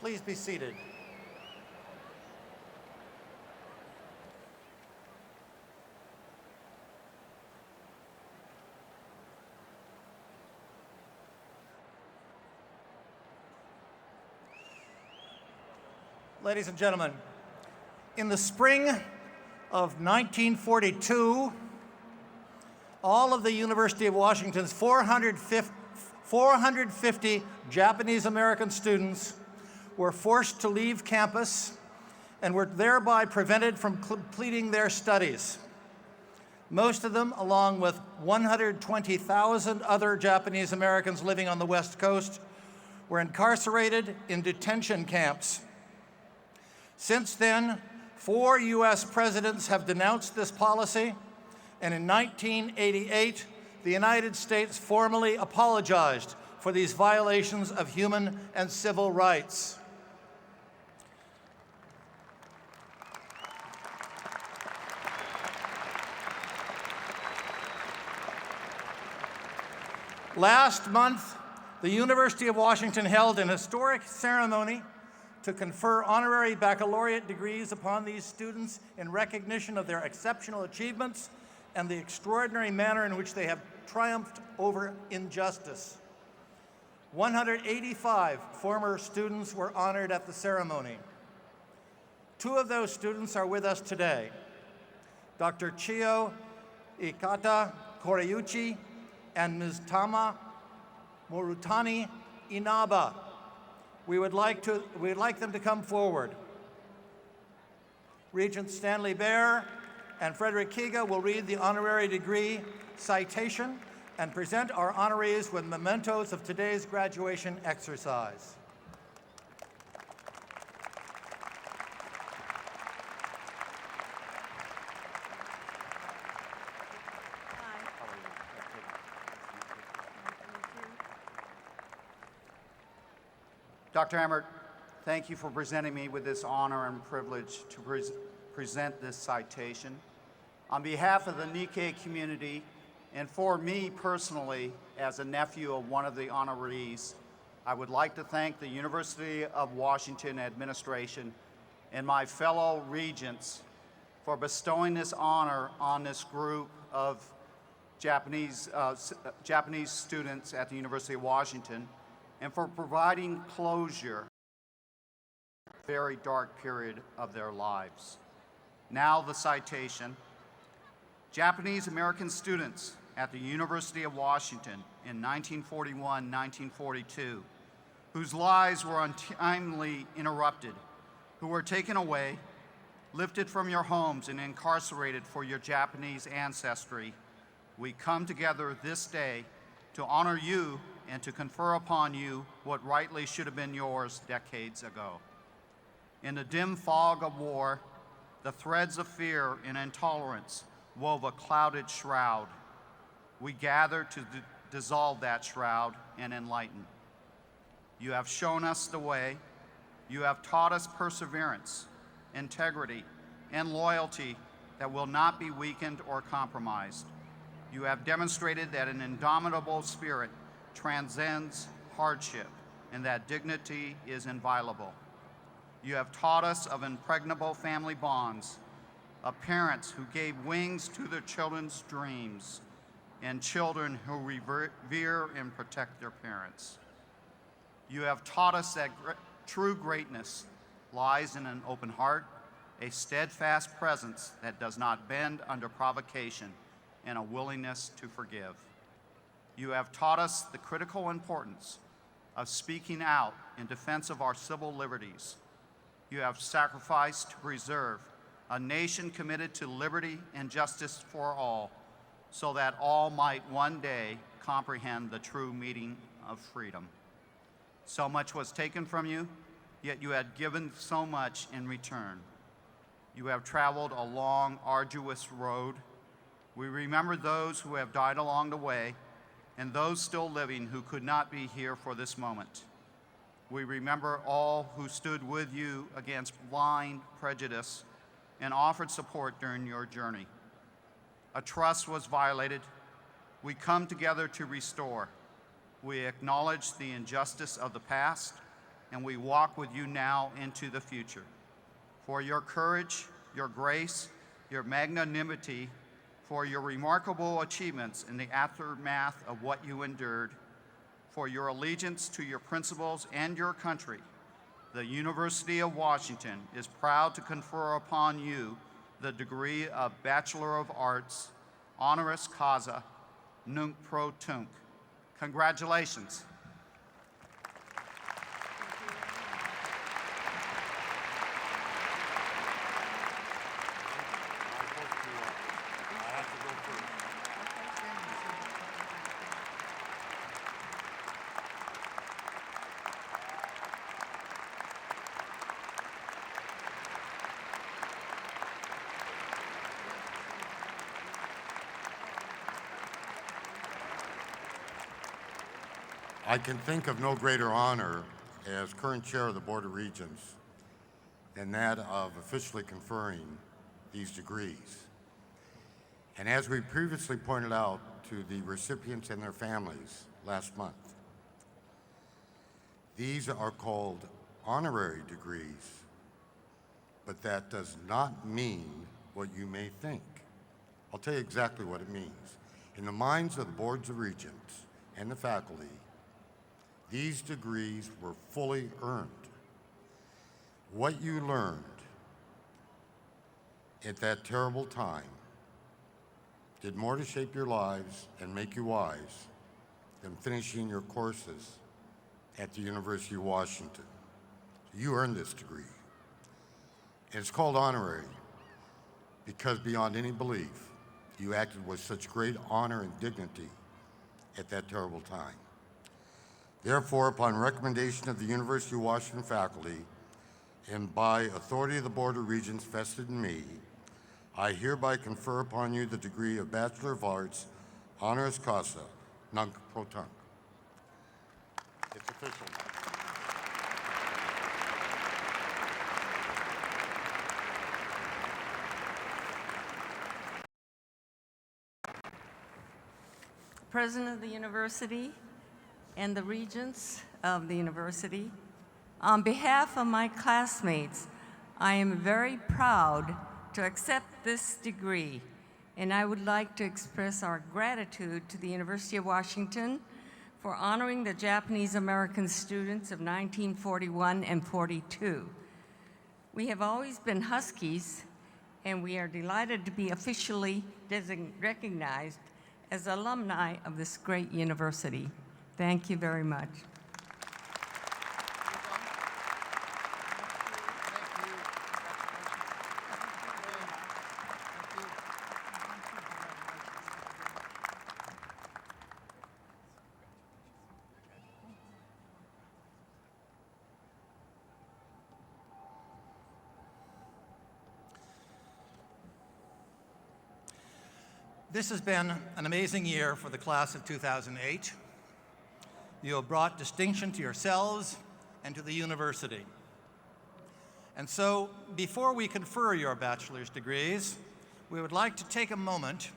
Please be seated. Ladies and gentlemen, in the spring of 1942, all of the University of Washington's 450 Japanese American students were forced to leave campus and were thereby prevented from completing their studies. Most of them, along with 120,000 other Japanese Americans living on the West Coast, were incarcerated in detention camps. Since then, 4 US presidents have denounced this policy, and in 1988, the United States formally apologized for these violations of human and civil rights. Last month, the University of Washington held an historic ceremony to confer honorary baccalaureate degrees upon these students in recognition of their exceptional achievements and the extraordinary manner in which they have triumphed over injustice. 185 former students were honored at the ceremony. 2 of those students are with us today, Dr. Chio Ikata Koreyuchi and Ms. Tama Morutani Inaba. We'd like them to come forward. Regent Stanley Baer and Frederick Kiga will read the honorary degree citation and present our honorees with mementos of today's graduation exercise. Dr. Emmert, thank you for presenting me with this honor and privilege to present this citation. On behalf of the Nikkei community, and for me personally, as a nephew of one of the honorees, I would like to thank the University of Washington administration and my fellow regents for bestowing this honor on this group of Japanese students at the University of Washington, and for providing closure to a very dark period of their lives. Now the citation. Japanese American students at the University of Washington in 1941-1942, whose lives were untimely interrupted, who were taken away, lifted from your homes and incarcerated for your Japanese ancestry, we come together this day to honor you and to confer upon you what rightly should have been yours decades ago. In the dim fog of war, the threads of fear and intolerance wove a clouded shroud. We gather to dissolve that shroud and enlighten. You have shown us the way. You have taught us perseverance, integrity, and loyalty that will not be weakened or compromised. You have demonstrated that an indomitable spirit transcends hardship and that dignity is inviolable. You have taught us of impregnable family bonds, of parents who gave wings to their children's dreams, and children who revere and protect their parents. You have taught us that true greatness lies in an open heart, a steadfast presence that does not bend under provocation, and a willingness to forgive. You have taught us the critical importance of speaking out in defense of our civil liberties. You have sacrificed to preserve a nation committed to liberty and justice for all, so that all might one day comprehend the true meaning of freedom. So much was taken from you, yet you had given so much in return. You have traveled a long, arduous road. We remember those who have died along the way, and those still living who could not be here for this moment. We remember all who stood with you against blind prejudice and offered support during your journey. A trust was violated. We come together to restore. We acknowledge the injustice of the past and we walk with you now into the future. For your courage, your grace, your magnanimity, for your remarkable achievements in the aftermath of what you endured, for your allegiance to your principles and your country, the University of Washington is proud to confer upon you the degree of Bachelor of Arts, honoris causa, nunc pro tunc. Congratulations. I can think of no greater honor as current chair of the Board of Regents than that of officially conferring these degrees. And as we previously pointed out to the recipients and their families last month, these are called honorary degrees, but that does not mean what you may think. I'll tell you exactly what it means. In the minds of the boards of regents and the faculty, these degrees were fully earned. What you learned at that terrible time did more to shape your lives and make you wise than finishing your courses at the University of Washington. You earned this degree. And it's called honorary because beyond any belief, you acted with such great honor and dignity at that terrible time. Therefore, upon recommendation of the University of Washington faculty and by authority of the Board of Regents vested in me, I hereby confer upon you the degree of Bachelor of Arts, honoris causa, nunc pro tunc. It's official now. President of the University and the Regents of the University, on behalf of my classmates, I am very proud to accept this degree, and I would like to express our gratitude to the University of Washington for honoring the Japanese American students of 1941 and 42. We have always been Huskies, and we are delighted to be officially recognized as alumni of this great university. Thank you very much. This has been an amazing year for the class of 2008. You have brought distinction to yourselves and to the university. And so, before we confer your bachelor's degrees, we would like to take a moment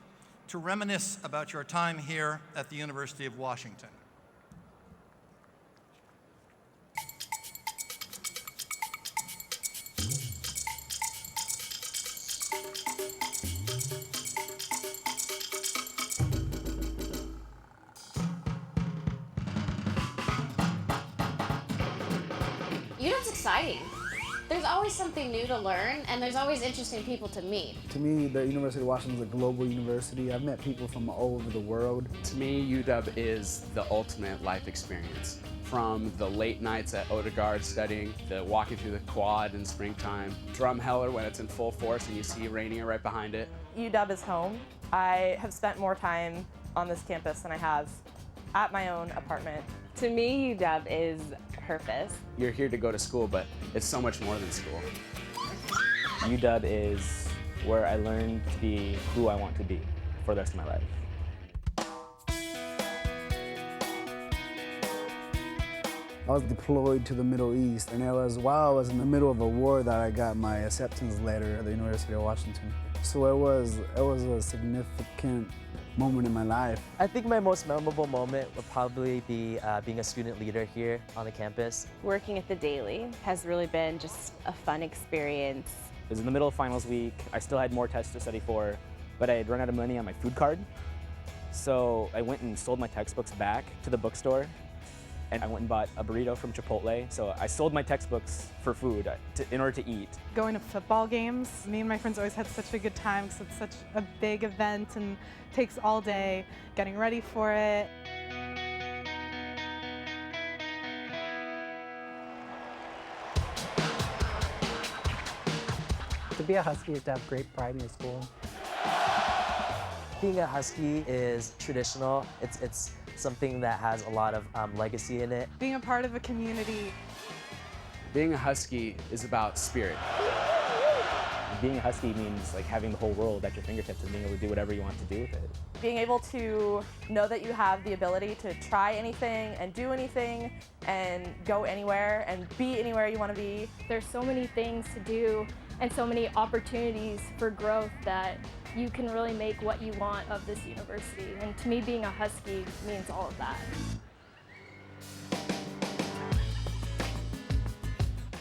to reminisce about your time here at the University of Washington. UW's exciting. There's always something new to learn, and there's always interesting people to meet. To me, the University of Washington is a global university. I've met people from all over the world. To me, UW is the ultimate life experience. From the late nights at Odegaard studying, the walking through the quad in springtime, Drumheller when it's in full force and you see Rainier right behind it. UW is home. I have spent more time on this campus than I have at my own apartment. To me, UW is purpose. You're here to go to school, but it's so much more than school. UW is where I learn to be who I want to be for the rest of my life. I was deployed to the Middle East, and it was while I was in the middle of a war that I got my acceptance letter at the University of Washington. So it was a significant moment in my life. I think my most memorable moment would probably be being a student leader here on the campus. Working at the Daily has really been just a fun experience. It was in the middle of finals week. I still had more tests to study for, but I had run out of money on my food card. So I went and sold my textbooks back to the bookstore, and I went and bought a burrito from Chipotle. So I sold my textbooks for food in order to eat. Going to football games, me and my friends always had such a good time because it's such a big event and takes all day getting ready for it. To be a Husky is to have great pride in your school. Being a Husky is traditional. It's something that has a lot of legacy in it. Being a part of a community. Being a Husky is about spirit. Being a Husky means like having the whole world at your fingertips and being able to do whatever you want to do with it. Being able to know that you have the ability to try anything and do anything and go anywhere and be anywhere you want to be. There's so many things to do and so many opportunities for growth that you can really make what you want of this university. And to me, being a Husky means all of that.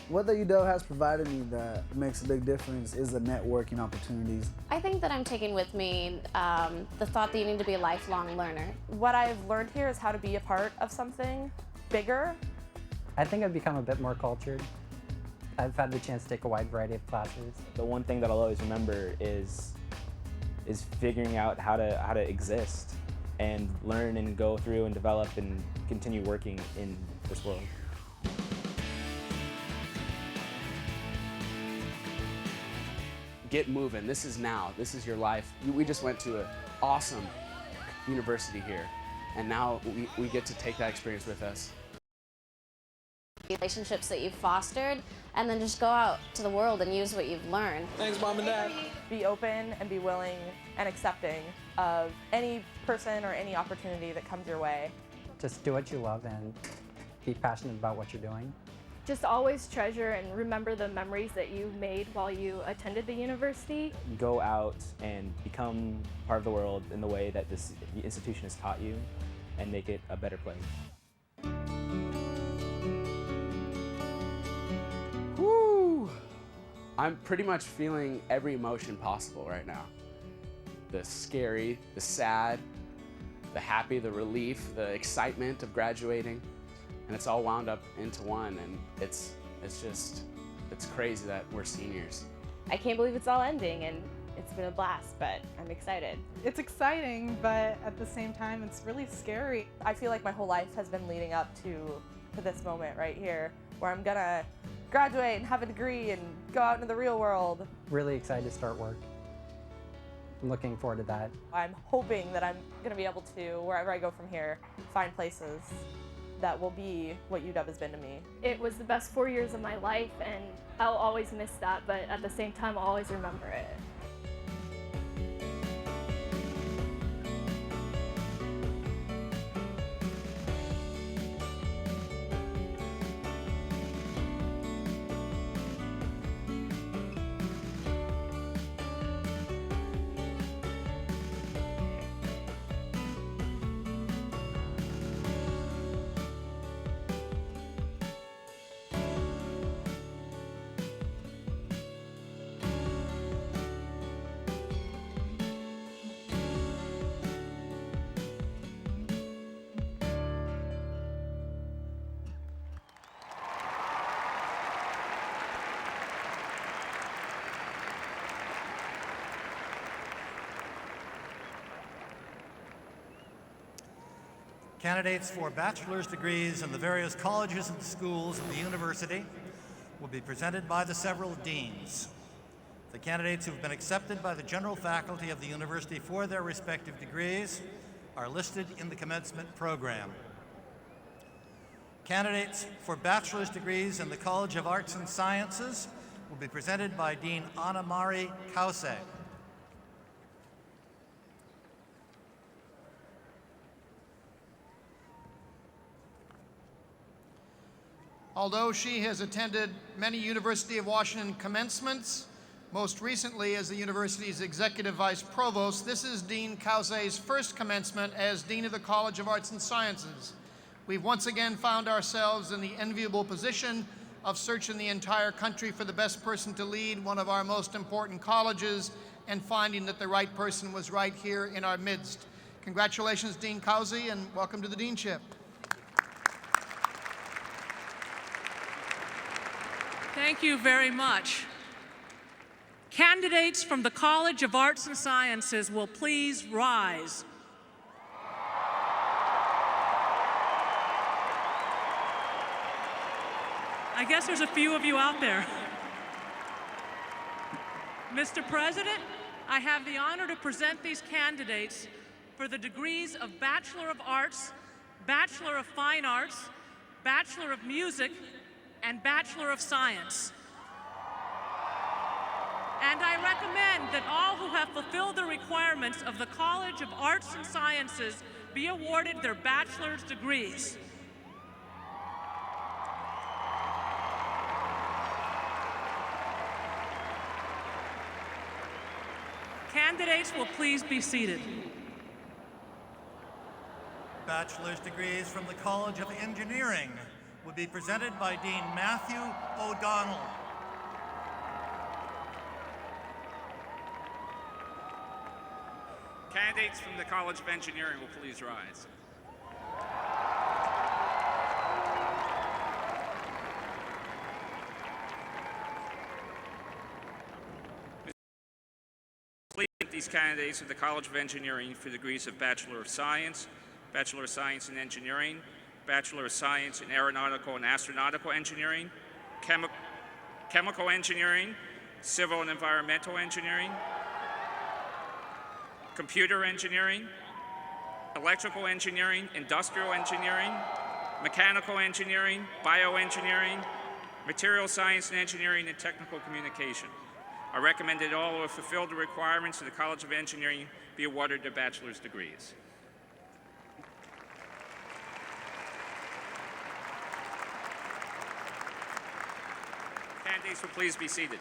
What the UW has provided me that makes a big difference is the networking opportunities. I think that I'm taking with me the thought that you need to be a lifelong learner. What I've learned here is how to be a part of something bigger. I think I've become a bit more cultured. I've had the chance to take a wide variety of classes. The one thing that I'll always remember is figuring out how to exist and learn and go through and develop and continue working in this world. Get moving. This is now. This is your life. We just went to an awesome university here, and now we get to take that experience with us. Relationships that you've fostered, and then just go out to the world and use what you've learned. Thanks, Mom and Dad. Be open and be willing and accepting of any person or any opportunity that comes your way. Just do what you love and be passionate about what you're doing. Just always treasure and remember the memories that you made while you attended the university. Go out and become part of the world in the way that this institution has taught you and make it a better place. Woo! I'm pretty much feeling every emotion possible right now. The scary, the sad, the happy, the relief, the excitement of graduating. And it's all wound up into one, and it's crazy that we're seniors. I can't believe it's all ending, and it's been a blast, but I'm excited. It's exciting, but at the same time, it's really scary. I feel like my whole life has been leading up to this moment right here, where I'm gonna graduate and have a degree and go out into the real world. Really excited to start work. I'm looking forward to that. I'm hoping that I'm gonna be able to, wherever I go from here, find places that will be what UW has been to me. It was the best 4 years of my life, and I'll always miss that, but at the same time, I'll always remember it. Candidates for bachelor's degrees in the various colleges and schools of the university will be presented by the several deans. The candidates who have been accepted by the general faculty of the university for their respective degrees are listed in the commencement program. Candidates for bachelor's degrees in the College of Arts and Sciences will be presented by Dean Anna Mari Kause. Although she has attended many University of Washington commencements, Most recently as the university's Executive Vice Provost, this is Dean Cause's first commencement as Dean of the College of Arts and Sciences. We've once again found ourselves in the enviable position of searching the entire country for the best person to lead one of our most important colleges and finding that the right person was right here in our midst. Congratulations, Dean Cause, and welcome to the deanship. Thank you very much. Candidates from the College of Arts and Sciences will please rise. I guess there's a few of you out there. Mr. President, I have the honor to present these candidates for the degrees of Bachelor of Arts, Bachelor of Fine Arts, Bachelor of Music, and Bachelor of Science. And I recommend that all who have fulfilled the requirements of the College of Arts and Sciences be awarded their bachelor's degrees. Candidates will please be seated. Bachelor's degrees from the College of Engineering will be presented by Dean Matthew O'Donnell. Candidates from the College of Engineering will please rise. Please thank these candidates of the College of Engineering for degrees of Bachelor of Science, Bachelor of Science in Engineering, Bachelor of Science in Aeronautical and Astronautical Engineering, Chemical Engineering, Civil and Environmental Engineering, Computer Engineering, Electrical Engineering, Industrial Engineering, Mechanical Engineering, Bioengineering, Material Science and Engineering, and Technical Communication. I recommend that all who have fulfilled the requirements of the College of Engineering be awarded their bachelor's degrees. Candidates will please be seated.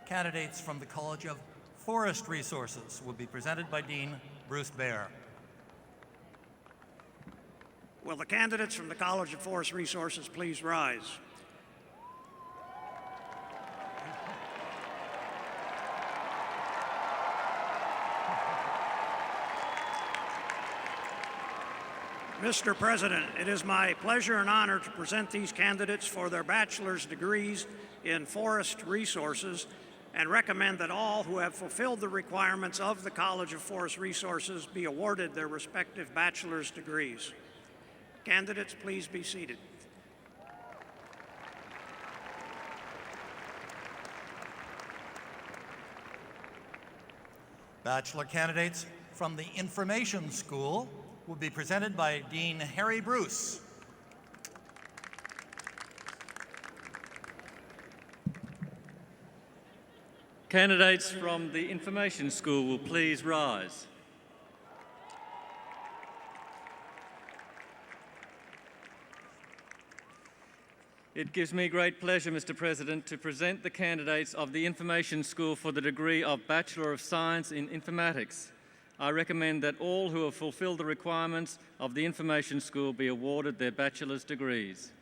Candidates from the College of Forest Resources will be presented by Dean Bruce Baer. Will the candidates from the College of Forest Resources please rise? Mr. President, it is my pleasure and honor to present these candidates for their bachelor's degrees in Forest Resources and recommend that all who have fulfilled the requirements of the College of Forest Resources be awarded their respective bachelor's degrees. Candidates, please be seated. Bachelor candidates from the Information School will be presented by Dean Harry Bruce. Candidates from the Information School will please rise. It gives me great pleasure, Mr. President, to present the candidates of the Information School for the degree of Bachelor of Science in Informatics. I recommend that all who have fulfilled the requirements of the Information School be awarded their bachelor's degrees.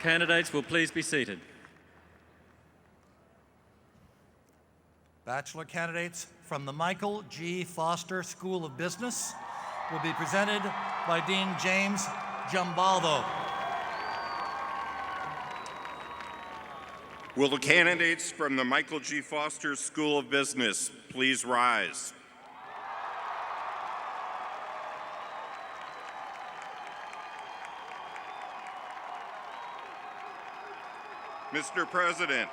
Candidates will please be seated. Bachelor candidates from the Michael G. Foster School of Business will be presented by Dean James Giambaldo. Will the candidates from the Michael G. Foster School of Business please rise? Mr. President,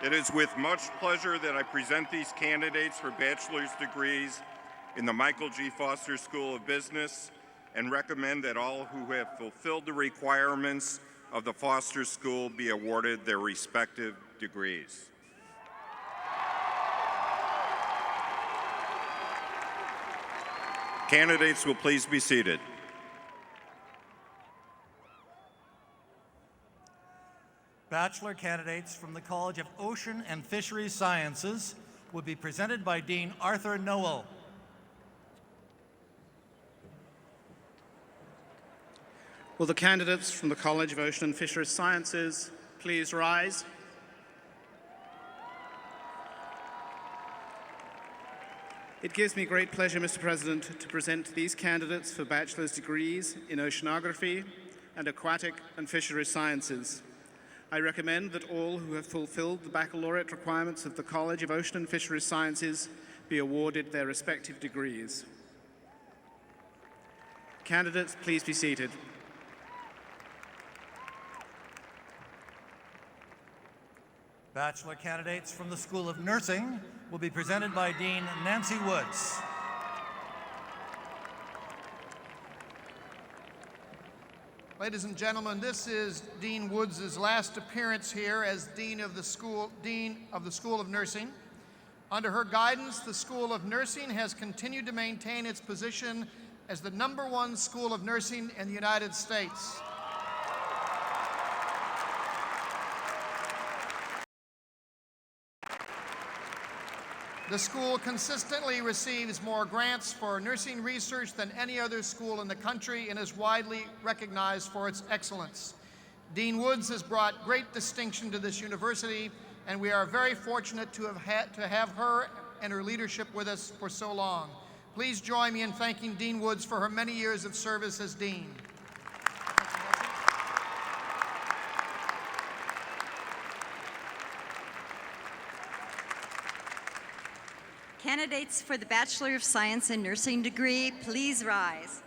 it is with much pleasure that I present these candidates for bachelor's degrees in the Michael G. Foster School of Business and recommend that all who have fulfilled the requirements of the Foster School be awarded their respective degrees. Candidates will please be seated. Bachelor candidates from the College of Ocean and Fisheries Sciences will be presented by Dean Arthur Noel. Will the candidates from the College of Ocean and Fisheries Sciences please rise? It gives me great pleasure, Mr. President, to present these candidates for bachelor's degrees in oceanography and aquatic and fisheries sciences. I recommend that all who have fulfilled the baccalaureate requirements of the College of Ocean and Fisheries Sciences be awarded their respective degrees. Candidates, please be seated. Bachelor candidates from the School of Nursing will be presented by Dean Nancy Woods. Ladies and gentlemen, this is Dean Woods' last appearance here as Dean of the School of Nursing. Under her guidance, the School of Nursing has continued to maintain its position as the #1 school of nursing in the United States. The school consistently receives more grants for nursing research than any other school in the country and is widely recognized for its excellence. Dean Woods has brought great distinction to this university, and we are very fortunate to have her and her leadership with us for so long. Please join me in thanking Dean Woods for her many years of service as Dean. Candidates for the Bachelor of Science in Nursing degree, please rise.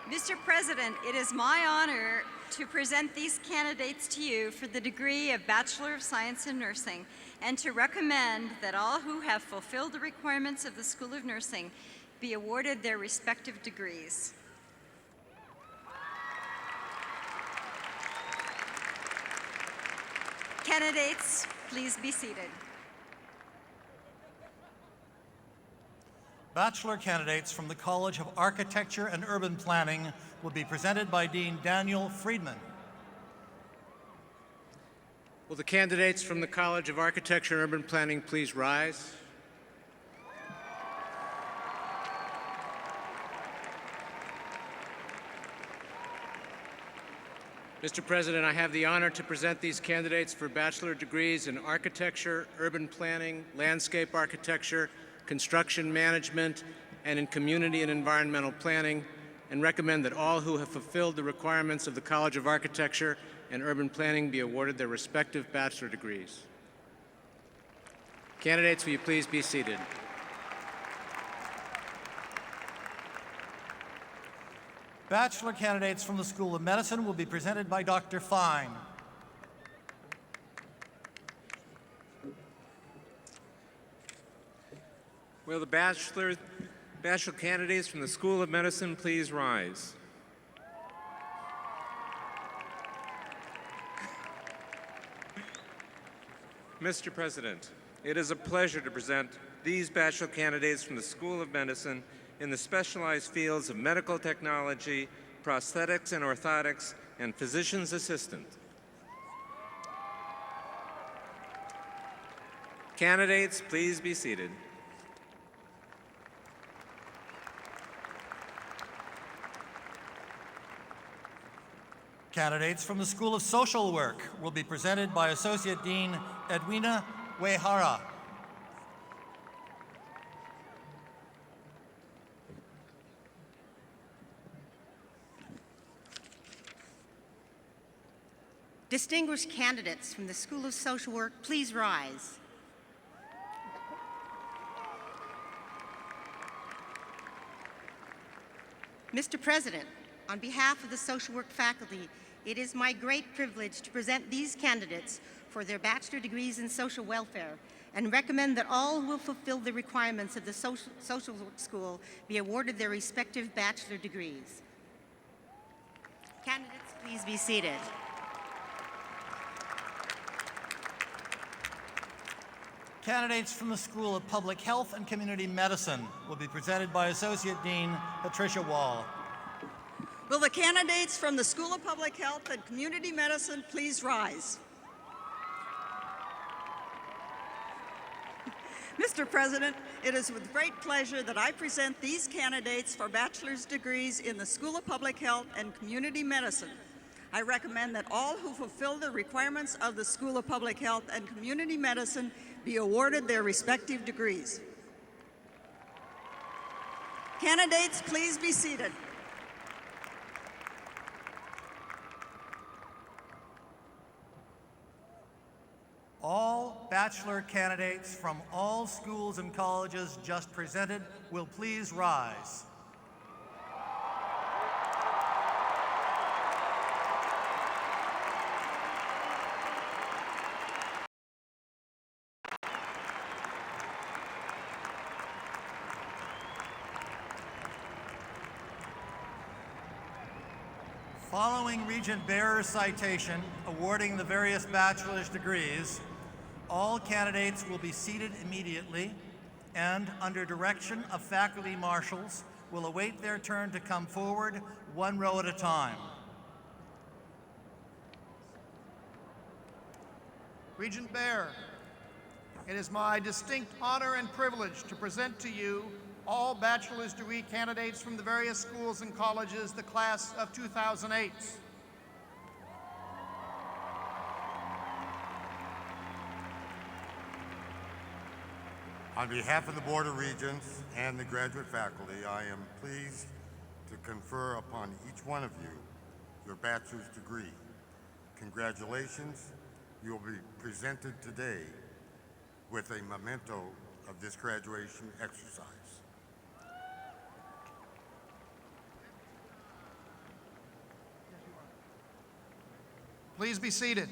Mr. President, it is my honor to present these candidates to you for the degree of Bachelor of Science in Nursing and to recommend that all who have fulfilled the requirements of the School of Nursing be awarded their respective degrees. Candidates, please be seated. Bachelor candidates from the College of Architecture and Urban Planning will be presented by Dean Daniel Friedman. Will the candidates from the College of Architecture and Urban Planning please rise? Mr. President, I have the honor to present these candidates for bachelor degrees in architecture, urban planning, landscape architecture, construction management, and in community and environmental planning, and recommend that all who have fulfilled the requirements of the College of Architecture and Urban Planning be awarded their respective bachelor degrees. Candidates, will you please be seated? Bachelor candidates from the School of Medicine will be presented by Dr. Fine. Will the bachelor candidates from the School of Medicine please rise? Mr. President, it is a pleasure to present these bachelor candidates from the School of Medicine in the specialized fields of medical technology, prosthetics and orthotics, and physician's assistant. Candidates, please be seated. Candidates from the School of Social Work will be presented by Associate Dean Edwina Uehara. Distinguished candidates from the School of Social Work, please rise. Mr. President, on behalf of the social work faculty, it is my great privilege to present these candidates for their bachelor degrees in social welfare and recommend that all who will fulfill the requirements of the social work school be awarded their respective bachelor degrees. Candidates, please be seated. Candidates from the School of Public Health and Community Medicine will be presented by Associate Dean Patricia Wall. Will the candidates from the School of Public Health and Community Medicine please rise? Mr. President, it is with great pleasure that I present these candidates for bachelor's degrees in the School of Public Health and Community Medicine. I recommend that all who fulfill the requirements of the School of Public Health and Community Medicine be awarded their respective degrees. Candidates, please be seated. All bachelor candidates from all schools and colleges just presented will please rise. Following Regent Bearer's citation awarding the various bachelor's degrees, all candidates will be seated immediately and, under direction of faculty marshals, will await their turn to come forward one row at a time. Regent Bearer, it is my distinct honor and privilege to present to you all bachelor's degree candidates from the various schools and colleges, the class of 2008. On behalf of the Board of Regents and the graduate faculty, I am pleased to confer upon each one of you your bachelor's degree. Congratulations. You will be presented today with a memento of this graduation exercise. Please be seated.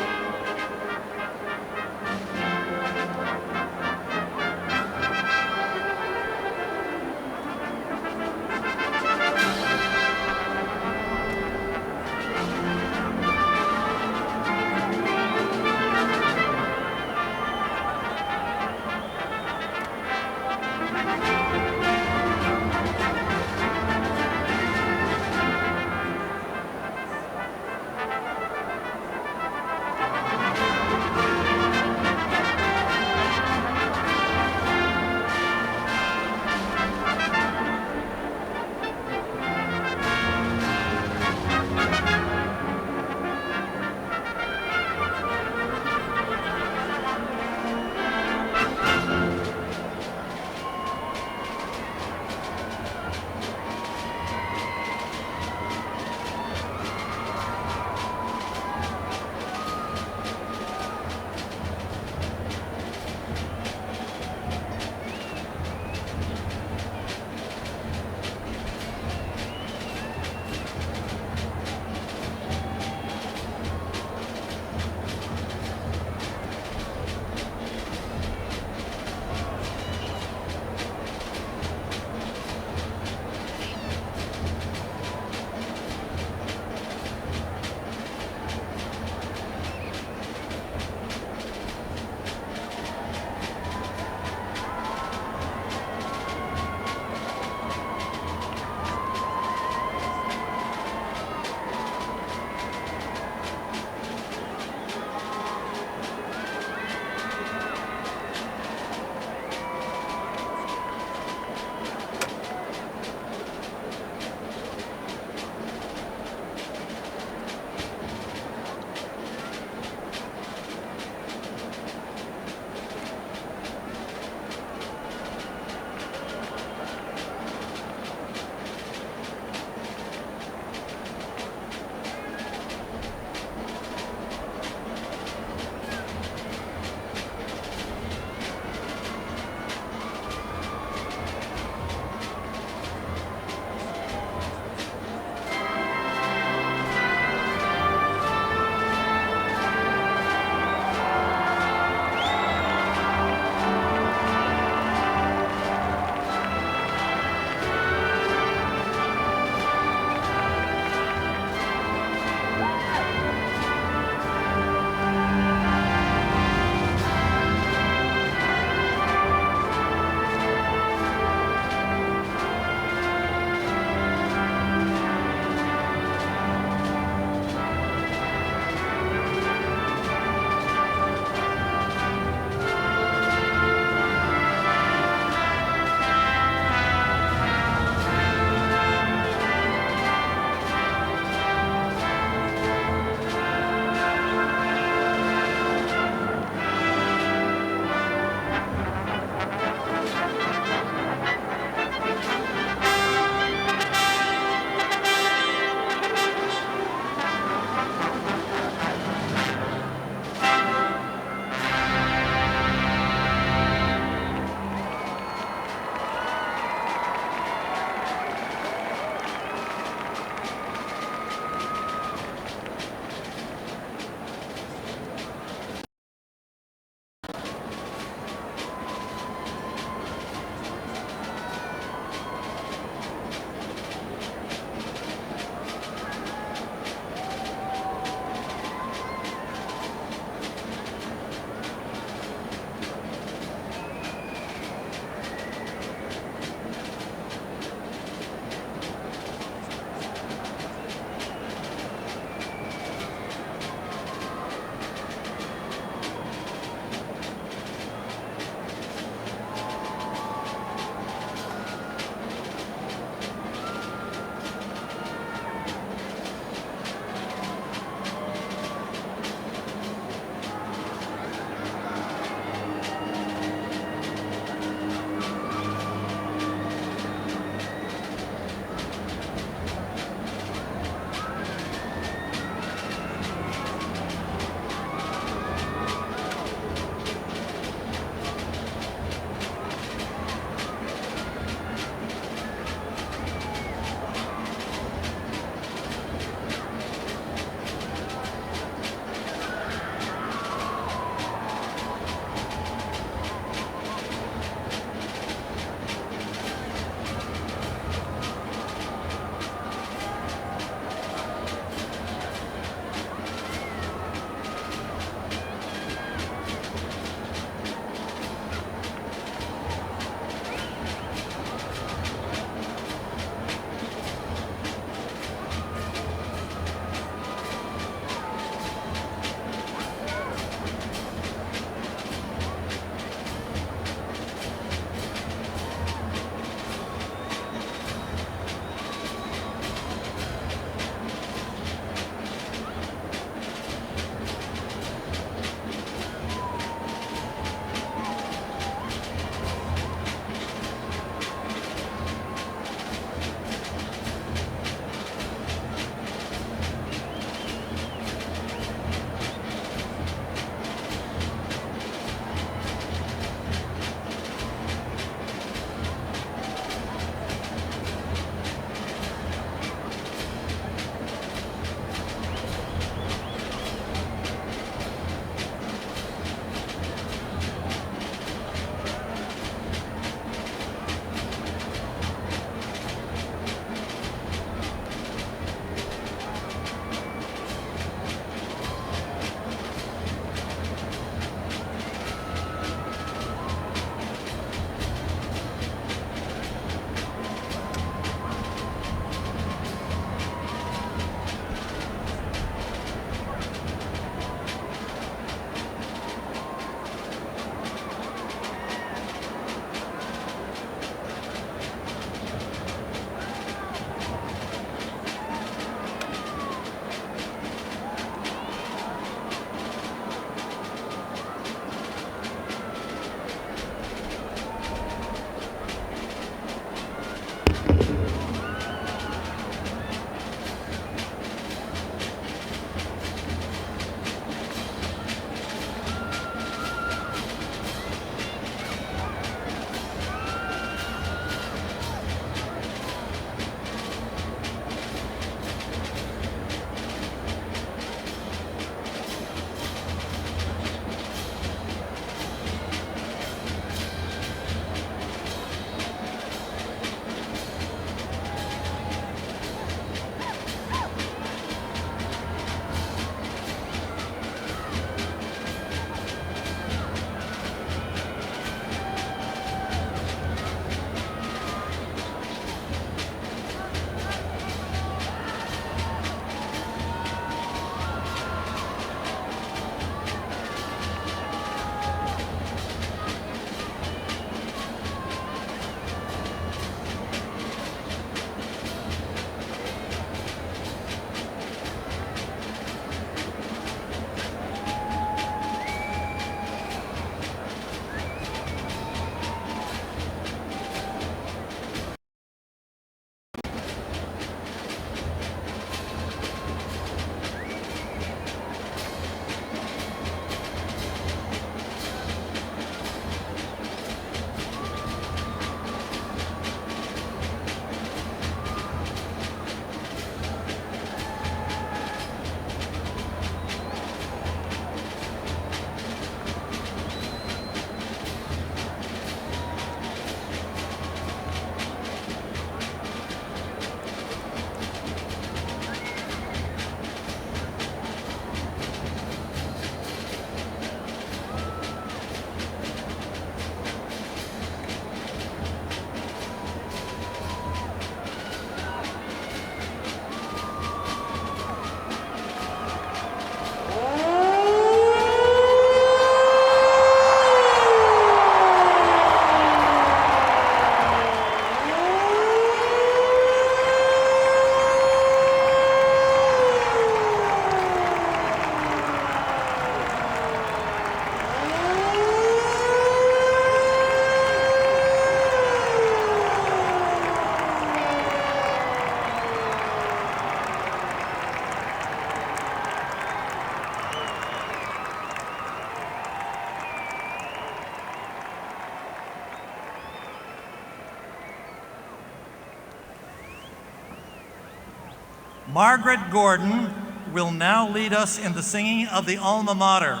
Margaret Gordon will now lead us in the singing of the Alma Mater.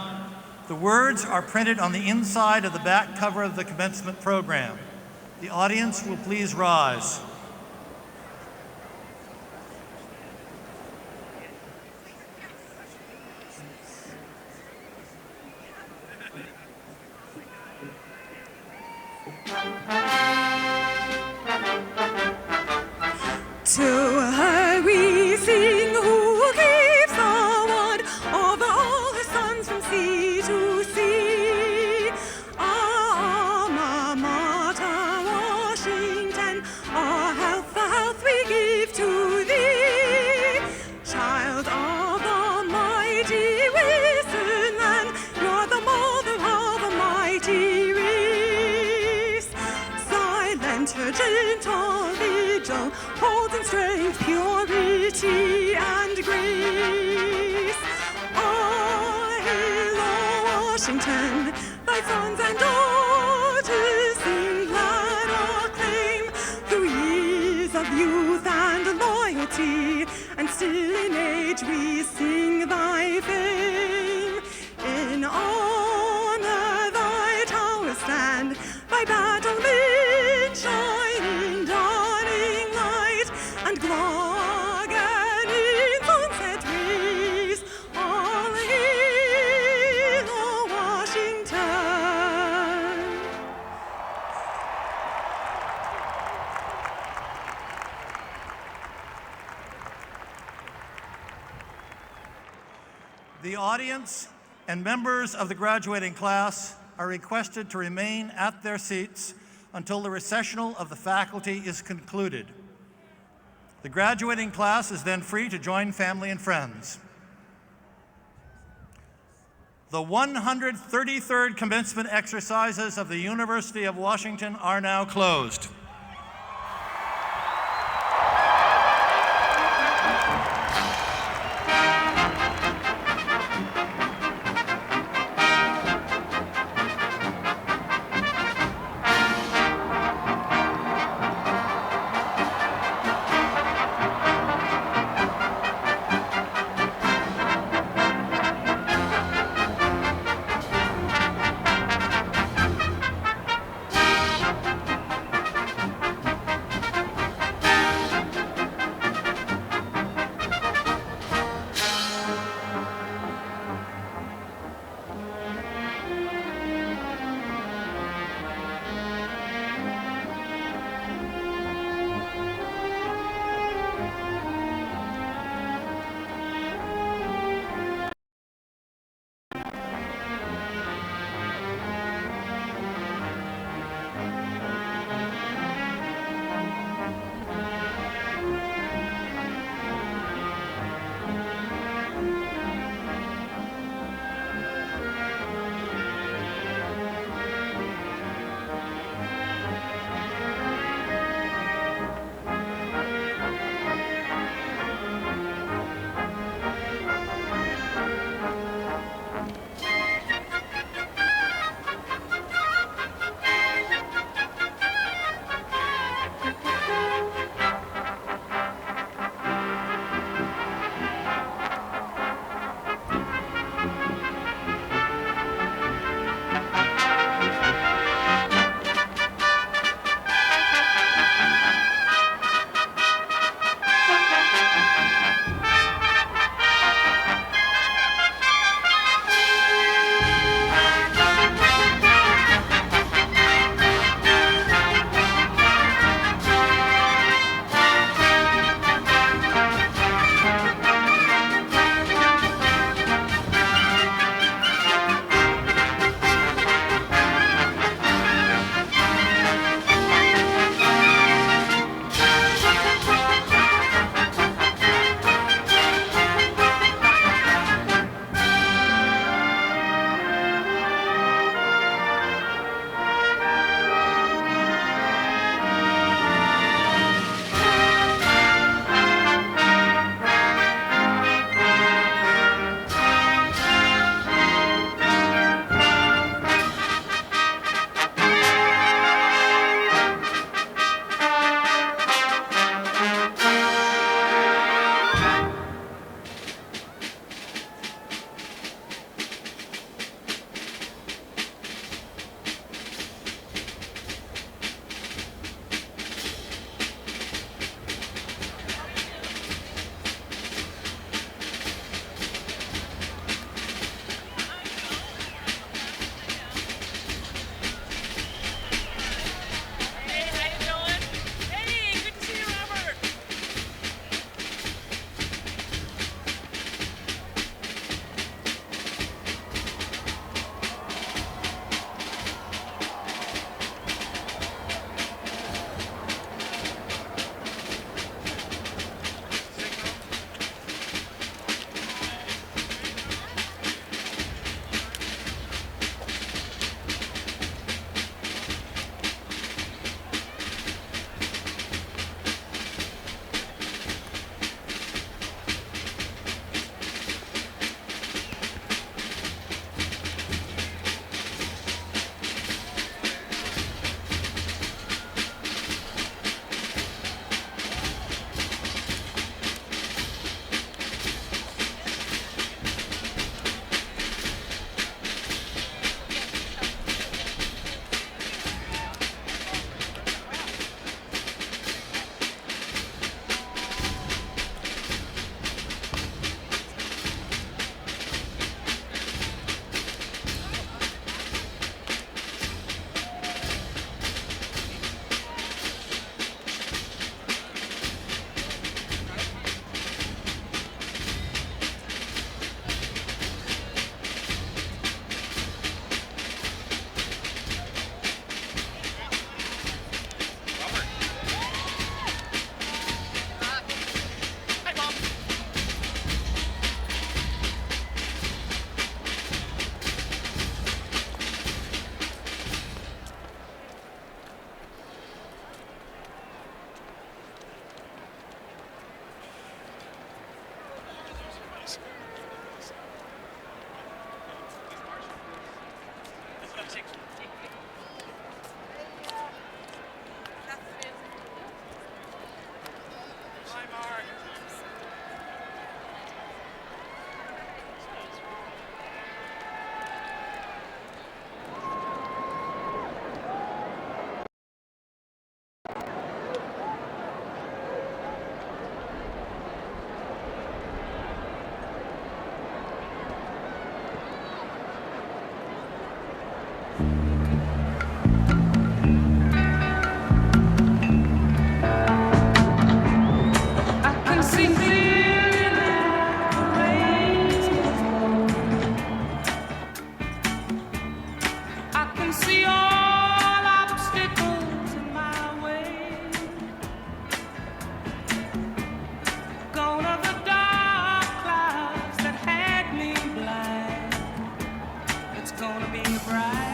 The words are printed on the inside of the back cover of the commencement program. The audience will please rise. To her we sing, who keeps the ward over all her sons from sea to sea. Alma Mater, Washington, our health, the health we give to thee. Child of the mighty Western land, you're the mother of the mighty race. Silent, her gentle vigil, holding strength, purity, and grace. Oh, hail, O Washington, thy sons and daughters sing glad acclaim through years of youth and loyalty, and still in age we sing thy fame. In honor thy towers stand, thy battlements shining, dawning light, and Glogan in sunset rays. All hail, O Washington. The audience and members of the graduating class are requested to remain at their seats until the recessional of the faculty is concluded. The graduating class is then free to join family and friends. The 133rd Commencement exercises of the University of Washington are now closed. can see all obstacles in my way. Gone are the dark clouds that had me blind. It's gonna be bright.